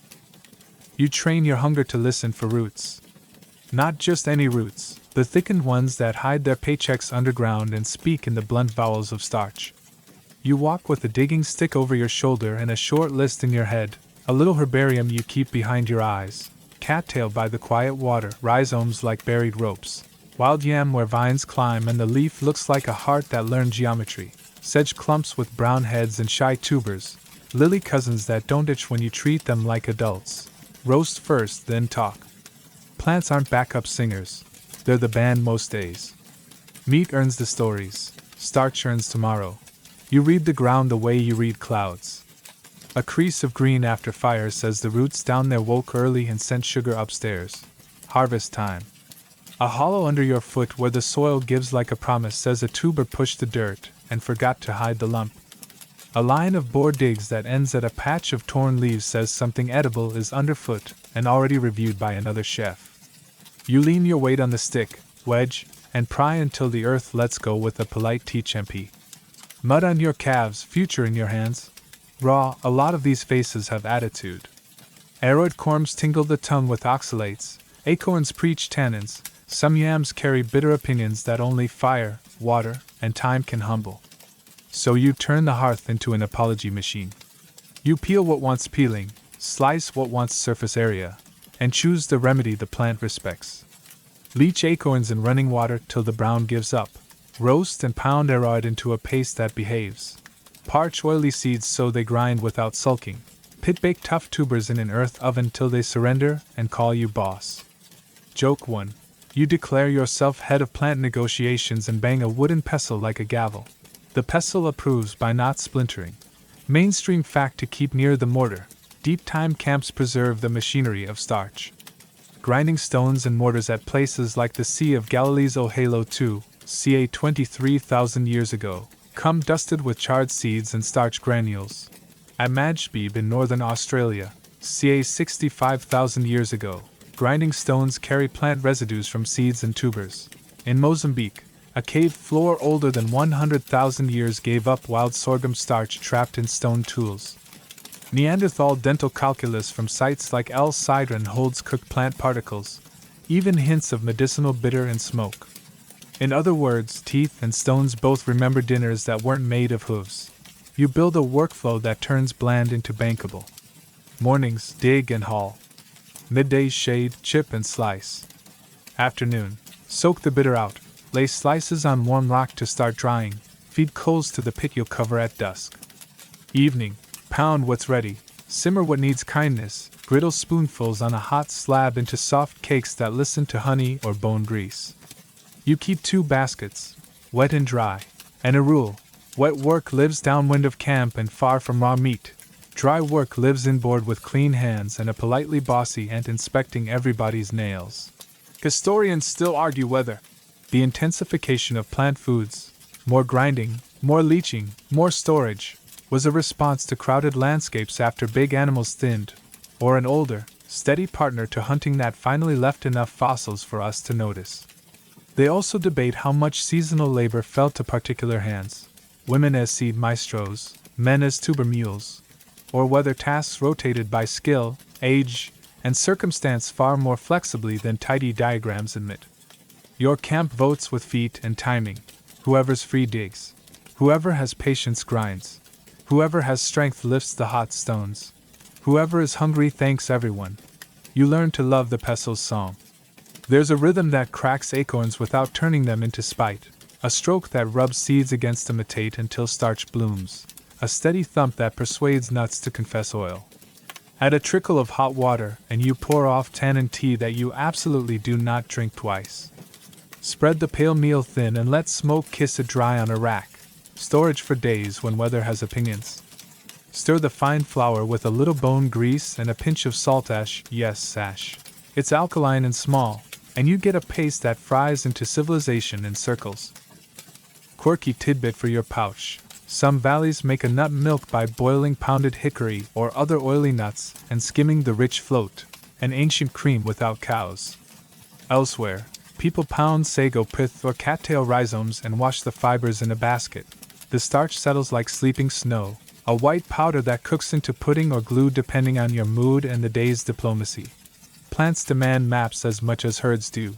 You train your hunger to listen for roots. Not just any roots, the thickened ones that hide their paychecks underground and speak in the blunt vowels of starch. You walk with a digging stick over your shoulder and a short list in your head, a little herbarium you keep behind your eyes, cattail by the quiet water, rhizomes like buried ropes, wild yam where vines climb and the leaf looks like a heart that learned geometry, sedge clumps with brown heads and shy tubers, lily cousins that don't itch when you treat them like adults. Roast first, then talk. Plants aren't backup singers, they're the band most days. Meat earns the stories, starch earns tomorrow. You read the ground the way you read clouds. A crease of green after fire says the roots down there woke early and sent sugar upstairs. Harvest time. A hollow under your foot where the soil gives like a promise says a tuber pushed the dirt and forgot to hide the lump. A line of boar digs that ends at a patch of torn leaves says something edible is underfoot and already reviewed by another chef. You lean your weight on the stick, wedge, and pry until the earth lets go with a polite T-champi. Mud on your calves, future in your hands. Raw, a lot of these faces have attitude. Aroid corms tingle the tongue with oxalates, acorns preach tannins, some yams carry bitter opinions that only fire, water, and time can humble. So you turn the hearth into an apology machine. You peel what wants peeling, slice what wants surface area, and choose the remedy the plant respects. Leach acorns in running water till the brown gives up. Roast and pound aroid into a paste that behaves. Parch oily seeds so they grind without sulking. Pit-bake tough tubers in an earth oven till they surrender and call you boss. Joke 1. You declare yourself head of plant negotiations and bang a wooden pestle like a gavel. The pestle approves by not splintering. Mainstream fact to keep near the mortar. Deep time camps preserve the machinery of starch. Grinding stones and mortars at places like the Sea of Galilee's Ohalo 2, ca 23,000 years ago, come dusted with charred seeds and starch granules. At Majbib in northern Australia, ca 65,000 years ago, grinding stones carry plant residues from seeds and tubers. In Mozambique, a cave floor older than 100,000 years gave up wild sorghum starch trapped in stone tools. Neanderthal dental calculus from sites like El Sidron holds cooked plant particles, even hints of medicinal bitter and smoke. In other words, teeth and stones both remember dinners that weren't made of hooves. You build a workflow that turns bland into bankable. Mornings, dig and haul. Middays, shade, chip and slice. Afternoon, soak the bitter out, lay slices on warm rock to start drying, feed coals to the pit you'll cover at dusk. Evening, pound what's ready, simmer what needs kindness, griddle spoonfuls on a hot slab into soft cakes that listen to honey or bone grease. You keep 2 baskets, wet and dry, and a rule: wet work lives downwind of camp and far from raw meat. Dry work lives inboard with clean hands and a politely bossy aunt inspecting everybody's nails. Historians still argue whether the intensification of plant foods, more grinding, more leaching, more storage, was a response to crowded landscapes after big animals thinned, or an older, steady partner to hunting that finally left enough fossils for us to notice. They also debate how much seasonal labor fell to particular hands, women as seed maestros, men as tuber mules, or whether tasks rotated by skill, age, and circumstance far more flexibly than tidy diagrams admit. Your camp votes with feet and timing. Whoever's free digs. Whoever has patience grinds. Whoever has strength lifts the hot stones. Whoever is hungry thanks everyone. You learn to love the pestle's song. There's a rhythm that cracks acorns without turning them into spite, a stroke that rubs seeds against a metate until starch blooms, a steady thump that persuades nuts to confess oil. Add a trickle of hot water and you pour off tannin tea that you absolutely do not drink twice. Spread the pale meal thin and let smoke kiss it dry on a rack, storage for days when weather has opinions. Stir the fine flour with a little bone grease and a pinch of salt ash, yes, sash. It's alkaline and small, and you get a paste that fries into civilization in circles. Quirky tidbit for your pouch. Some valleys make a nut milk by boiling pounded hickory or other oily nuts and skimming the rich float, an ancient cream without cows. Elsewhere, people pound sago pith or cattail rhizomes and wash the fibers in a basket. The starch settles like sleeping snow, a white powder that cooks into pudding or glue depending on your mood and the day's diplomacy. Plants demand maps as much as herds do.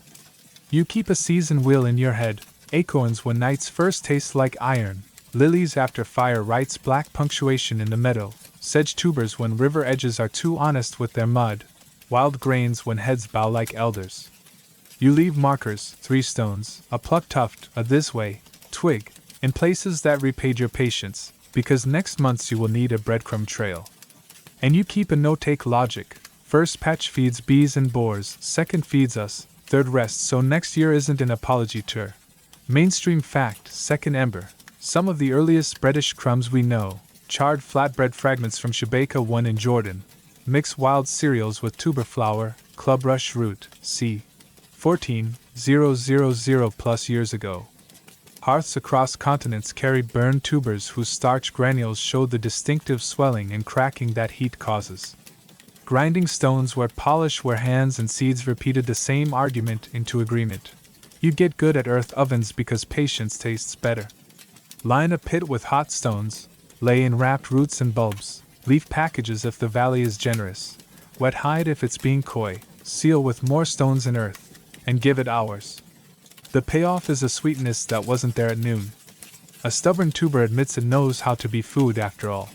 You keep a season wheel in your head, acorns when nights first taste like iron, Lilies after fire writes black punctuation in the meadow, sedge tubers when river edges are too honest with their mud, wild grains when heads bow like elders. You leave markers, 3 stones, a plucked tuft, a this way, twig, in places that repaid your patience, because next month you will need a breadcrumb trail. And you keep a no-take logic. First patch feeds bees and boars, second feeds us, third rests, so next year isn't an apology tour. Mainstream fact, second ember. Some of the earliest breadish crumbs we know, charred flatbread fragments from Shabaka 1 in Jordan, mix wild cereals with tuber flour, club rush root, c. 14,000 plus years ago. Hearths across continents carried burned tubers whose starch granules showed the distinctive swelling and cracking that heat causes. Grinding stones where polish where hands and seeds repeated the same argument into agreement. You get good at earth ovens because patience tastes better. Line a pit with hot stones, lay in wrapped roots and bulbs, leaf packages if the valley is generous, wet hide if it's being coy, seal with more stones and earth, and give it hours. The payoff is a sweetness that wasn't there at noon. A stubborn tuber admits it knows how to be food after all.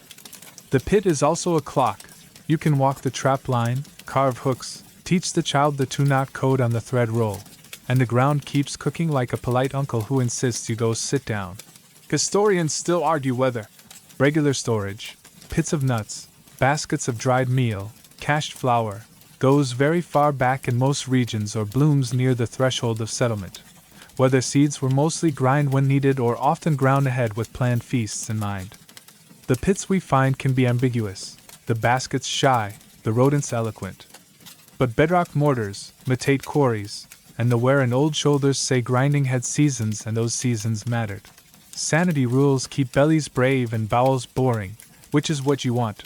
The pit is also a clock. You can walk the trap line, carve hooks, teach the child the 2-knot code on the thread roll, and the ground keeps cooking like a polite uncle who insists you go sit down. Historians still argue whether regular storage, pits of nuts, baskets of dried meal, cached flour, goes very far back in most regions or blooms near the threshold of settlement, whether seeds were mostly grind when needed or often ground ahead with planned feasts in mind. The pits we find can be ambiguous, the baskets shy, the rodents eloquent. But bedrock mortars, metate quarries, and the wear and old shoulders say grinding had seasons and those seasons mattered. Sanity rules keep bellies brave and bowels boring, which is what you want.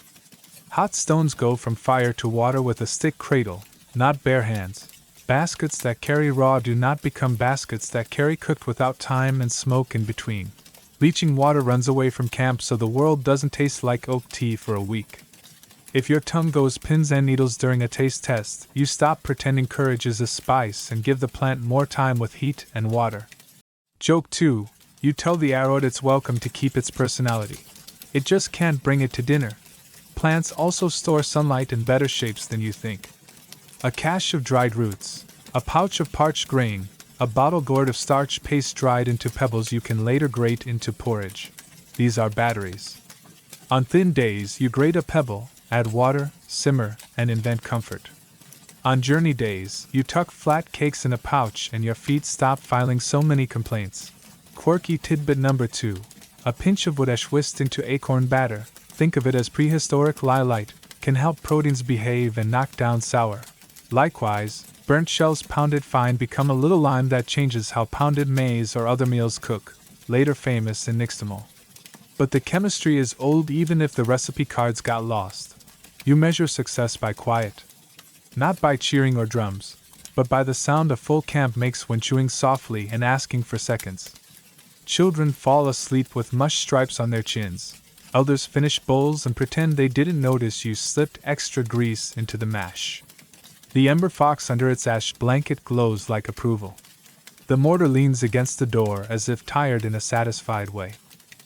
Hot stones go from fire to water with a stick cradle, not bare hands. Baskets that carry raw do not become baskets that carry cooked without time and smoke in between. Leaching water runs away from camp so the world doesn't taste like oak tea for a week. If your tongue goes pins and needles during a taste test, you stop pretending courage is a spice and give the plant more time with heat and water. Joke 2. You tell the arrowroot it's welcome to keep its personality. It just can't bring it to dinner. Plants also store sunlight in better shapes than you think. A cache of dried roots, a pouch of parched grain, a bottle gourd of starch paste dried into pebbles you can later grate into porridge. These are batteries. On thin days, you grate a pebble, add water, simmer, and invent comfort. On journey days, you tuck flat cakes in a pouch and your feet stop filing so many complaints. Quirky tidbit number 2. A pinch of wood ash whisked into acorn batter, think of it as prehistoric light, can help proteins behave and knock down sour. Likewise, burnt shells pounded fine become a little lime that changes how pounded maize or other meals cook, later famous in nixtamal. But the chemistry is old even if the recipe cards got lost. You measure success by quiet. Not by cheering or drums, but by the sound a full camp makes when chewing softly and asking for seconds. Children fall asleep with mush stripes on their chins. Elders finish bowls and pretend they didn't notice you slipped extra grease into the mash. The ember fox under its ash blanket glows like approval. The mortar leans against the door as if tired in a satisfied way.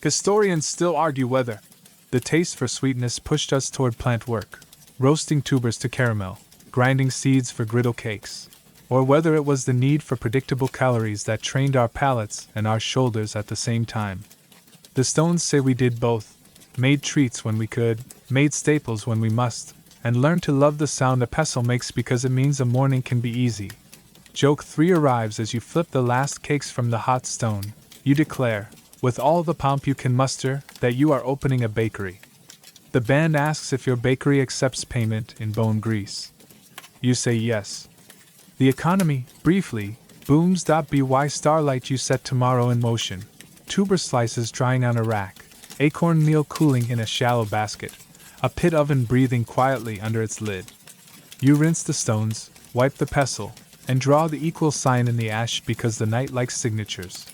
Historians still argue whether the taste for sweetness pushed us toward plant work, roasting tubers to caramel, grinding seeds for griddle cakes, or whether it was the need for predictable calories that trained our palates and our shoulders at the same time. The stones say we did both, made treats when we could, made staples when we must, and learned to love the sound a pestle makes because it means a morning can be easy. Joke 3 arrives as you flip the last cakes from the hot stone. You declare, with all the pomp you can muster, that you are opening a bakery. The band asks if your bakery accepts payment in bone grease. You say yes. The economy, briefly, booms. By starlight you set tomorrow in motion. Tuber slices drying on a rack, acorn meal cooling in a shallow basket, a pit oven breathing quietly under its lid. You rinse the stones, wipe the pestle, and draw the equal sign in the ash because the night likes signatures.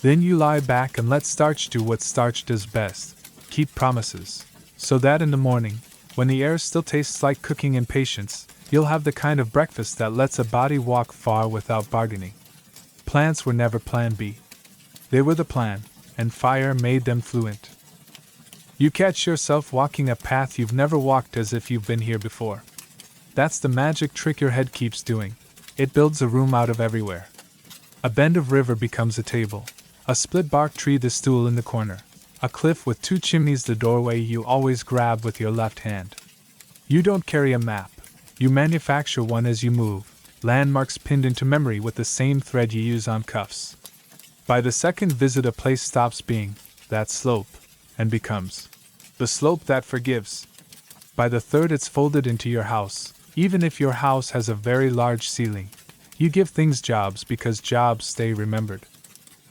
Then you lie back and let starch do what starch does best, keep promises, so that in the morning, when the air still tastes like cooking and patience, you'll have the kind of breakfast that lets a body walk far without bargaining. Plants were never plan B. They were the plan, and fire made them fluent. You catch yourself walking a path you've never walked as if you've been here before. That's the magic trick your head keeps doing. It builds a room out of everywhere. A bend of river becomes a table, a split bark tree the stool in the corner, a cliff with 2 chimneys the doorway you always grab with your left hand. You don't carry a map. You manufacture one as you move, landmarks pinned into memory with the same thread you use on cuffs. By the second visit a place stops being that slope and becomes the slope that forgives. By the third it's folded into your house, even if your house has a very large ceiling. You give things jobs because jobs stay remembered.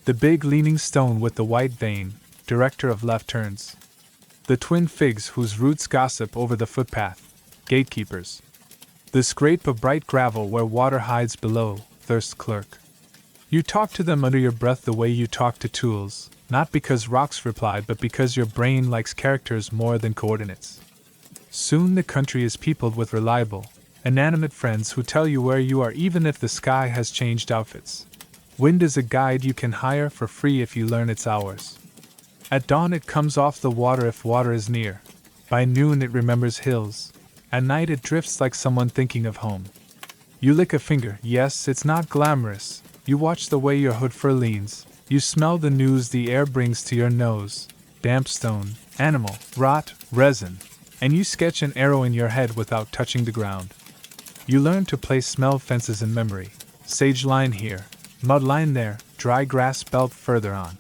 The big leaning stone with the white vein, director of left turns. The twin figs whose roots gossip over the footpath, gatekeepers. The scrape of bright gravel where water hides below, thirst clerk. You talk to them under your breath the way you talk to tools, not because rocks replied but because your brain likes characters more than coordinates. Soon the country is peopled with reliable, inanimate friends who tell you where you are even if the sky has changed outfits. Wind is a guide you can hire for free if you learn its hours. At dawn it comes off the water if water is near. By noon it remembers hills. At night it drifts like someone thinking of home. You lick a finger, yes, it's not glamorous. You watch the way your hood fur leans. You smell the news the air brings to your nose. Damp stone, animal, rot, resin. And you sketch an arrow in your head without touching the ground. You learn to place smell fences in memory. Sage line here, mud line there, dry grass belt further on.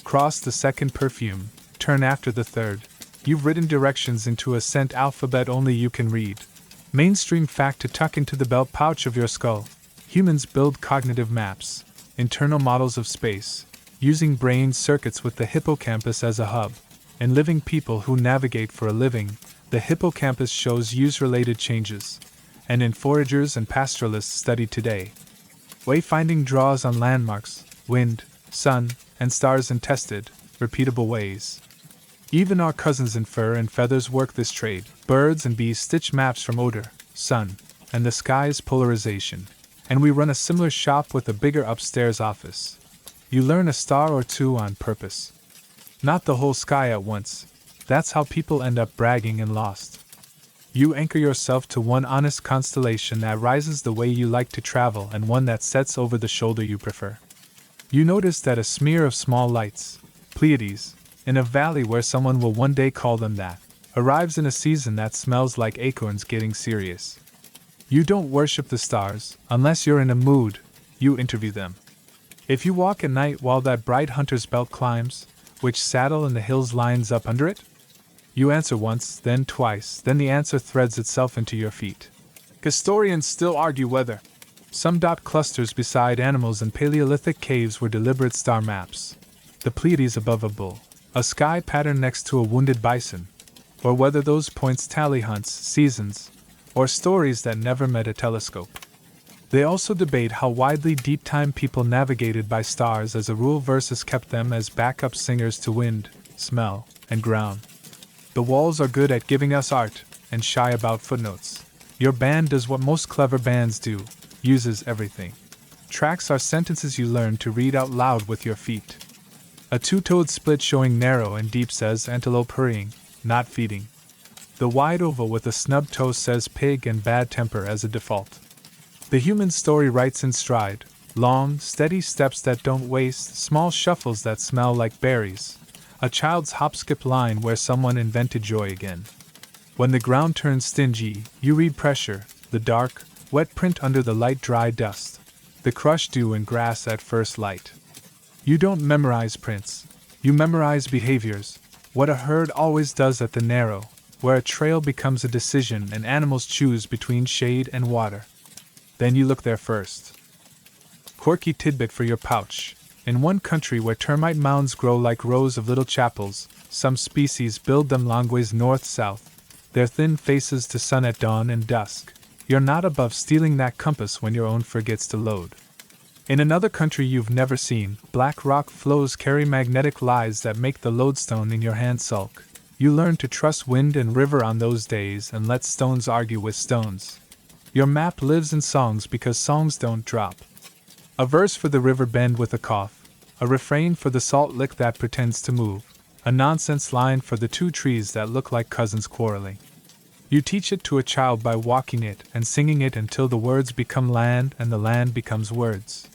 Cross the second perfume, turn after the third. You've written directions into a scent alphabet only you can read. Mainstream fact to tuck into the belt pouch of your skull. Humans build cognitive maps, internal models of space, using brain circuits with the hippocampus as a hub. In living people who navigate for a living, the hippocampus shows use-related changes. And in foragers and pastoralists studied today, wayfinding draws on landmarks, wind, sun, and stars in tested, repeatable ways. Even our cousins in fur and feathers work this trade. Birds and bees stitch maps from odor, sun, and the sky's polarization. And we run a similar shop with a bigger upstairs office. You learn a star or two on purpose. Not the whole sky at once. That's how people end up bragging and lost. You anchor yourself to one honest constellation that rises the way you like to travel and one that sets over the shoulder you prefer. You notice that a smear of small lights, Pleiades, in a valley where someone will one day call them that, arrives in a season that smells like acorns getting serious. You don't worship the stars, unless you're in a mood, you interview them. If you walk at night while that bright hunter's belt climbs, which saddle in the hills lines up under it? You answer once, then twice, then the answer threads itself into your feet. Historians still argue whether some dot clusters beside animals in Paleolithic caves were deliberate star maps, the Pleiades above a bull, a sky pattern next to a wounded bison, or whether those points tally hunts, seasons, or stories that never met a telescope. They also debate how widely deep-time people navigated by stars as a rule versus kept them as backup singers to wind, smell, and ground. The walls are good at giving us art, and shy about footnotes. Your band does what most clever bands do, uses everything. Tracks are sentences you learn to read out loud with your feet. A two-toed split showing narrow and deep says antelope hurrying, not feeding. The wide oval with a snub toe says pig and bad temper as a default. The human story writes in stride, long, steady steps that don't waste, small shuffles that smell like berries. A child's hop-skip line where someone invented joy again. When the ground turns stingy, you read pressure, the dark, wet print under the light dry dust, the crushed dew and grass at first light. You don't memorize prints, you memorize behaviors, what a herd always does at the narrow, where a trail becomes a decision and animals choose between shade and water. Then you look there first. Quirky tidbit for your pouch. In one country where termite mounds grow like rows of little chapels, some species build them long ways north-south, their thin faces to sun at dawn and dusk. You're not above stealing that compass when your own forgets to load. In another country you've never seen, black rock flows carry magnetic lies that make the lodestone in your hand sulk. You learn to trust wind and river on those days and let stones argue with stones. Your map lives in songs because songs don't drop. A verse for the river bend with a cough, a refrain for the salt lick that pretends to move, a nonsense line for the two trees that look like cousins quarreling. You teach it to a child by walking it and singing it until the words become land and the land becomes words.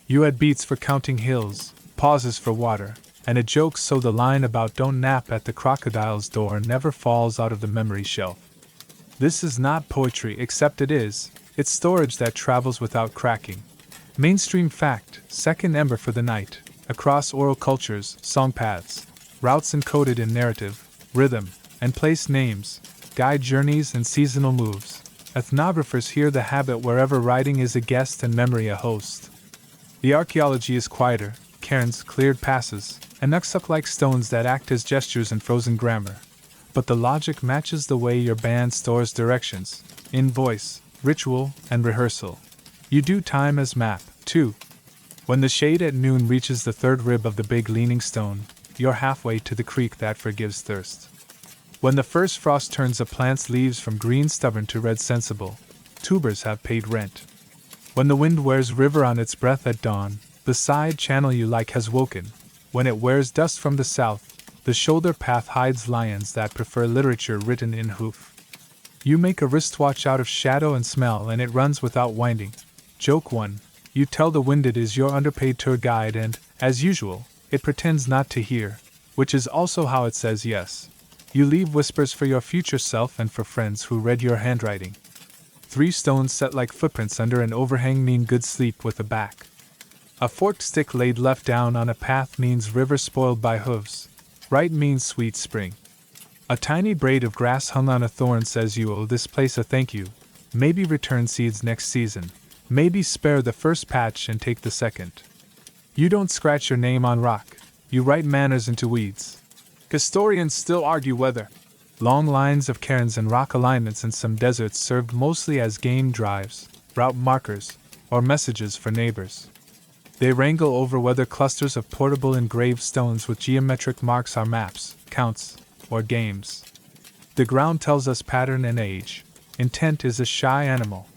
You add beats for counting hills, pauses for water, and a joke so the line about don't nap at the crocodile's door never falls out of the memory shelf. This is not poetry, except it is. It's storage that travels without cracking. Mainstream fact, second ember for the night, across oral cultures, song paths, routes encoded in narrative, rhythm, and place names, guide journeys and seasonal moves. Ethnographers hear the habit wherever writing is a guest and memory a host. The archaeology is quieter, cairns, cleared passes, and Nuxuk-like stones that act as gestures in frozen grammar. But the logic matches the way your band stores directions, in voice, ritual, and rehearsal. You do time as map, too. When the shade at noon reaches the third rib of the big leaning stone, you're halfway to the creek that forgives thirst. When the first frost turns a plant's leaves from green stubborn to red sensible, tubers have paid rent. When the wind wears river on its breath at dawn, the side channel you like has woken. When it wears dust from the south, the shoulder path hides lions that prefer literature written in hoof. You make a wristwatch out of shadow and smell and it runs without winding. Joke 1. You tell the wind it is your underpaid tour guide and, as usual, it pretends not to hear, which is also how it says yes. You leave whispers for your future self and for friends who read your handwriting. 3 stones set like footprints under an overhang mean good sleep with a back. A forked stick laid left down on a path means river spoiled by hooves. Right means sweet spring. A tiny braid of grass hung on a thorn says you owe this place a thank you. Maybe return seeds next season. Maybe spare the first patch and take the second. You don't scratch your name on rock. You write manners into weeds. Historians still argue whether long lines of cairns and rock alignments in some deserts served mostly as game drives, route markers, or messages for neighbors. They wrangle over whether clusters of portable engraved stones with geometric marks are maps, counts, or games. The ground tells us pattern and age. Intent is a shy animal.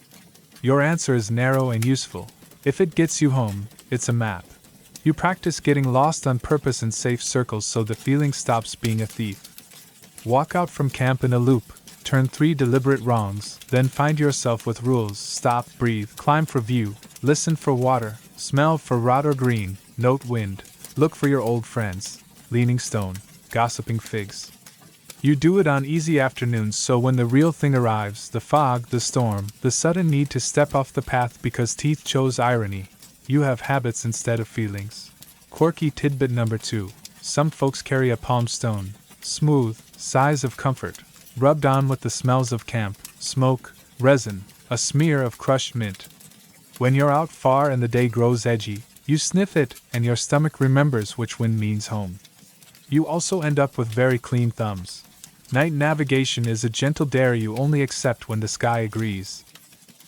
Your answer is narrow and useful. If it gets you home, it's a map. You practice getting lost on purpose in safe circles so the feeling stops being a thief. Walk out from camp in a loop, turn 3 deliberate wrongs, then find yourself with rules: stop, breathe, climb for view, listen for water, smell for rot or green, note wind, look for your old friends, leaning stone, gossiping figs. You do it on easy afternoons so when the real thing arrives, the fog, the storm, the sudden need to step off the path because teeth chose irony, you have habits instead of feelings. Quirky tidbit number 2. Some folks carry a palm stone, smooth, size of comfort, rubbed on with the smells of camp, smoke, resin, a smear of crushed mint. When you're out far and the day grows edgy, you sniff it and your stomach remembers which wind means home. You also end up with very clean thumbs. Night navigation is a gentle dare you only accept when the sky agrees.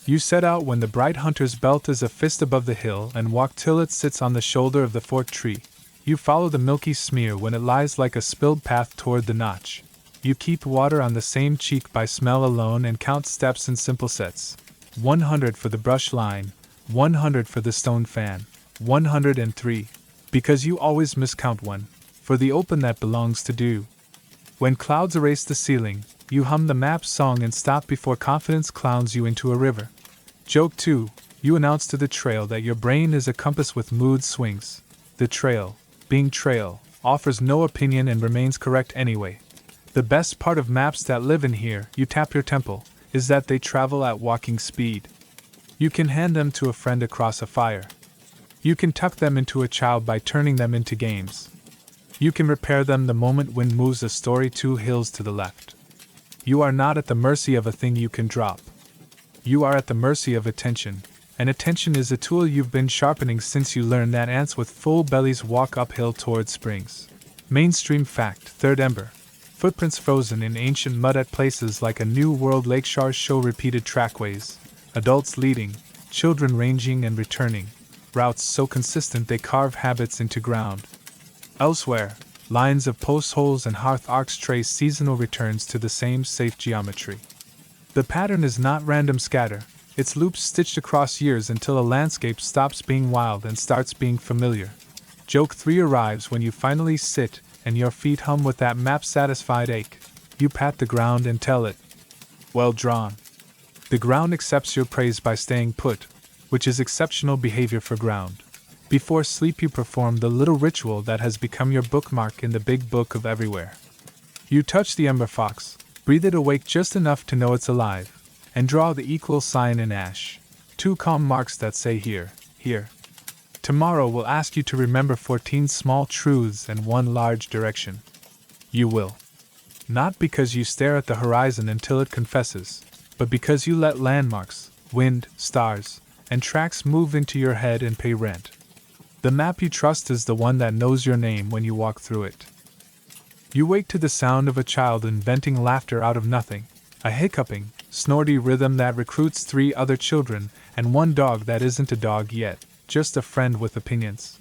You set out when the bright hunter's belt is a fist above the hill and walk till it sits on the shoulder of the forked tree. You follow the milky smear when it lies like a spilled path toward the notch. You keep water on the same cheek by smell alone and count steps in simple sets. 100 for the brush line, 100 for the stone fan, 103, because you always miscount 1, for the open that belongs to dew. When clouds erase the ceiling, you hum the map song and stop before confidence clowns you into a river. Joke 2, you announce to the trail that your brain is a compass with mood swings. The trail, being trail, offers no opinion and remains correct anyway. The best part of maps that live in here, you tap your temple, is that they travel at walking speed. You can hand them to a friend across a fire. You can tuck them into a child by turning them into games. You can repair them the moment wind moves a story 2 hills to the left. You are not at the mercy of a thing you can drop. You are at the mercy of attention, and attention is a tool you've been sharpening since you learned that ants with full bellies walk uphill toward springs. Mainstream fact, third ember. Footprints frozen in ancient mud at places like a New World lakeshore show repeated trackways, adults leading, children ranging and returning, routes so consistent they carve habits into ground. Elsewhere, lines of post holes and hearth arcs trace seasonal returns to the same safe geometry. The pattern is not random scatter, it's loops stitched across years until a landscape stops being wild and starts being familiar. Joke 3 arrives when you finally sit and your feet hum with that map-satisfied ache. You pat the ground and tell it, "Well drawn." The ground accepts your praise by staying put, which is exceptional behavior for ground. Before sleep you perform the little ritual that has become your bookmark in the big book of everywhere. You touch the ember fox, breathe it awake just enough to know it's alive, and draw the equal sign in ash. 2 calm marks that say here, here. Tomorrow will ask you to remember 14 small truths and 1 large direction. You will. Not because you stare at the horizon until it confesses, but because you let landmarks, wind, stars, and tracks move into your head and pay rent. The map you trust is the one that knows your name when you walk through it. You wake to the sound of a child inventing laughter out of nothing, a hiccuping, snorty rhythm that recruits 3 other children and 1 dog that isn't a dog yet, just a friend with opinions.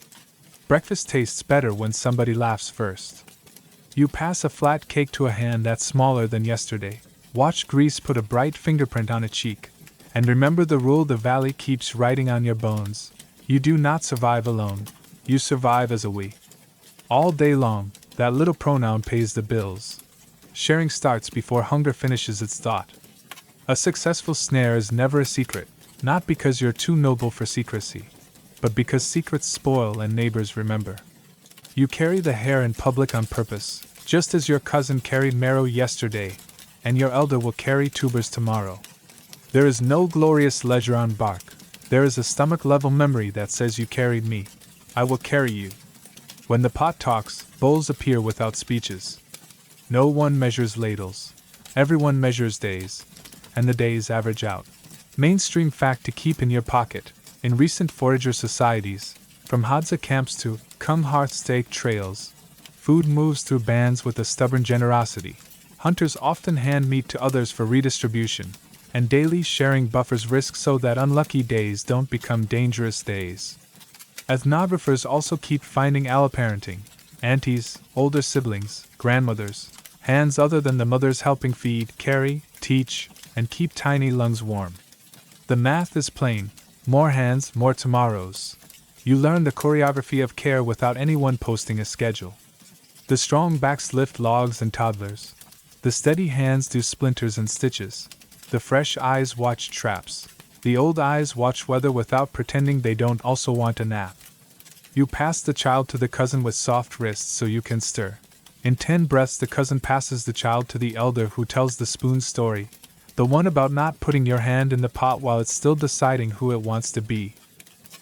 Breakfast tastes better when somebody laughs first. You pass a flat cake to a hand that's smaller than yesterday, watch grease put a bright fingerprint on a cheek, and remember the rule the valley keeps writing on your bones. You do not survive alone, you survive as a we. All day long, that little pronoun pays the bills. Sharing starts before hunger finishes its thought. A successful snare is never a secret, not because you're too noble for secrecy, but because secrets spoil and neighbors remember. You carry the hair in public on purpose, just as your cousin carried marrow yesterday, and your elder will carry tubers tomorrow. There is no glorious leisure on bark. There is a stomach-level memory that says you carried me. I will carry you. When the pot talks, bowls appear without speeches. No one measures ladles. Everyone measures days, and the days average out. Mainstream fact to keep in your pocket. In recent forager societies, from Hadza camps to come-hearth steak trails, food moves through bands with a stubborn generosity. Hunters often hand meat to others for redistribution, and daily sharing buffers risk so that unlucky days don't become dangerous days. Ethnographers also keep finding alloparenting, aunties, older siblings, grandmothers, hands other than the mothers helping feed, carry, teach, and keep tiny lungs warm. The math is plain, more hands, more tomorrows. You learn the choreography of care without anyone posting a schedule. The strong backs lift logs and toddlers. The steady hands do splinters and stitches. The fresh eyes watch traps. The old eyes watch weather without pretending they don't also want a nap. You pass the child to the cousin with soft wrists so you can stir. In 10 breaths the cousin passes the child to the elder who tells the spoon story, the one about not putting your hand in the pot while it's still deciding who it wants to be.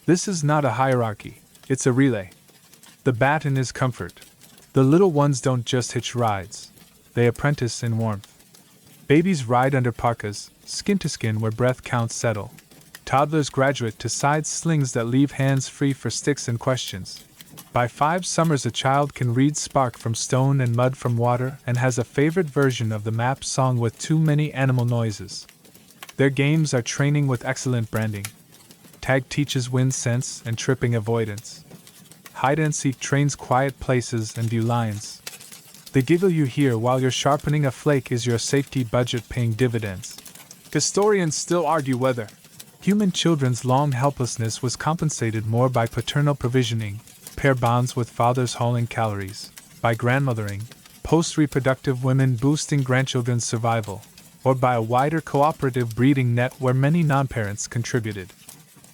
This is not a hierarchy, it's a relay. The baton is comfort. The little ones don't just hitch rides, they apprentice in warmth. Babies ride under parkas, skin to skin where breath counts settle. Toddlers graduate to side slings that leave hands free for sticks and questions. By 5 summers a child can read spark from stone and mud from water and has a favorite version of the map song with too many animal noises. Their games are training with excellent branding. Tag teaches wind sense and tripping avoidance. Hide and seek trains quiet places and view lines. The giggle you hear while you're sharpening a flake is your safety budget paying dividends. Historians still argue whether human children's long helplessness was compensated more by paternal provisioning, pair bonds with fathers hauling calories, by grandmothering, post-reproductive women boosting grandchildren's survival, or by a wider cooperative breeding net where many non-parents contributed.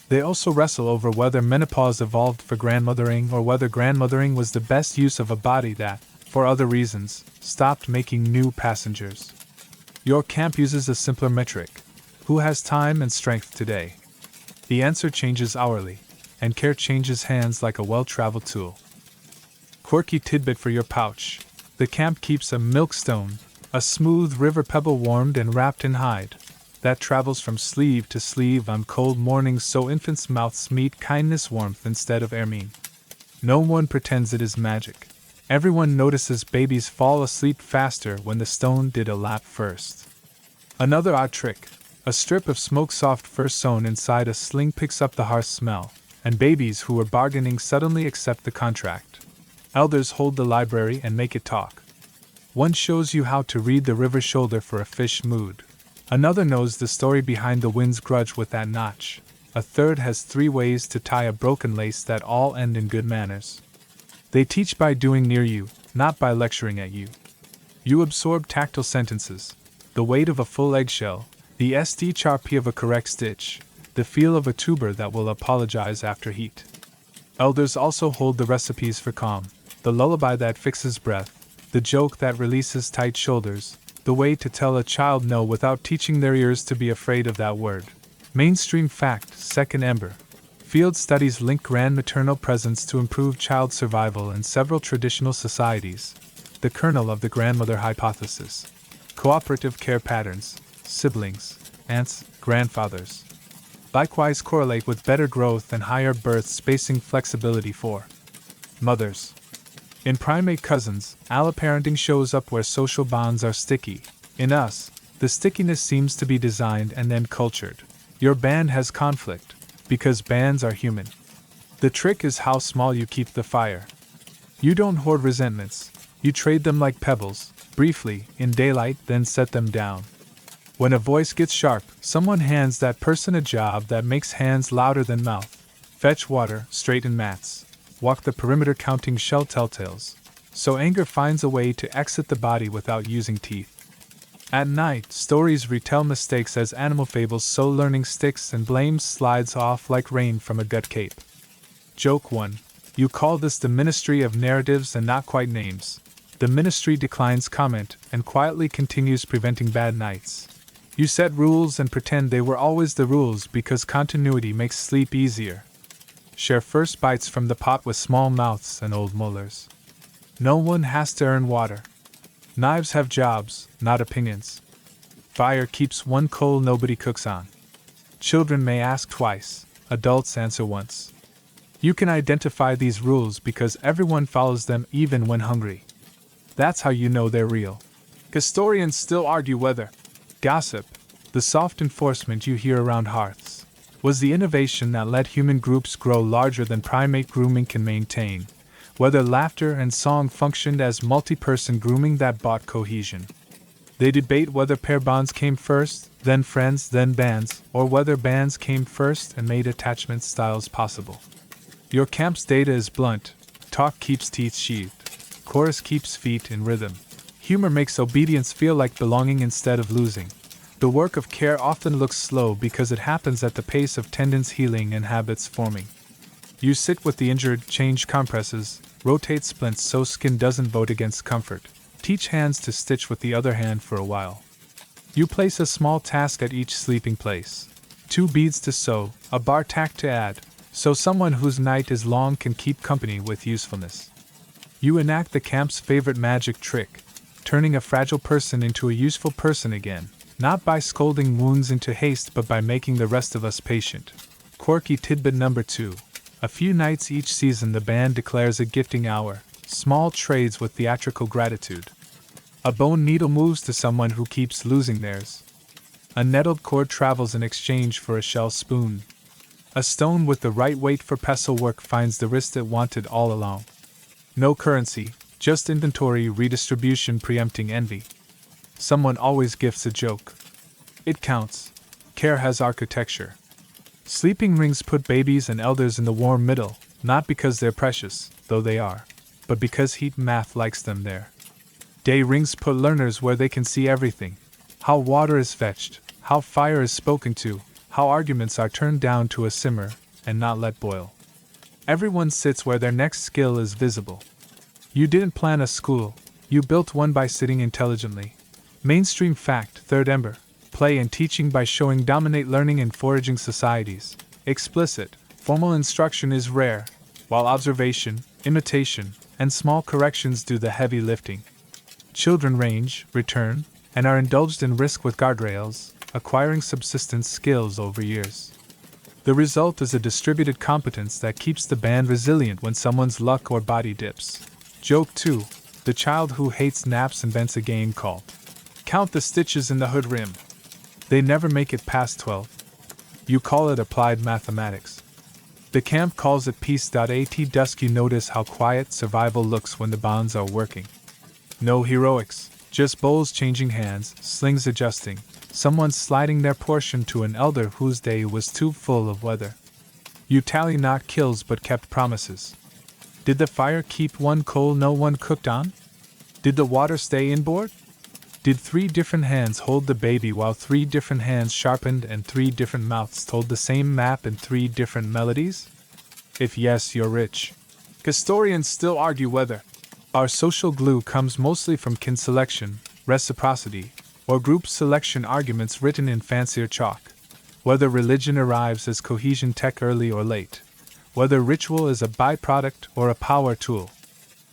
They also wrestle over whether menopause evolved for grandmothering or whether grandmothering was the best use of a body that, for other reasons, stopped making new passengers. Your camp uses a simpler metric. Who has time and strength today? The answer changes hourly, and care changes hands like a well-traveled tool. Quirky tidbit for your pouch. The camp keeps a milkstone, a smooth river pebble warmed and wrapped in hide, that travels from sleeve to sleeve on cold mornings so infants' mouths meet kindness warmth instead of ermine. No one pretends it is magic. Everyone notices babies fall asleep faster when the stone did a lap first. Another odd trick. A strip of smoke-soft fur sewn inside a sling picks up the harsh smell, and babies who were bargaining suddenly accept the contract. Elders hold the library and make it talk. One shows you how to read the river shoulder for a fish mood. Another knows the story behind the wind's grudge with that notch. A third has 3 ways to tie a broken lace that all end in good manners. They teach by doing near you, not by lecturing at you. You absorb tactile sentences, the weight of a full eggshell, the sharp of a correct stitch, the feel of a tuber that will apologize after heat. Elders also hold the recipes for calm, the lullaby that fixes breath, the joke that releases tight shoulders, the way to tell a child no without teaching their ears to be afraid of that word. Mainstream fact, second ember. Field studies link grandmaternal presence to improve child survival in several traditional societies. The kernel of the grandmother hypothesis. Cooperative care patterns, siblings, aunts, grandfathers. Likewise correlate with better growth and higher birth spacing flexibility for mothers. In primate cousins, alloparenting shows up where social bonds are sticky. In us, the stickiness seems to be designed and then cultured. Your band has conflict, because bands are human. The trick is how small you keep the fire. You don't hoard resentments, you trade them like pebbles, briefly, in daylight, then set them down. When a voice gets sharp, someone hands that person a job that makes hands louder than mouth. Fetch water, straighten mats, walk the perimeter counting shell telltales. So anger finds a way to exit the body without using teeth. At night, stories retell mistakes as animal fables, so learning sticks and blame slides off like rain from a gut cape. Joke 1. You call this the Ministry of Narratives and not quite names. The ministry declines comment and quietly continues preventing bad nights. You set rules and pretend they were always the rules because continuity makes sleep easier. Share first bites from the pot with small mouths and old molars. No one has to earn water. Knives have jobs, not opinions. Fire keeps one coal nobody cooks on. Children may ask twice, adults answer once. You can identify these rules because everyone follows them even when hungry. That's how you know they're real. Historians still argue whether gossip, the soft enforcement you hear around hearths, was the innovation that let human groups grow larger than primate grooming can maintain. Whether laughter and song functioned as multi-person grooming that bought cohesion. They debate whether pair bonds came first, then friends, then bands, or whether bands came first and made attachment styles possible. Your camp's data is blunt, talk keeps teeth sheathed, chorus keeps feet in rhythm. Humor makes obedience feel like belonging instead of losing. The work of care often looks slow because it happens at the pace of tendons healing and habits forming. You sit with the injured, change compresses, rotate splints so skin doesn't vote against comfort. Teach hands to stitch with the other hand for a while. You place a small task at each sleeping place. 2 beads to sew, a bar tack to add, so someone whose night is long can keep company with usefulness. You enact the camp's favorite magic trick, turning a fragile person into a useful person again, not by scolding wounds into haste but by making the rest of us patient. Quirky tidbit number 2. A few nights each season the band declares a gifting hour, small trades with theatrical gratitude. A bone needle moves to someone who keeps losing theirs. A nettled cord travels in exchange for a shell spoon. A stone with the right weight for pestle work finds the wrist it wanted all along. No currency, just inventory redistribution preempting envy. Someone always gifts a joke. It counts. Care has architecture. Sleeping rings put babies and elders in the warm middle, not because they're precious, though they are, but because heat math likes them there. Day rings put learners where they can see everything. How water is fetched, how fire is spoken to, how arguments are turned down to a simmer and not let boil. Everyone sits where their next skill is visible. You didn't plan a school, you built one by sitting intelligently. Mainstream fact, third ember. Play and teaching by showing dominate learning in foraging societies. Explicit, formal instruction is rare, while observation, imitation, and small corrections do the heavy lifting. Children range, return, and are indulged in risk with guardrails, acquiring subsistence skills over years. The result is a distributed competence that keeps the band resilient when someone's luck or body dips. Joke 2. The child who hates naps invents a game called Count the Stitches in the Hood Rim. They never make it past 12. You call it applied mathematics. The camp calls it peace.at dusk. You notice how quiet survival looks when the bonds are working. No heroics, just bowls changing hands, slings adjusting, someone sliding their portion to an elder whose day was too full of weather. You tally not kills but kept promises. Did the fire keep one coal no one cooked on? Did the water stay inboard? Did 3 different hands hold the baby while 3 different hands sharpened and 3 different mouths told the same map in 3 different melodies? If yes, you're rich. Historians still argue whether our social glue comes mostly from kin selection, reciprocity, or group selection arguments written in fancier chalk, whether religion arrives as cohesion tech early or late, whether ritual is a byproduct or a power tool.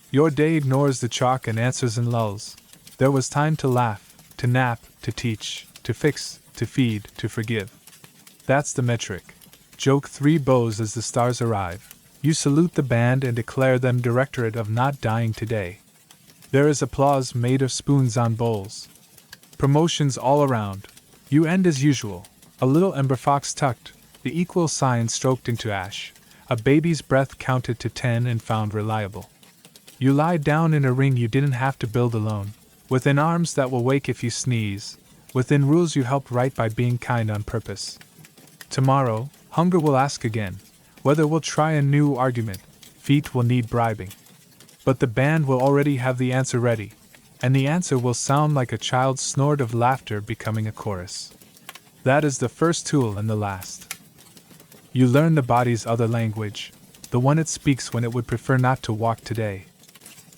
Your day ignores the chalk and answers in lulls. There was time to laugh, to nap, to teach, to fix, to feed, to forgive. That's the metric. Joke 3 bows as the stars arrive. You salute the band and declare them directorate of not dying today. There is applause made of spoons on bowls. Promotions all around. You end as usual. A little ember fox tucked, the equal sign stroked into ash. A baby's breath counted to 10 and found reliable. You lie down in a ring you didn't have to build alone, within arms that will wake if you sneeze, within rules you helped write by being kind on purpose. Tomorrow, hunger will ask again, whether we'll try a new argument, feet will need bribing. But the band will already have the answer ready, and the answer will sound like a child's snort of laughter becoming a chorus. That is the first tool and the last. You learn the body's other language, the one it speaks when it would prefer not to walk today.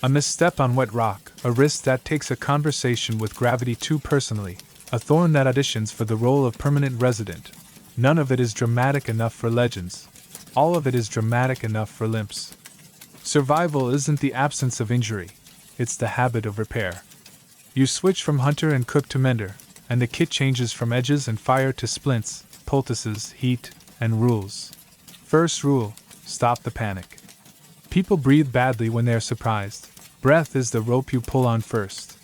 A misstep on wet rock, a risk that takes a conversation with gravity too personally, a thorn that auditions for the role of permanent resident. None of it is dramatic enough for legends. All of it is dramatic enough for limps. Survival isn't the absence of injury, it's the habit of repair. You switch from hunter and cook to mender, and the kit changes from edges and fire to splints, poultices, heat, and rules. First rule, stop the panic. People breathe badly when they are surprised. Breath is the rope you pull on first.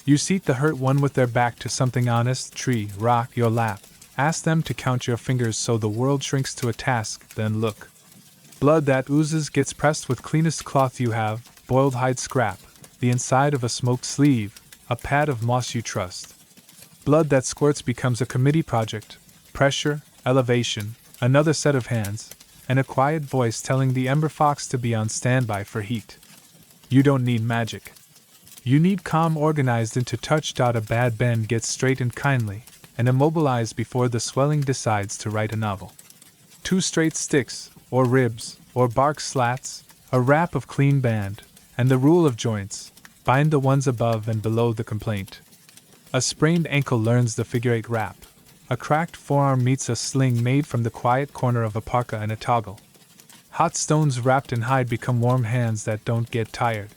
You seat the hurt one with their back to something honest, tree, rock, your lap. Ask them to count your fingers so the world shrinks to a task, then look. Blood that oozes gets pressed with cleanest cloth you have, boiled hide scrap, the inside of a smoked sleeve, a pad of moss you trust. Blood that squirts becomes a committee project, pressure, elevation, another set of hands, and a quiet voice telling the ember fox to be on standby for heat. You don't need magic. You need calm organized into touched out a bad bend gets straight and kindly, and immobilized before the swelling decides to write a novel. 2 straight sticks, or ribs, or bark slats, a wrap of clean band, and the rule of joints, bind the ones above and below the complaint. A sprained ankle learns the figure-8 wrap. A cracked forearm meets a sling made from the quiet corner of a parka and a toggle. Hot stones wrapped in hide become warm hands that don't get tired.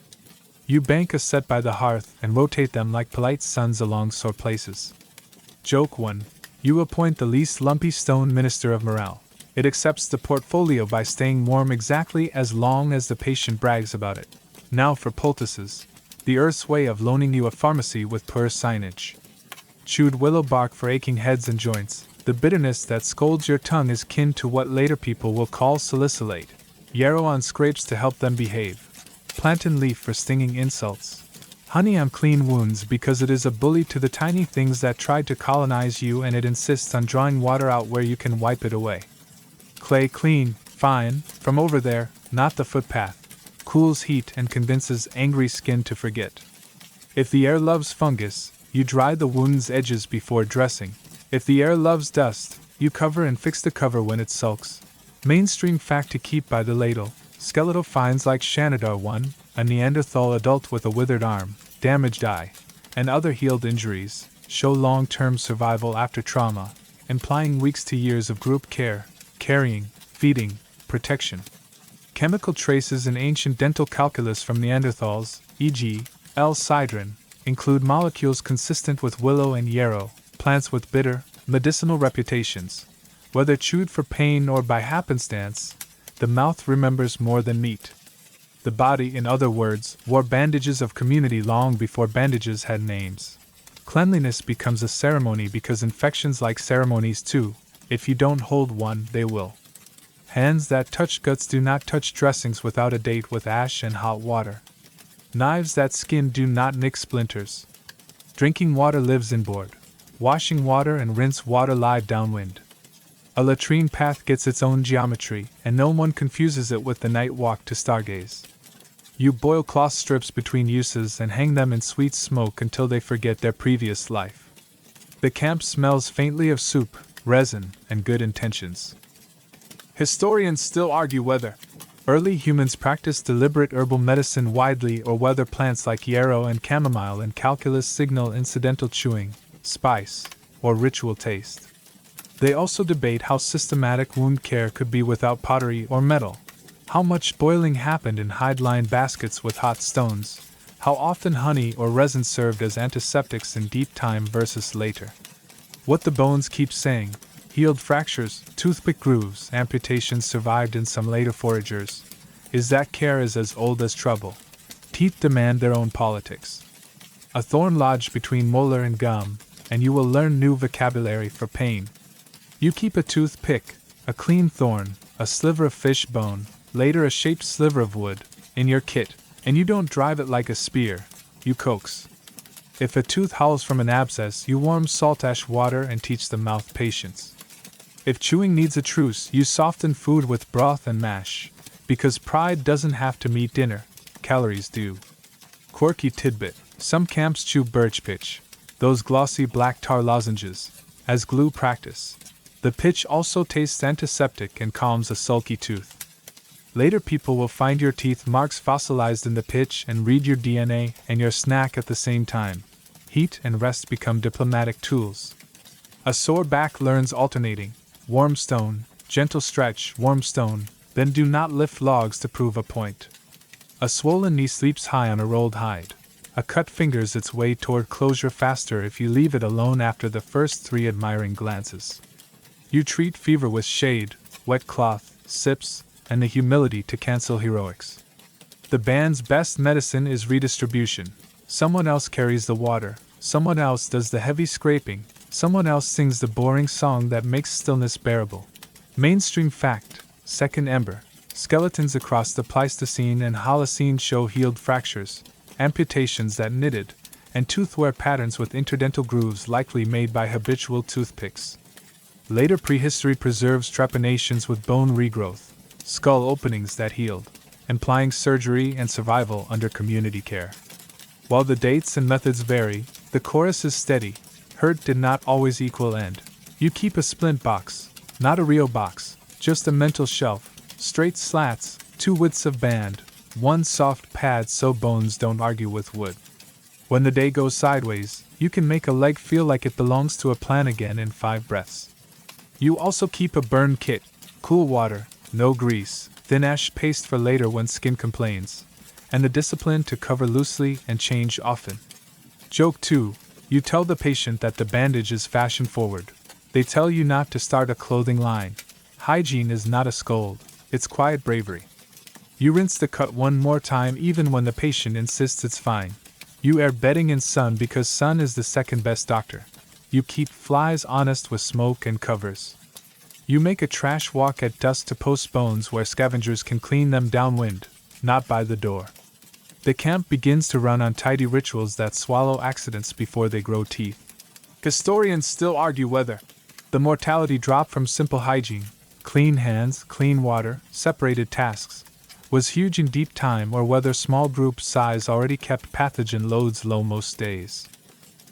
You bank a set by the hearth and rotate them like polite sons along sore places. Joke 1. You appoint the least lumpy stone minister of morale. It accepts the portfolio by staying warm exactly as long as the patient brags about it. Now for poultices. The earth's way of loaning you a pharmacy with poor signage. Chewed willow bark for aching heads and joints. The bitterness that scolds your tongue is kin to what later people will call salicylate. Yarrow on scrapes to help them behave. Plantain leaf for stinging insults. Honey on clean wounds because it is a bully to the tiny things that tried to colonize you, and it insists on drawing water out where you can wipe it away. Clay clean, fine, from over there, not the footpath. Cools heat and convinces angry skin to forget. If the air loves fungus, you dry the wound's edges before dressing. If the air loves dust, you cover and fix the cover when it sulks. Mainstream fact to keep by the ladle. Skeletal finds like Shanidar 1, a Neanderthal adult with a withered arm, damaged eye, and other healed injuries, show long-term survival after trauma, implying weeks to years of group care, carrying, feeding, protection. Chemical traces in ancient dental calculus from Neanderthals, e.g., L-sidrin, include molecules consistent with willow and yarrow, plants with bitter, medicinal reputations. Whether chewed for pain or by happenstance, the mouth remembers more than meat. The body, in other words, wore bandages of community long before bandages had names. Cleanliness becomes a ceremony because infections like ceremonies too. If you don't hold one, they will. Hands that touch guts do not touch dressings without a date with ash and hot water. Knives that skin do not nick splinters. Drinking water lives inboard. Washing water and rinse water lie downwind. A latrine path gets its own geometry, and no one confuses it with the night walk to stargaze. You boil cloth strips between uses and hang them in sweet smoke until they forget their previous life. The camp smells faintly of soup, resin, and good intentions. Historians still argue whether early humans practiced deliberate herbal medicine widely or whether plants like yarrow and chamomile and calculus signal incidental chewing, spice, or ritual taste. They also debate how systematic wound care could be without pottery or metal, how much boiling happened in hide-lined baskets with hot stones, how often honey or resin served as antiseptics in deep time versus later. What the bones keep saying: healed fractures, toothpick grooves, amputations survived in some later foragers, is that care is as old as trouble. Teeth demand their own politics. A thorn lodged between molar and gum, and you will learn new vocabulary for pain. You keep a toothpick, a clean thorn, a sliver of fish bone, later a shaped sliver of wood, in your kit, and you don't drive it like a spear, you coax. If a tooth howls from an abscess, you warm salt ash water and teach the mouth patience. If chewing needs a truce, you soften food with broth and mash, because pride doesn't have to meet dinner, calories do. Quirky tidbit: some camps chew birch pitch, those glossy black tar lozenges, as glue practice. The pitch also tastes antiseptic and calms a sulky tooth. Later people will find your teeth marks fossilized in the pitch and read your DNA and your snack at the same time. Heat and rest become diplomatic tools. A sore back learns alternating: warm stone, gentle stretch, warm stone, then do not lift logs to prove a point. A swollen knee sleeps high on a rolled hide. A cut fingers its way toward closure faster if you leave it alone after the first 3 admiring glances. You treat fever with shade, wet cloth, sips, and the humility to cancel heroics. The band's best medicine is redistribution. Someone else carries the water, someone else does the heavy scraping, someone else sings the boring song that makes stillness bearable. Mainstream fact: second ember, skeletons across the Pleistocene and Holocene show healed fractures, amputations that knitted, and tooth wear patterns with interdental grooves likely made by habitual toothpicks. Later prehistory preserves trepanations with bone regrowth, skull openings that healed, implying surgery and survival under community care. While the dates and methods vary, the chorus is steady: hurt did not always equal end. You keep a splint box, not a real box, just a mental shelf, straight slats, 2 widths of band, 1 soft pad so bones don't argue with wood. When the day goes sideways, you can make a leg feel like it belongs to a plan again in 5 breaths. You also keep a burn kit: cool water, no grease, thin ash paste for later when skin complains, and the discipline to cover loosely and change often. Joke 2: you tell the patient that the bandage is fashion forward. They tell you not to start a clothing line. Hygiene is not a scold, it's quiet bravery. You rinse the cut 1 more time even when the patient insists it's fine. You air bedding in sun because sun is the second best doctor. You keep flies honest with smoke and covers. You make a trash walk at dusk to post bones where scavengers can clean them downwind, not by the door. The camp begins to run on tidy rituals that swallow accidents before they grow teeth. Historians still argue whether the mortality drop from simple hygiene, clean hands, clean water, separated tasks, was huge in deep time or whether small group size already kept pathogen loads low most days.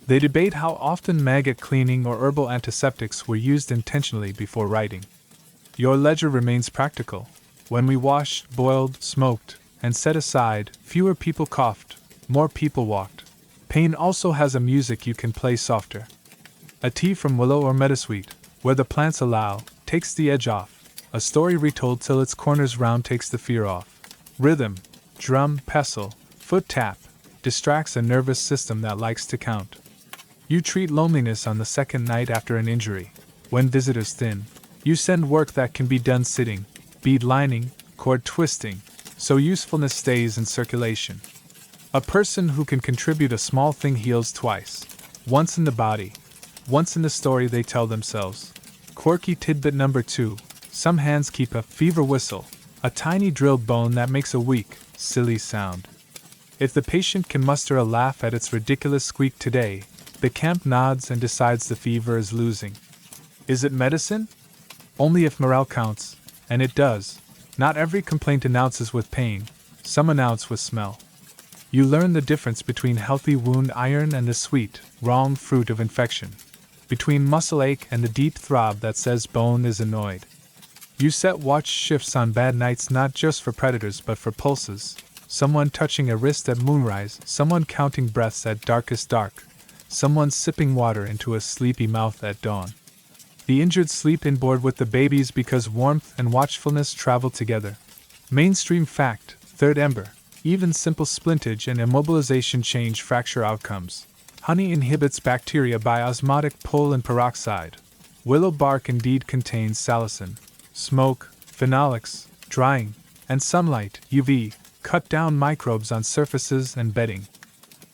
They debate how often maggot cleaning or herbal antiseptics were used intentionally before writing. Your ledger remains practical. When we washed, boiled, smoked, and set aside, fewer people coughed, more people walked. Pain also has a music you can play softer. A tea from willow or meadowsweet, where the plants allow, takes the edge off. A story retold till its corners round takes the fear off. Rhythm, drum, pestle, foot tap, distracts a nervous system that likes to count. You treat loneliness on the second night after an injury. When visitors thin, you send work that can be done sitting, bead lining, cord twisting, so usefulness stays in circulation. A person who can contribute a small thing heals twice, once in the body, once in the story they tell themselves. Quirky tidbit number 2, some hands keep a fever whistle, a tiny drilled bone that makes a weak, silly sound. If the patient can muster a laugh at its ridiculous squeak today, the camp nods and decides the fever is losing. Is it medicine? Only if morale counts, and it does. Not every complaint announces with pain, some announce with smell. You learn the difference between healthy wound iron and the sweet, wrong fruit of infection, between muscle ache and the deep throb that says bone is annoyed. You set watch shifts on bad nights not just for predators but for pulses, someone touching a wrist at moonrise, someone counting breaths at darkest dark, someone sipping water into a sleepy mouth at dawn. The injured sleep inboard with the babies because warmth and watchfulness travel together. Mainstream fact, third ember. Even simple splintage and immobilization change fracture outcomes. Honey inhibits bacteria by osmotic pull and peroxide. Willow bark indeed contains salicin. Smoke, phenolics, drying, and sunlight, UV, cut down microbes on surfaces and bedding.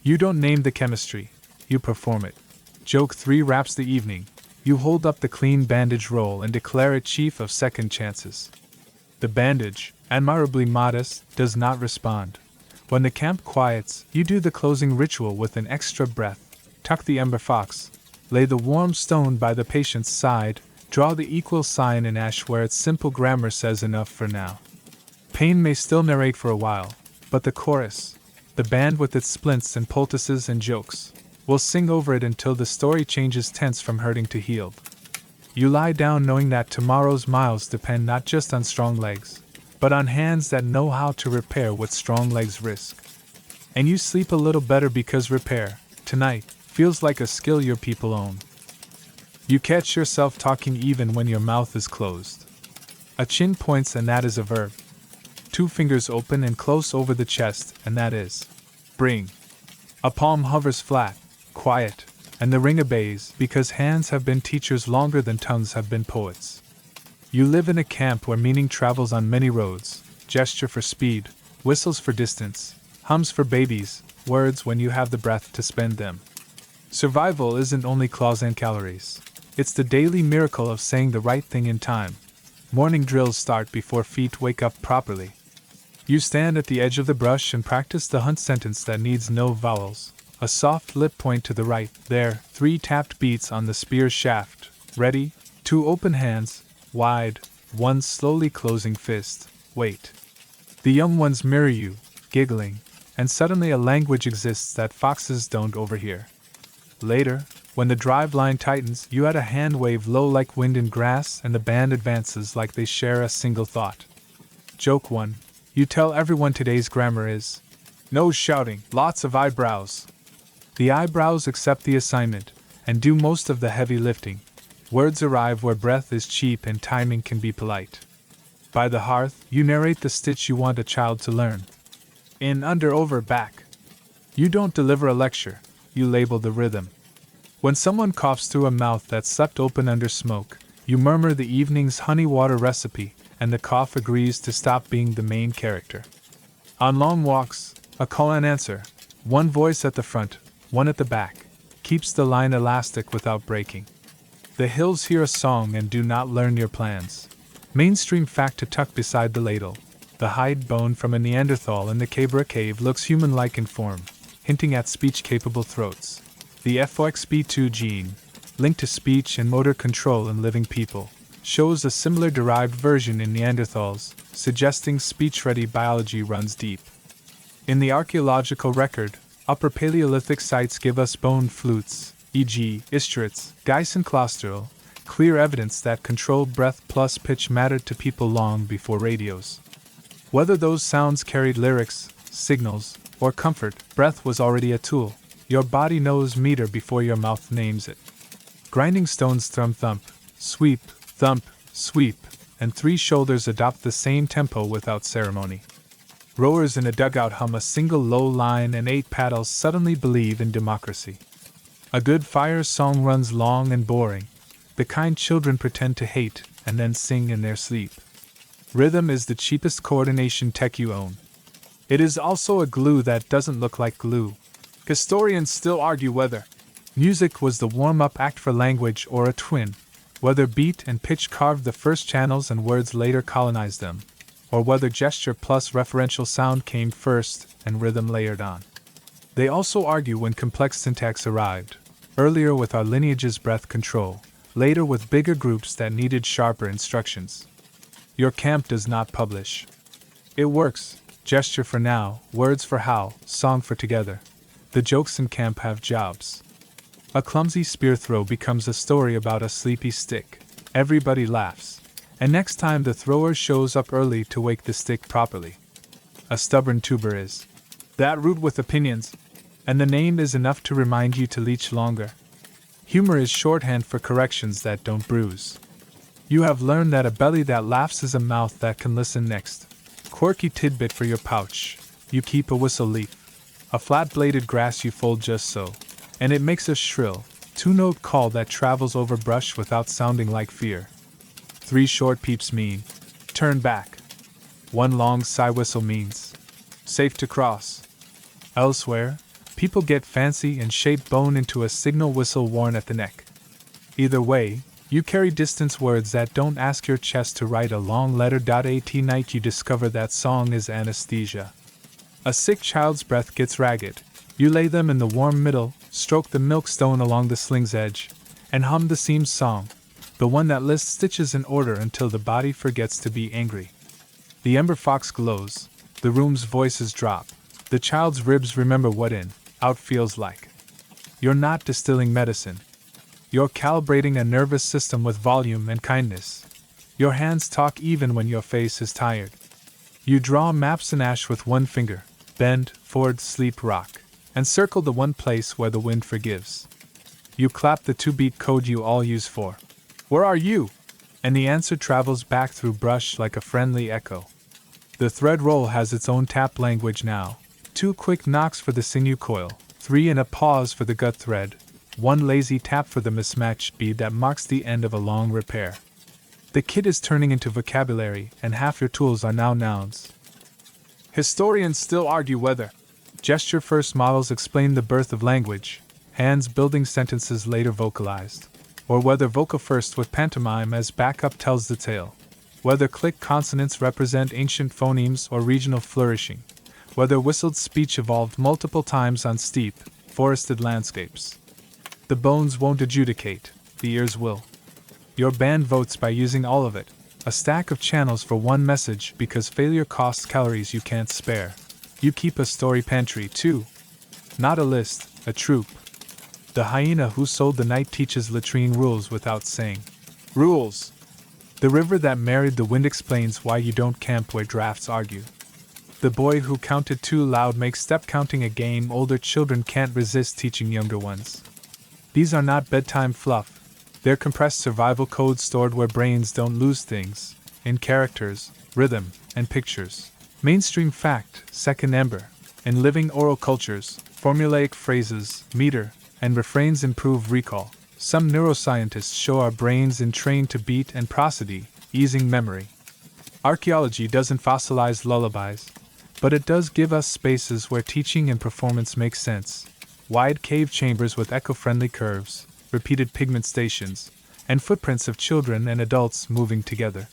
You don't name the chemistry, you perform it. Joke 3 wraps the evening. You hold up the clean bandage roll and declare it chief of second chances. The bandage, admirably modest, does not respond. When the camp quiets, you do the closing ritual with an extra breath. Tuck the ember fox, lay the warm stone by the patient's side, draw the equal sign in ash where its simple grammar says enough for now. Pain may still narrate for a while, but the chorus, the band with its splints and poultices and jokes, will sing over it until the story changes tense from hurting to healed. You lie down knowing that tomorrow's miles depend not just on strong legs, but on hands that know how to repair what strong legs risk. And you sleep a little better because repair, tonight, feels like a skill your people own. You catch yourself talking even when your mouth is closed. A chin points and that is a verb. 2 fingers open and close over the chest and that is bring. A palm hovers flat, quiet, and the ring obeys because hands have been teachers longer than tongues have been poets. You live in a camp where meaning travels on many roads, gesture for speed, whistles for distance, hums for babies, words when you have the breath to spend them. Survival isn't only claws and calories. It's the daily miracle of saying the right thing in time. Morning drills start before feet wake up properly. You stand at the edge of the brush and practice the hunt sentence that needs no vowels. A soft lip point to the right, there, 3 tapped beats on the spear shaft. Ready, 2 open hands, wide, 1 slowly closing fist, wait. The young ones mirror you, giggling, and suddenly a language exists that foxes don't overhear. Later, when the drive line tightens, you add a hand wave low like wind in grass and the band advances like they share a single thought. Joke 1. You tell everyone today's grammar is no shouting, lots of eyebrows. The eyebrows accept the assignment and do most of the heavy lifting. Words arrive where breath is cheap and timing can be polite. By the hearth, you narrate the stitch you want a child to learn. In, under, over, back. You don't deliver a lecture, you label the rhythm. When someone coughs through a mouth that's sucked open under smoke, you murmur the evening's honey water recipe, and the cough agrees to stop being the main character. On long walks, a call and answer, 1 voice at the front, 1 at the back, keeps the line elastic without breaking. The hills hear a song and do not learn your plans. Mainstream fact to tuck beside the ladle. The hide bone from a Neanderthal in the Cabra cave looks human-like in form, hinting at speech-capable throats. The FOXP2 gene, linked to speech and motor control in living people, shows a similar derived version in Neanderthals, suggesting speech-ready biology runs deep. In the archaeological record, Upper Paleolithic sites give us bone flutes, e.g., Istritz, Geisenklosterl, clear evidence that controlled breath plus pitch mattered to people long before radios. Whether those sounds carried lyrics, signals, or comfort, breath was already a tool. Your body knows meter before your mouth names it. Grinding stones thump, sweep, thump, sweep, and 3 shoulders adopt the same tempo without ceremony. Rowers in a dugout hum a single low line and 8 paddles suddenly believe in democracy. A good fire song runs long and boring, the kind children pretend to hate and then sing in their sleep. Rhythm is the cheapest coordination tech you own. It is also a glue that doesn't look like glue. Historians still argue whether music was the warm-up act for language or a twin, whether beat and pitch carved the first channels and words later colonized them, or whether gesture plus referential sound came first and rhythm layered on. They also argue when complex syntax arrived, earlier with our lineage's breath control, later with bigger groups that needed sharper instructions. Your camp does not publish. It works, gesture for now, words for how, song for together. The jokes in camp have jobs. A clumsy spear throw becomes a story about a sleepy stick. Everybody laughs. And next time the thrower shows up early to wake the stick properly. A stubborn tuber is that root with opinions, and the name is enough to remind you to leech longer. Humor is shorthand for corrections that don't bruise. You have learned that a belly that laughs is a mouth that can listen next. Quirky tidbit for your pouch. You keep a whistle leaf. A flat-bladed grass you fold just so. And it makes a shrill, two-note call that travels over brush without sounding like fear. 3 short peeps mean, turn back. 1 long sigh whistle means, safe to cross. Elsewhere, people get fancy and shape bone into a signal whistle worn at the neck. Either way, you carry distance words that don't ask your chest to write a long letter. At night you discover that song is anesthesia. A sick child's breath gets ragged. You lay them in the warm middle, stroke the milkstone along the sling's edge, and hum the seam song, the one that lists stitches in order until the body forgets to be angry. The ember fox glows, the room's voices drop, the child's ribs remember what in, out feels like. You're not distilling medicine. You're calibrating a nervous system with volume and kindness. Your hands talk even when your face is tired. You draw maps in ash with 1 finger, bend, forward, sleep, rock, and circle the one place where the wind forgives. You clap the 2-beat code you all use for, "Where are you?" And the answer travels back through brush like a friendly echo. The thread roll has its own tap language now. 2 quick knocks for the sinew coil, 3 and a pause for the gut thread, 1 lazy tap for the mismatched bead that marks the end of a long repair. The kit is turning into vocabulary, and half your tools are now nouns. Historians still argue whether gesture-first models explain the birth of language, hands building sentences later vocalized, or whether vocal first with pantomime as backup tells the tale, whether click consonants represent ancient phonemes or regional flourishing, whether whistled speech evolved multiple times on steep, forested landscapes. The bones won't adjudicate, the ears will. Your band votes by using all of it, a stack of channels for 1 message because failure costs calories you can't spare. You keep a story pantry too. Not a list, a troop. The hyena who sold the night teaches latrine rules without saying rules. The river that married the wind explains why you don't camp where drafts argue. The boy who counted too loud makes step counting a game older children can't resist teaching younger ones. These are not bedtime fluff. They're compressed survival codes stored where brains don't lose things, in characters, rhythm, and pictures. Mainstream fact, second ember. In living oral cultures, formulaic phrases, meter, and refrains improve recall. Some neuroscientists show our brains entrained to beat and prosody, easing memory. Archaeology doesn't fossilize lullabies, but it does give us spaces where teaching and performance make sense. Wide cave chambers with eco-friendly curves, repeated pigment stations, and footprints of children and adults moving together.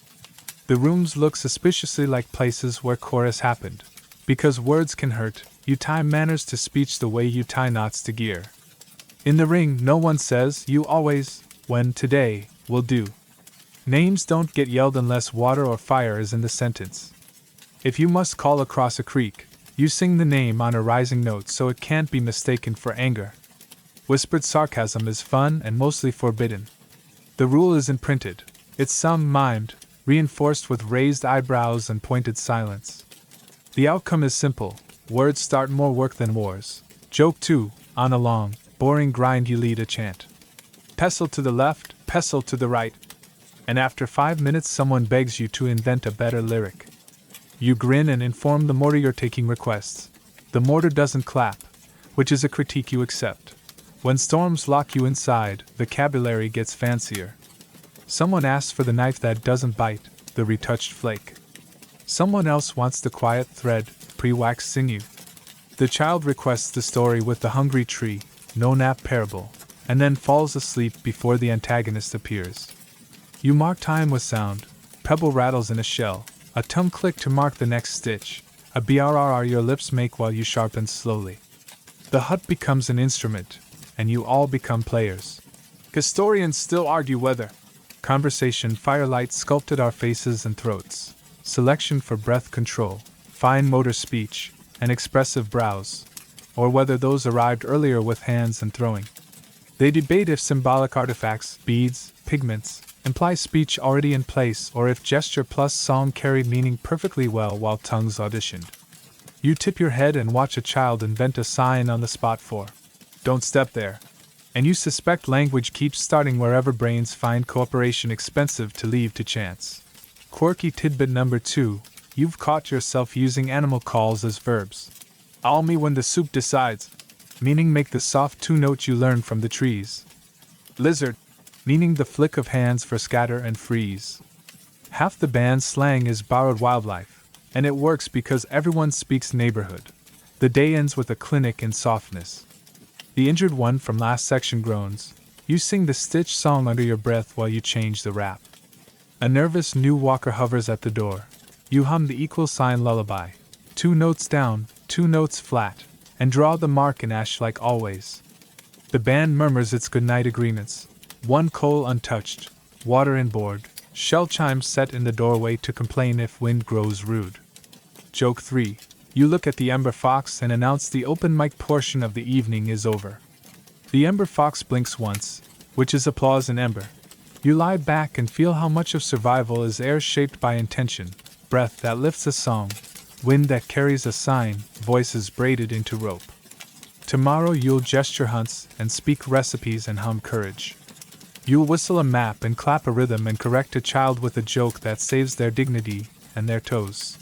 The rooms look suspiciously like places where chorus happened. Because words can hurt, you tie manners to speech the way you tie knots to gear. In the ring, no one says, you always, when, today, will do. Names don't get yelled unless water or fire is in the sentence. If you must call across a creek, you sing the name on a rising note so it can't be mistaken for anger. Whispered sarcasm is fun and mostly forbidden. The rule isn't printed, it's some mimed, reinforced with raised eyebrows and pointed silence. The outcome is simple, words start more work than wars. Joke 2, on a long, boring grind you lead a chant. Pestle to the left, pestle to the right. And after 5 minutes someone begs you to invent a better lyric. You grin and inform the mortar you're taking requests. The mortar doesn't clap, which is a critique you accept. When storms lock you inside, vocabulary gets fancier. Someone asks for the knife that doesn't bite, the retouched flake. Someone else wants the quiet thread, pre-waxed sinew. The child requests the story with the hungry tree, no nap parable, and then falls asleep before the antagonist appears. You mark time with sound, pebble rattles in a shell, a tongue click to mark the next stitch, a brrr your lips make while you sharpen slowly. The hut becomes an instrument, and you all become players. Historians still argue whether conversation firelight sculpted our faces and throats, selection for breath control, fine motor speech, and expressive brows, or whether those arrived earlier with hands and throwing. They debate if symbolic artifacts, beads, pigments, imply speech already in place or if gesture plus song carried meaning perfectly well while tongues auditioned. You tip your head and watch a child invent a sign on the spot for "Don't step there," and you suspect language keeps starting wherever brains find cooperation expensive to leave to chance. Quirky tidbit number 2, you've caught yourself using animal calls as verbs. "All me when the soup decides," meaning make the soft 2 note you learned from the trees. "Lizard," meaning the flick of hands for scatter and freeze. Half the band's slang is borrowed wildlife, and it works because everyone speaks neighborhood. The day ends with a clinic in softness. The injured one from last section groans. You sing the Stitch song under your breath while you change the rap. A nervous new walker hovers at the door. You hum the equal sign lullaby. 2 notes down, 2 notes flat, and draw the mark in ash like always. The band murmurs its goodnight agreements. 1 coal untouched, water and board, shell chimes set in the doorway to complain if wind grows rude. Joke 3. You look at the Ember Fox and announce the open mic portion of the evening is over. The Ember Fox blinks once, which is applause in Ember. You lie back and feel how much of survival is air shaped by intention, breath that lifts a song, wind that carries a sign, voices braided into rope. Tomorrow you'll gesture hunts and speak recipes and hum courage. You'll whistle a map and clap a rhythm and correct a child with a joke that saves their dignity and their toes.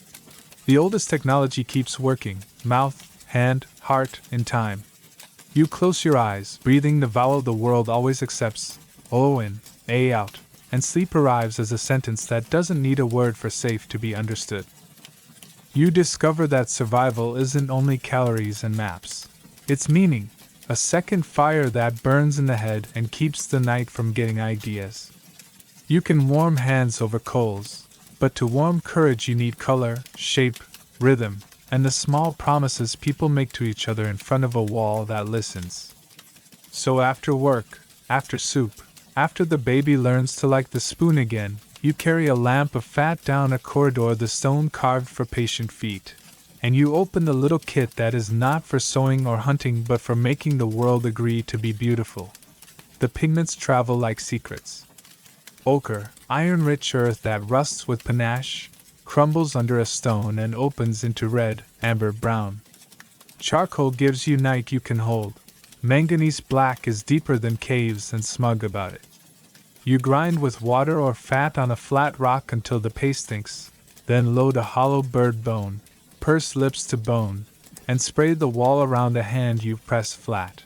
The oldest technology keeps working, mouth, hand, heart, in time. You close your eyes, breathing the vowel the world always accepts, O in, A out, and sleep arrives as a sentence that doesn't need a word for safe to be understood. You discover that survival isn't only calories and maps. It's meaning, a second fire that burns in the head and keeps the night from getting ideas. You can warm hands over coals, but to warm courage you need color, shape, rhythm, and the small promises people make to each other in front of a wall that listens. So after work, after soup, after the baby learns to like the spoon again, you carry a lamp of fat down a corridor the stone carved for patient feet, and you open the little kit that is not for sewing or hunting but for making the world agree to be beautiful. The pigments travel like secrets. Ochre, iron-rich earth that rusts with panache, crumbles under a stone and opens into red, amber, brown. Charcoal gives you night you can hold. Manganese black is deeper than caves and smug about it. You grind with water or fat on a flat rock until the paste thinks, then load a hollow bird bone, purse lips to bone, and spray the wall around a hand you press flat.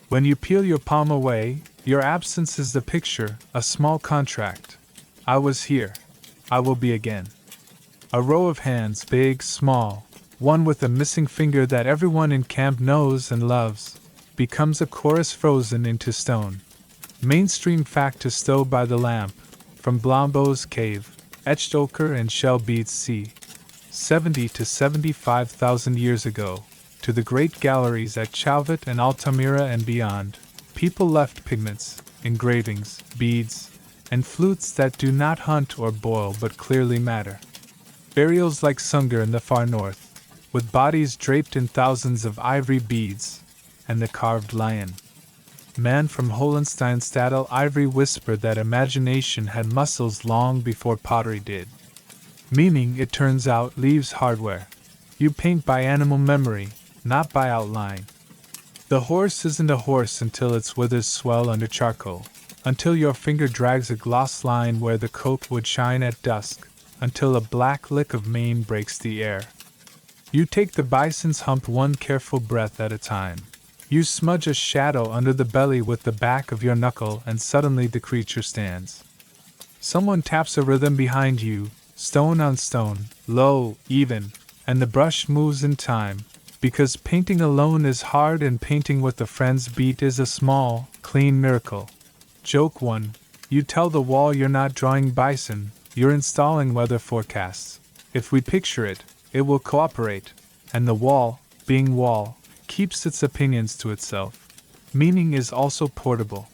When you peel your palm away, your absence is the picture, a small contract. I was here. I will be again. A row of hands, big, small, one with a missing finger that everyone in camp knows and loves, becomes a chorus frozen into stone. Mainstream fact to stow by the lamp, from Blombo's cave, etched ochre and shell beads c. 70 to 75,000 years ago, to the great galleries at Chauvet and Altamira and beyond, people left pigments, engravings, beads, and flutes that do not hunt or boil but clearly matter. Burials like Sunger in the far north, with bodies draped in thousands of ivory beads, and the carved lion. Man from Hohensteinstadel ivory whispered that imagination had muscles long before pottery did. Meaning, it turns out, leaves hardware. You paint by animal memory, not by outline. The horse isn't a horse until its withers swell under charcoal, until your finger drags a gloss line where the coat would shine at dusk, until a black lick of mane breaks the air. You take the bison's hump one careful breath at a time. You smudge a shadow under the belly with the back of your knuckle and suddenly the creature stands. Someone taps a rhythm behind you, stone on stone, low, even, and the brush moves in time, because painting alone is hard and painting with a friend's beat is a small, clean miracle. Joke 1. You tell the wall you're not drawing bison, you're installing weather forecasts. If we picture it, it will cooperate, and the wall, being wall, keeps its opinions to itself. Meaning is also portable.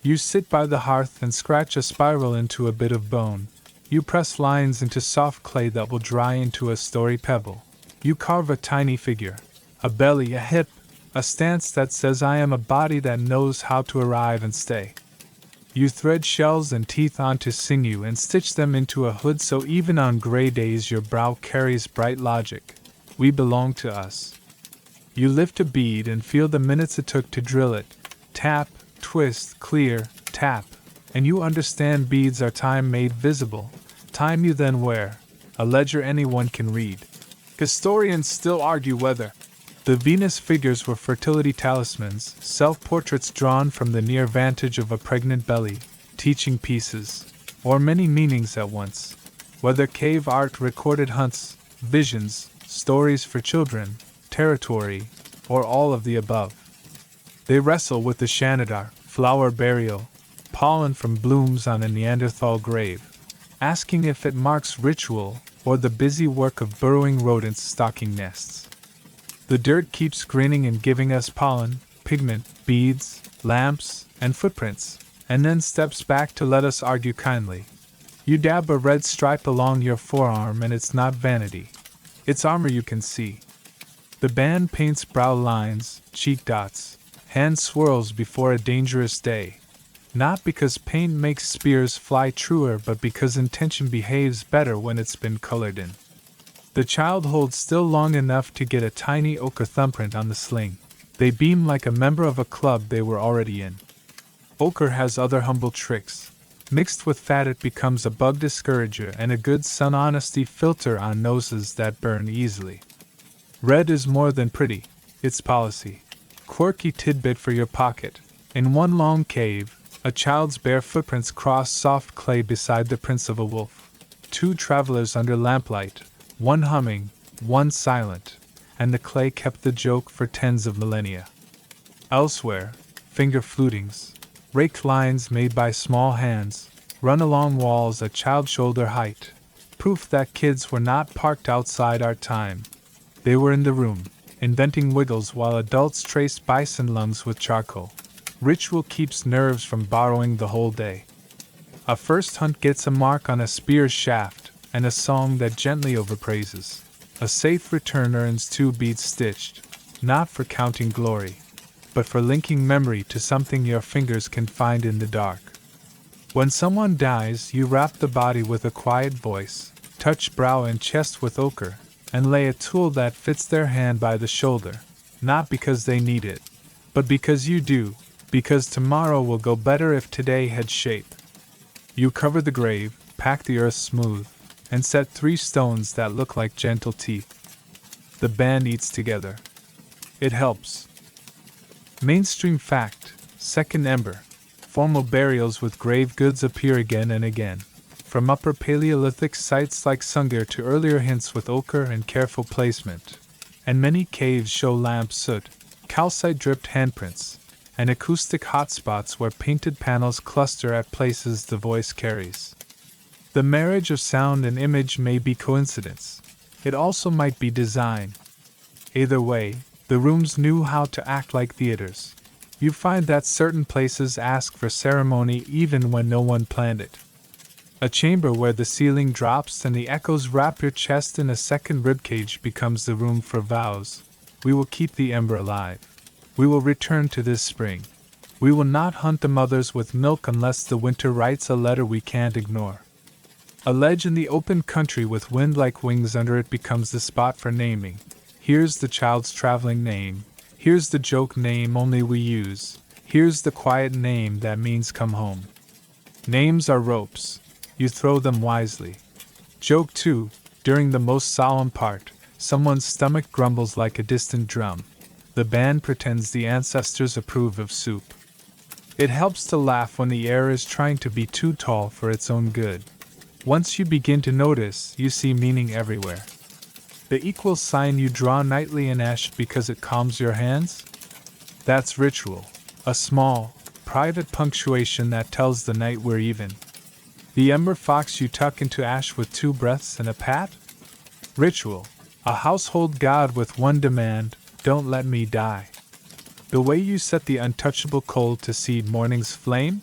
You sit by the hearth and scratch a spiral into a bit of bone. You press lines into soft clay that will dry into a story pebble. You carve a tiny figure, a belly, a hip, a stance that says I am a body that knows how to arrive and stay. You thread shells and teeth onto sinew and stitch them into a hood so even on gray days your brow carries bright logic. We belong to us. You lift a bead and feel the minutes it took to drill it. Tap, twist, clear, tap. And you understand beads are time made visible, time you then wear, a ledger anyone can read. Historians still argue whether the Venus figures were fertility talismans, self-portraits drawn from the near vantage of a pregnant belly, teaching pieces, or many meanings at once, whether cave art recorded hunts, visions, stories for children, territory, or all of the above. They wrestle with the Shanidar, flower burial, pollen from blooms on a Neanderthal grave, asking if it marks ritual or the busy work of burrowing rodents stalking nests. The dirt keeps grinning and giving us pollen, pigment, beads, lamps, and footprints, and then steps back to let us argue kindly. You dab a red stripe along your forearm and it's not vanity. It's armor you can see. The band paints brow lines, cheek dots, hand swirls before a dangerous day. Not because paint makes spears fly truer, but because intention behaves better when it's been colored in. The child holds still long enough to get a tiny ochre thumbprint on the sling. They beam like a member of a club they were already in. Ochre has other humble tricks. Mixed with fat it becomes a bug discourager and a good sun honesty filter on noses that burn easily. Red is more than pretty, it's policy. Quirky tidbit for your pocket. In one long cave, a child's bare footprints cross soft clay beside the prints of a wolf. Two travelers under lamplight, one humming, one silent, and the clay kept the joke for tens of millennia. Elsewhere, finger flutings, raked lines made by small hands, run along walls at child shoulder height, proof that kids were not parked outside our time. They were in the room, inventing wiggles while adults traced bison lungs with charcoal. Ritual keeps nerves from borrowing the whole day. A first hunt gets a mark on a spear's shaft, and a song that gently overpraises. A safe return earns 2 beads stitched, not for counting glory, but for linking memory to something your fingers can find in the dark. When someone dies, you wrap the body with a quiet voice, touch brow and chest with ochre, and lay a tool that fits their hand by the shoulder, not because they need it, but because you do, because tomorrow will go better if today had shape. You cover the grave, pack the earth smooth, and set 3 stones that look like gentle teeth. The band eats together. It helps. Mainstream fact, second ember. Formal burials with grave goods appear again and again. From Upper Paleolithic sites like Sungir to earlier hints with ochre and careful placement. And many caves show lamp soot, calcite-dripped handprints, and acoustic hotspots where painted panels cluster at places the voice carries. The marriage of sound and image may be coincidence. It also might be design. Either way, the rooms knew how to act like theaters. You find that certain places ask for ceremony even when no one planned it. A chamber where the ceiling drops and the echoes wrap your chest in a second ribcage becomes the room for vows. We will keep the ember alive. We will return to this spring. We will not hunt the mothers with milk unless the winter writes a letter we can't ignore. A ledge in the open country with wind like wings under it becomes the spot for naming. Here's the child's traveling name. Here's the joke name only we use. Here's the quiet name that means come home. Names are ropes. You throw them wisely. Joke 2, during the most solemn part, someone's stomach grumbles like a distant drum. The band pretends the ancestors approve of soup. It helps to laugh when the air is trying to be too tall for its own good. Once you begin to notice, you see meaning everywhere. The equal sign you draw nightly in ash because it calms your hands? That's ritual. A small, private punctuation that tells the night we're even. The ember fox you tuck into ash with 2 breaths and a pat? Ritual. A household god with one demand, don't let me die. The way you set the untouchable coal to seed morning's flame?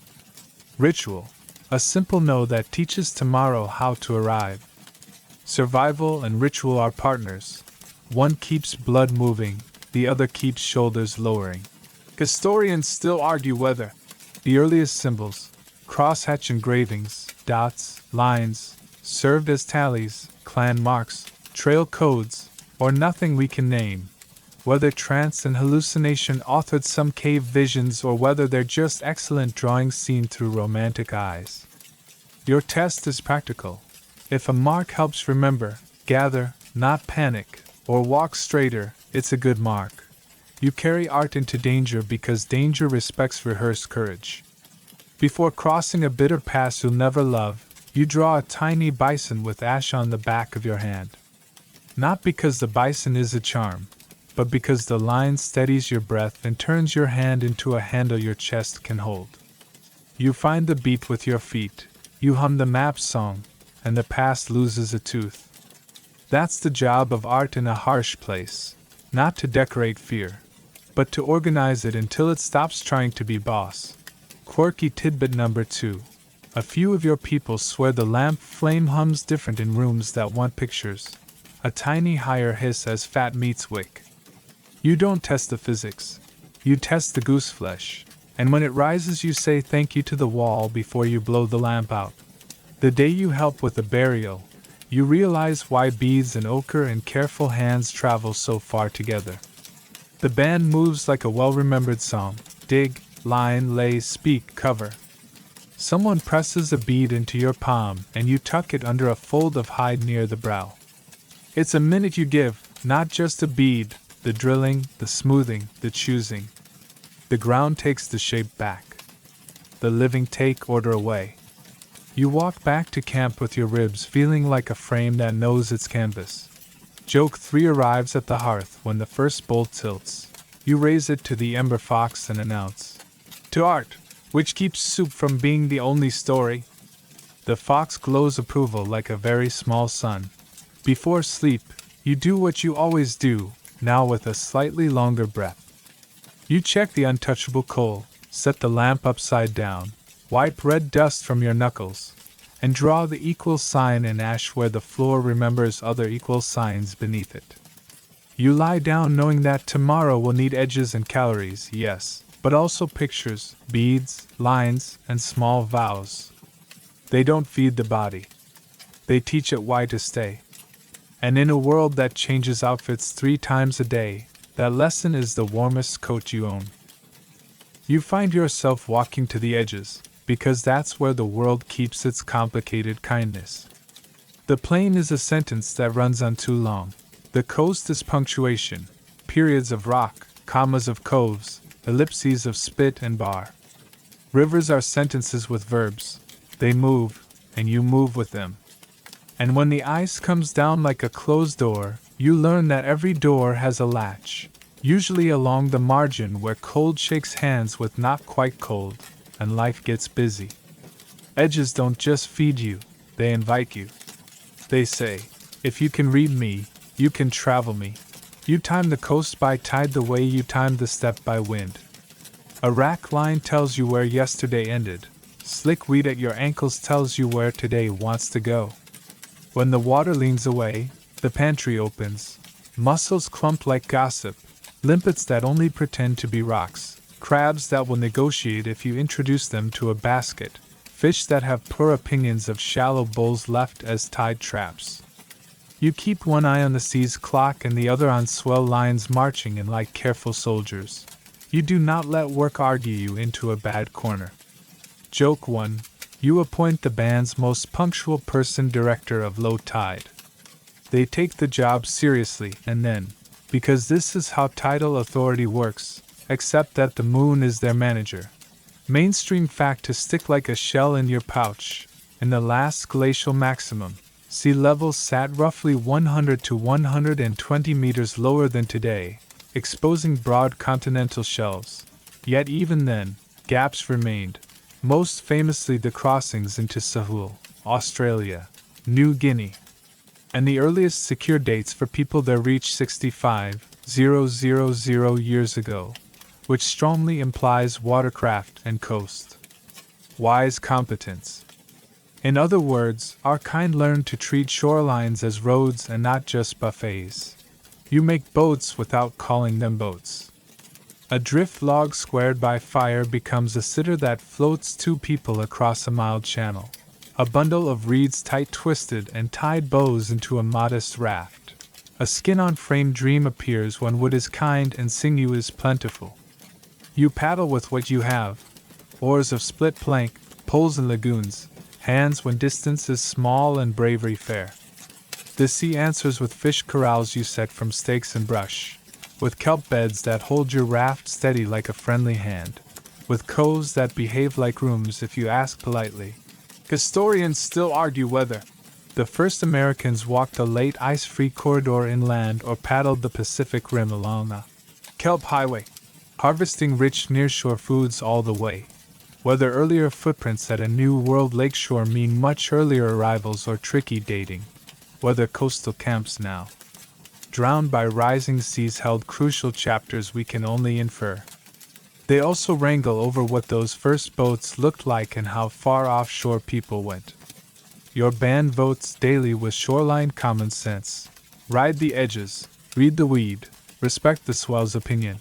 Ritual, a simple no that teaches tomorrow how to arrive. Survival and ritual are partners. One keeps blood moving, the other keeps shoulders lowering. Historians still argue whether the earliest symbols, crosshatch engravings, dots, lines, served as tallies, clan marks, trail codes, or nothing we can name, whether trance and hallucination authored some cave visions or whether they're just excellent drawings seen through romantic eyes. Your test is practical. If a mark helps remember, gather, not panic, or walk straighter, it's a good mark. You carry art into danger because danger respects rehearsed courage. Before crossing a bitter pass you'll never love, you draw a tiny bison with ash on the back of your hand. Not because the bison is a charm, but because the line steadies your breath and turns your hand into a handle your chest can hold. You find the beat with your feet, you hum the map song, and the past loses a tooth. That's the job of art in a harsh place, not to decorate fear, but to organize it until it stops trying to be boss. Quirky tidbit number 2. A few of your people swear the lamp flame hums different in rooms that want pictures. A tiny higher hiss as fat meets wick. You don't test the physics. You test the goose flesh, and when it rises you say thank you to the wall before you blow the lamp out. The day you help with the burial, you realize why beads and ochre and careful hands travel so far together. The band moves like a well-remembered song. Dig, line, lay, speak, cover. Someone presses a bead into your palm and you tuck it under a fold of hide near the brow. It's a minute you give, not just a bead, the drilling, the smoothing, the choosing. The ground takes the shape back. The living take order away. You walk back to camp with your ribs feeling like a frame that knows its canvas. Joke 3 arrives at the hearth when the first bowl tilts. You raise it to the ember fox and announce, "To art, which keeps soup from being the only story." The fox glows approval like a very small sun. Before sleep, you do what you always do, now with a slightly longer breath. You check the untouchable coal, set the lamp upside down, wipe red dust from your knuckles, and draw the equal sign in ash where the floor remembers other equal signs beneath it. You lie down knowing that tomorrow will need edges and calories, yes, but also pictures, beads, lines, and small vows. They don't feed the body. They teach it why to stay. And in a world that changes outfits 3 times a day, that lesson is the warmest coat you own. You find yourself walking to the edges, because that's where the world keeps its complicated kindness. The plain is a sentence that runs on too long. The coast is punctuation, periods of rock, commas of coves, ellipses of spit and bar. Rivers are sentences with verbs. They move, and you move with them. And when the ice comes down like a closed door, you learn that every door has a latch, usually along the margin where cold shakes hands with not quite cold, and life gets busy. Edges don't just feed you, they invite you. They say, if you can read me, you can travel me. You time the coast by tide the way you time the step by wind. A rack line tells you where yesterday ended. Slick weed at your ankles tells you where today wants to go. When the water leans away, the pantry opens. Mussels clump like gossip, limpets that only pretend to be rocks, crabs that will negotiate if you introduce them to a basket, fish that have poor opinions of shallow bowls left as tide traps. You keep one eye on the sea's clock and the other on swell lines marching in like careful soldiers. You do not let work argue you into a bad corner. Joke 1. You appoint the band's most punctual person director of low tide. They take the job seriously and then, because this is how tidal authority works, accept that the moon is their manager. Mainstream fact to stick like a shell in your pouch. In the last glacial maximum, sea levels sat roughly 100 to 120 meters lower than today, exposing broad continental shelves. Yet even then, gaps remained, most famously the crossings into Sahul, Australia, New Guinea. And the earliest secure dates for people there reached 65,000 years ago, which strongly implies watercraft and coast. wise competence. In other words, our kind learn to treat shorelines as roads and not just buffets. You make boats without calling them boats. A drift log squared by fire becomes a sitter that floats two people across a mild channel. A bundle of reeds tight twisted and tied bows into a modest raft. A skin-on-frame dream appears when wood is kind and sinew is plentiful. You paddle with what you have: oars of split plank, poles in lagoons, hands when distance is small and bravery fair. The sea answers with fish corrals you set from stakes and brush, with kelp beds that hold your raft steady like a friendly hand, with coves that behave like rooms if you ask politely. Historians still argue whether the first Americans walked a late ice-free corridor inland or paddled the Pacific Rim along a kelp highway, harvesting rich nearshore foods all the way. Whether earlier footprints at a New World lakeshore mean much earlier arrivals or tricky dating. Whether coastal camps now, drowned by rising seas, held crucial chapters we can only infer. They also wrangle over what those first boats looked like and how far offshore people went. Your band votes daily with shoreline common sense. Ride the edges, read the weed, respect the swell's opinion.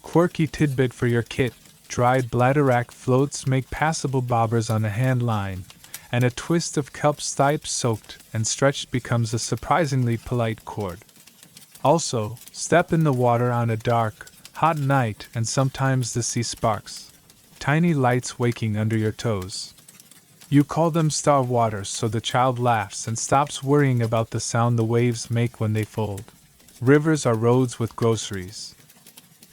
Quirky tidbit for your kit: dried bladderwrack floats make passable bobbers on a hand line, and a twist of kelp stipe soaked and stretched becomes a surprisingly polite chord. Also, step in the water on a dark, hot night and sometimes the sea sparks, tiny lights waking under your toes. You call them star waters, so the child laughs and stops worrying about the sound the waves make when they fold. Rivers are roads with groceries.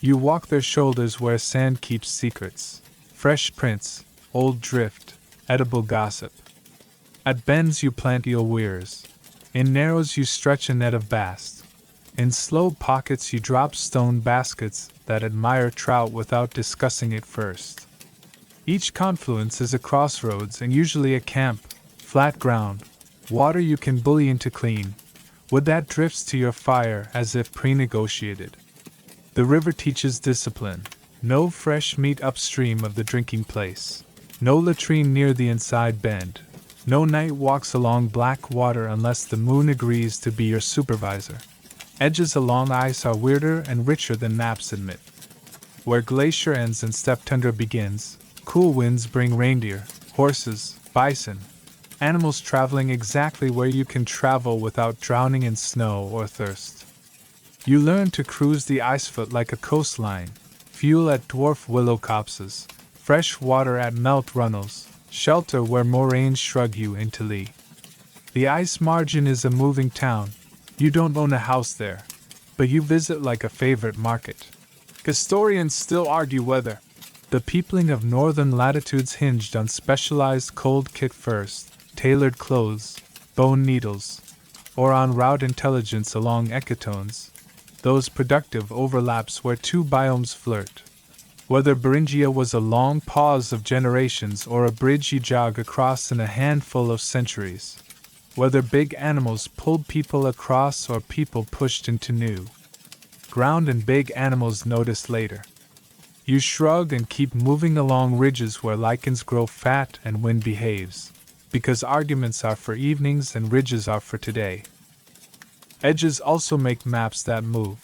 You walk their shoulders where sand keeps secrets, fresh prints, old drift, edible gossip. At bends you plant eel weirs. In narrows you stretch a net of bass. In slow pockets you drop stone baskets that admire trout without discussing it first. Each confluence is a crossroads and usually a camp, flat ground, water you can bully into clean, wood that drifts to your fire as if pre-negotiated. The river teaches discipline. No fresh meat upstream of the drinking place. No latrine near the inside bend. No night walks along black water unless the moon agrees to be your supervisor. Edges along ice are weirder and richer than maps admit. Where glacier ends and steppe tundra begins, cool winds bring reindeer, horses, bison, animals traveling exactly where you can travel without drowning in snow or thirst. You learn to cruise the icefoot like a coastline, fuel at dwarf willow copses, fresh water at melt runnels, shelter where moraines shrug you into lee. The ice margin is a moving town. You don't own a house there, but you visit like a favorite market. Historians still argue whether the peopling of northern latitudes hinged on specialized cold kit first, tailored clothes, bone needles, or on route intelligence along ectones, those productive overlaps where two biomes flirt. Whether Beringia was a long pause of generations or a bridge you jog across in a handful of centuries. Whether big animals pulled people across or people pushed into new ground and big animals noticed later. You shrug and keep moving along ridges where lichens grow fat and wind behaves, because arguments are for evenings and ridges are for today. Edges also make maps that move.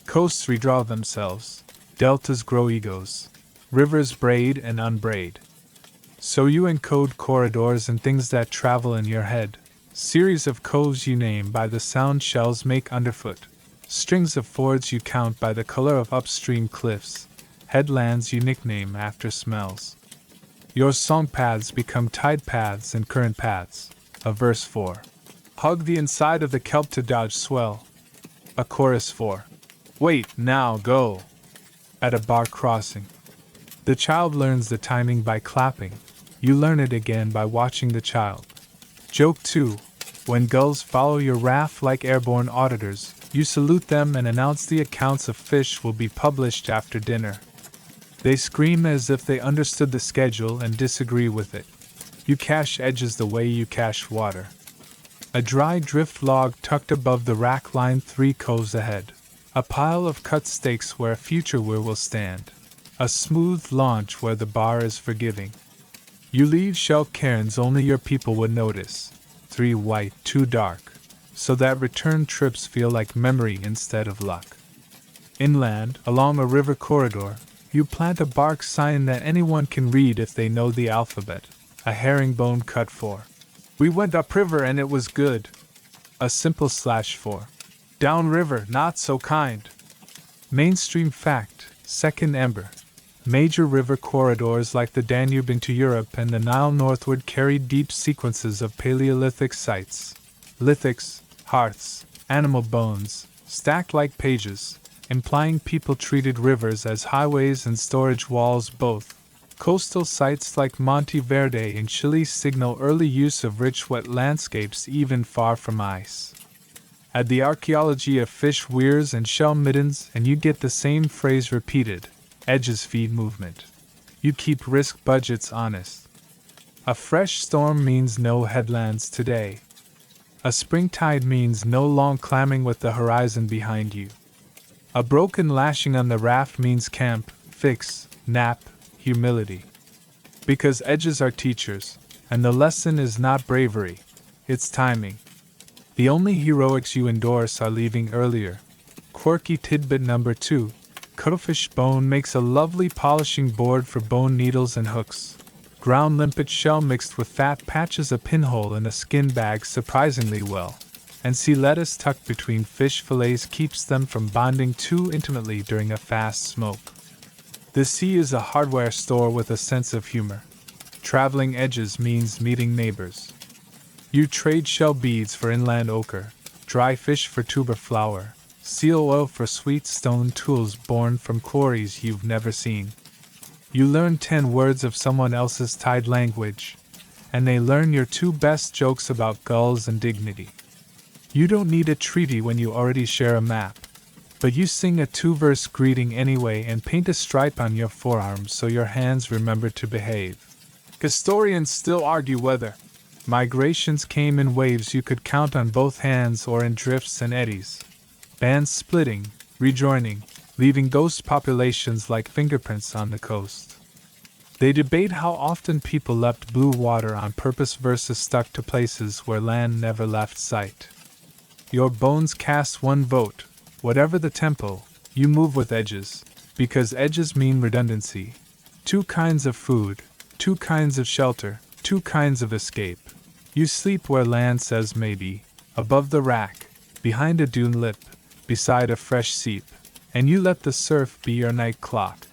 Coasts redraw themselves, deltas grow egos, rivers braid and unbraid. So you encode corridors and things that travel in your head, series of coves you name by the sound shells make underfoot, strings of fords you count by the color of upstream cliffs, headlands you nickname after smells. Your song paths become tide paths and current paths. A verse 4. Hug the inside of the kelp to dodge swell. A chorus 4. Wait, now, go. At a bar crossing. The child learns the timing by clapping. You learn it again by watching the child. Joke 2. When gulls follow your raft like airborne auditors, you salute them and announce the accounts of fish will be published after dinner. They scream as if they understood the schedule and disagree with it. You cache edges the way you cache water. A dry drift log tucked above the rack line 3 coves ahead. A pile of cut stakes where a future weir will stand. A smooth launch where the bar is forgiving. You leave shell cairns only your people would notice, 3 white, 2 dark, so that return trips feel like memory instead of luck. Inland, along a river corridor, you plant a bark sign that anyone can read if they know the alphabet, a herringbone cut for "We went upriver and it was good," a simple /4 "Downriver, not so kind." Mainstream fact, second ember. Major river corridors like the Danube into Europe and the Nile northward carried deep sequences of Paleolithic sites. Lithics, hearths, animal bones, stacked like pages, implying people treated rivers as highways and storage walls both. Coastal sites like Monte Verde in Chile signal early use of rich wet landscapes even far from ice. Add the archaeology of fish weirs and shell middens and you get the same phrase repeated: edges feed movement. You keep risk budgets honest. A fresh storm means no headlands today. A spring tide means no long clamming with the horizon behind you. A broken lashing on the raft means camp, fix, nap, humility. Because edges are teachers, and the lesson is not bravery, it's timing. The only heroics you endorse are leaving earlier. Quirky tidbit number 2. Cuttlefish bone makes a lovely polishing board for bone needles and hooks. Ground limpet shell mixed with fat patches a pinhole in a skin bag surprisingly well. And sea lettuce tucked between fish fillets keeps them from bonding too intimately during a fast smoke. The sea is a hardware store with a sense of humor. Traveling edges means meeting neighbors. You trade shell beads for inland ochre, dry fish for tuber flower, seal oil for sweet stone tools born from quarries you've never seen. You learn 10 words of someone else's tide language, and they learn your 2 best jokes about gulls and dignity. You don't need a treaty when you already share a map, but you sing a 2-verse greeting anyway and paint a stripe on your forearms so your hands remember to behave. Historians still argue whether migrations came in waves you could count on both hands or in drifts and eddies. Bands splitting, rejoining, leaving ghost populations like fingerprints on the coast. They debate how often people left blue water on purpose versus stuck to places where land never left sight. Your bones cast 1 vote. Whatever the tempo, you move with edges, because edges mean redundancy. 2 kinds of food, 2 kinds of shelter, 2 kinds of escape. You sleep where land says maybe, above the rack, behind a dune lip, beside a fresh seep, and you let the surf be your night clock.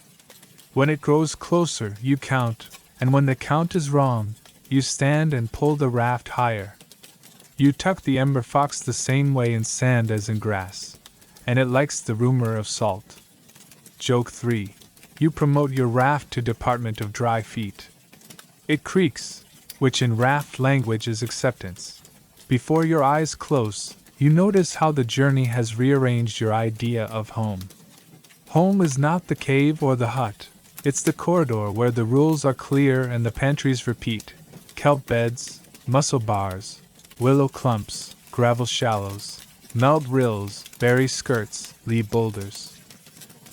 When it grows closer, you count, and when the count is wrong, you stand and pull the raft higher. You tuck the ember fox the same way in sand as in grass, and it likes the rumor of salt. Joke 3. You promote your raft to Department of Dry Feet. It creaks, which in raft language is acceptance. Before your eyes close, you notice how the journey has rearranged your idea of home. Home is not the cave or the hut, it's the corridor where the rules are clear and the pantries repeat. Kelp beds, mussel bars, willow clumps, gravel shallows, melt rills, berry skirts, lee boulders.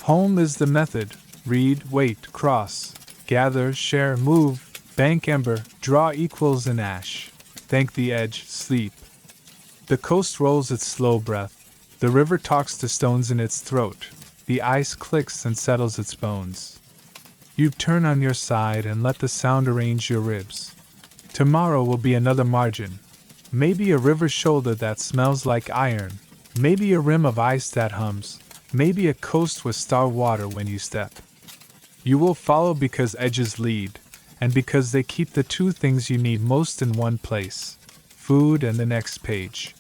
Home is the method: read, wait, cross, gather, share, move, bank ember, draw equals in ash, thank the edge, sleep. The coast rolls its slow breath, the river talks to stones in its throat, the ice clicks and settles its bones. You turn on your side and let the sound arrange your ribs. Tomorrow will be another margin. Maybe a river shoulder that smells like iron, maybe a rim of ice that hums, maybe a coast with star water when you step. You will follow because edges lead, and because they keep the 2 things you need most in one place: food and the next page.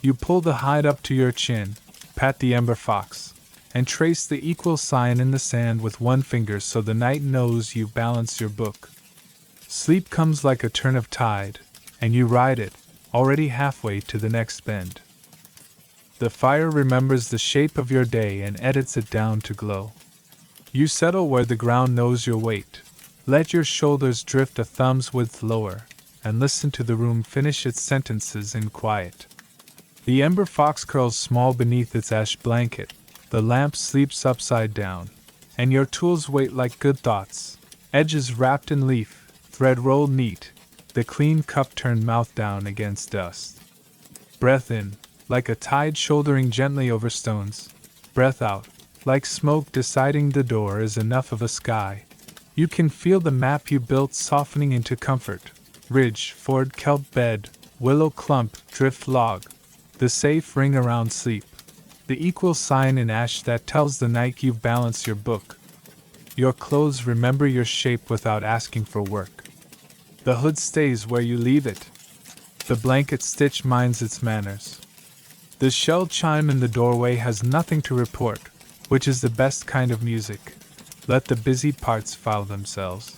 You pull the hide up to your chin, pat the ember fox, and trace the equal sign in the sand with 1 finger so the night knows you've balanced your book. Sleep comes like a turn of tide, and you ride it, already halfway to the next bend. The fire remembers the shape of your day and edits it down to glow. You settle where the ground knows your weight. Let your shoulders drift a thumb's width lower, and listen to the room finish its sentences in quiet. The ember fox curls small beneath its ash blanket, the lamp sleeps upside down, and your tools wait like good thoughts, edges wrapped in leaf, thread rolled neat, the clean cup turned mouth down against dust. Breath in, like a tide shouldering gently over stones. Breath out, like smoke deciding the door is enough of a sky. You can feel the map you built softening into comfort. Ridge, ford, kelp bed, willow clump, drift log. The safe ring around sleep. The equal sign in ash that tells the night you've balanced your book. Your clothes remember your shape without asking for work. The hood stays where you leave it. The blanket stitch minds its manners. The shell chime in the doorway has nothing to report, which is the best kind of music. Let the busy parts file themselves.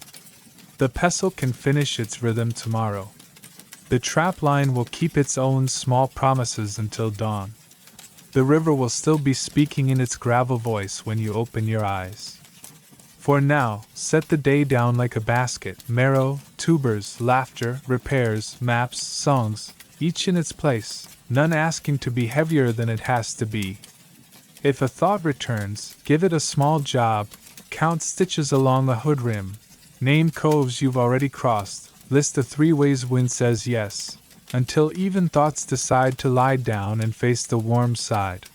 The pestle can finish its rhythm tomorrow. The trap line will keep its own small promises until dawn. The river will still be speaking in its gravel voice when you open your eyes. For now, set the day down like a basket, marrow, tubers, laughter, repairs, maps, songs, each in its place, none asking to be heavier than it has to be. If a thought returns, give it a small job, count stitches along the hood rim, name coves you've already crossed, list the 3 ways wind says yes, until even thoughts decide to lie down and face the warm side.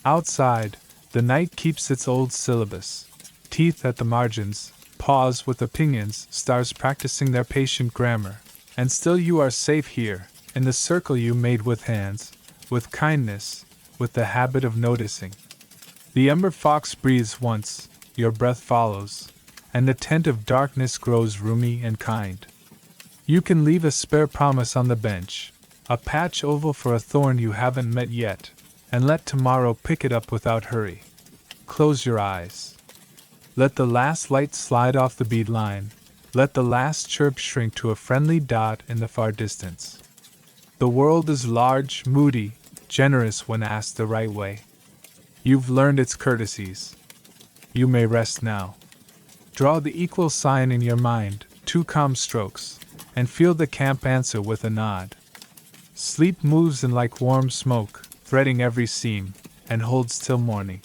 Outside, the night keeps its old syllabus. Teeth at the margins, paws with opinions, stars practicing their patient grammar. And still you are safe here, in the circle you made with hands, with kindness, with the habit of noticing. The ember fox breathes once, your breath follows, and the tent of darkness grows roomy and kind. You can leave a spare promise on the bench, a patch oval for a thorn you haven't met yet, and let tomorrow pick it up without hurry. Close your eyes. Let the last light slide off the bead line, let the last chirp shrink to a friendly dot in the far distance. The world is large, moody, generous when asked the right way. You've learned its courtesies. You may rest now. Draw the equal sign in your mind, 2 calm strokes, and feel the camp answer with a nod. Sleep moves in like warm smoke, threading every seam, and holds till morning.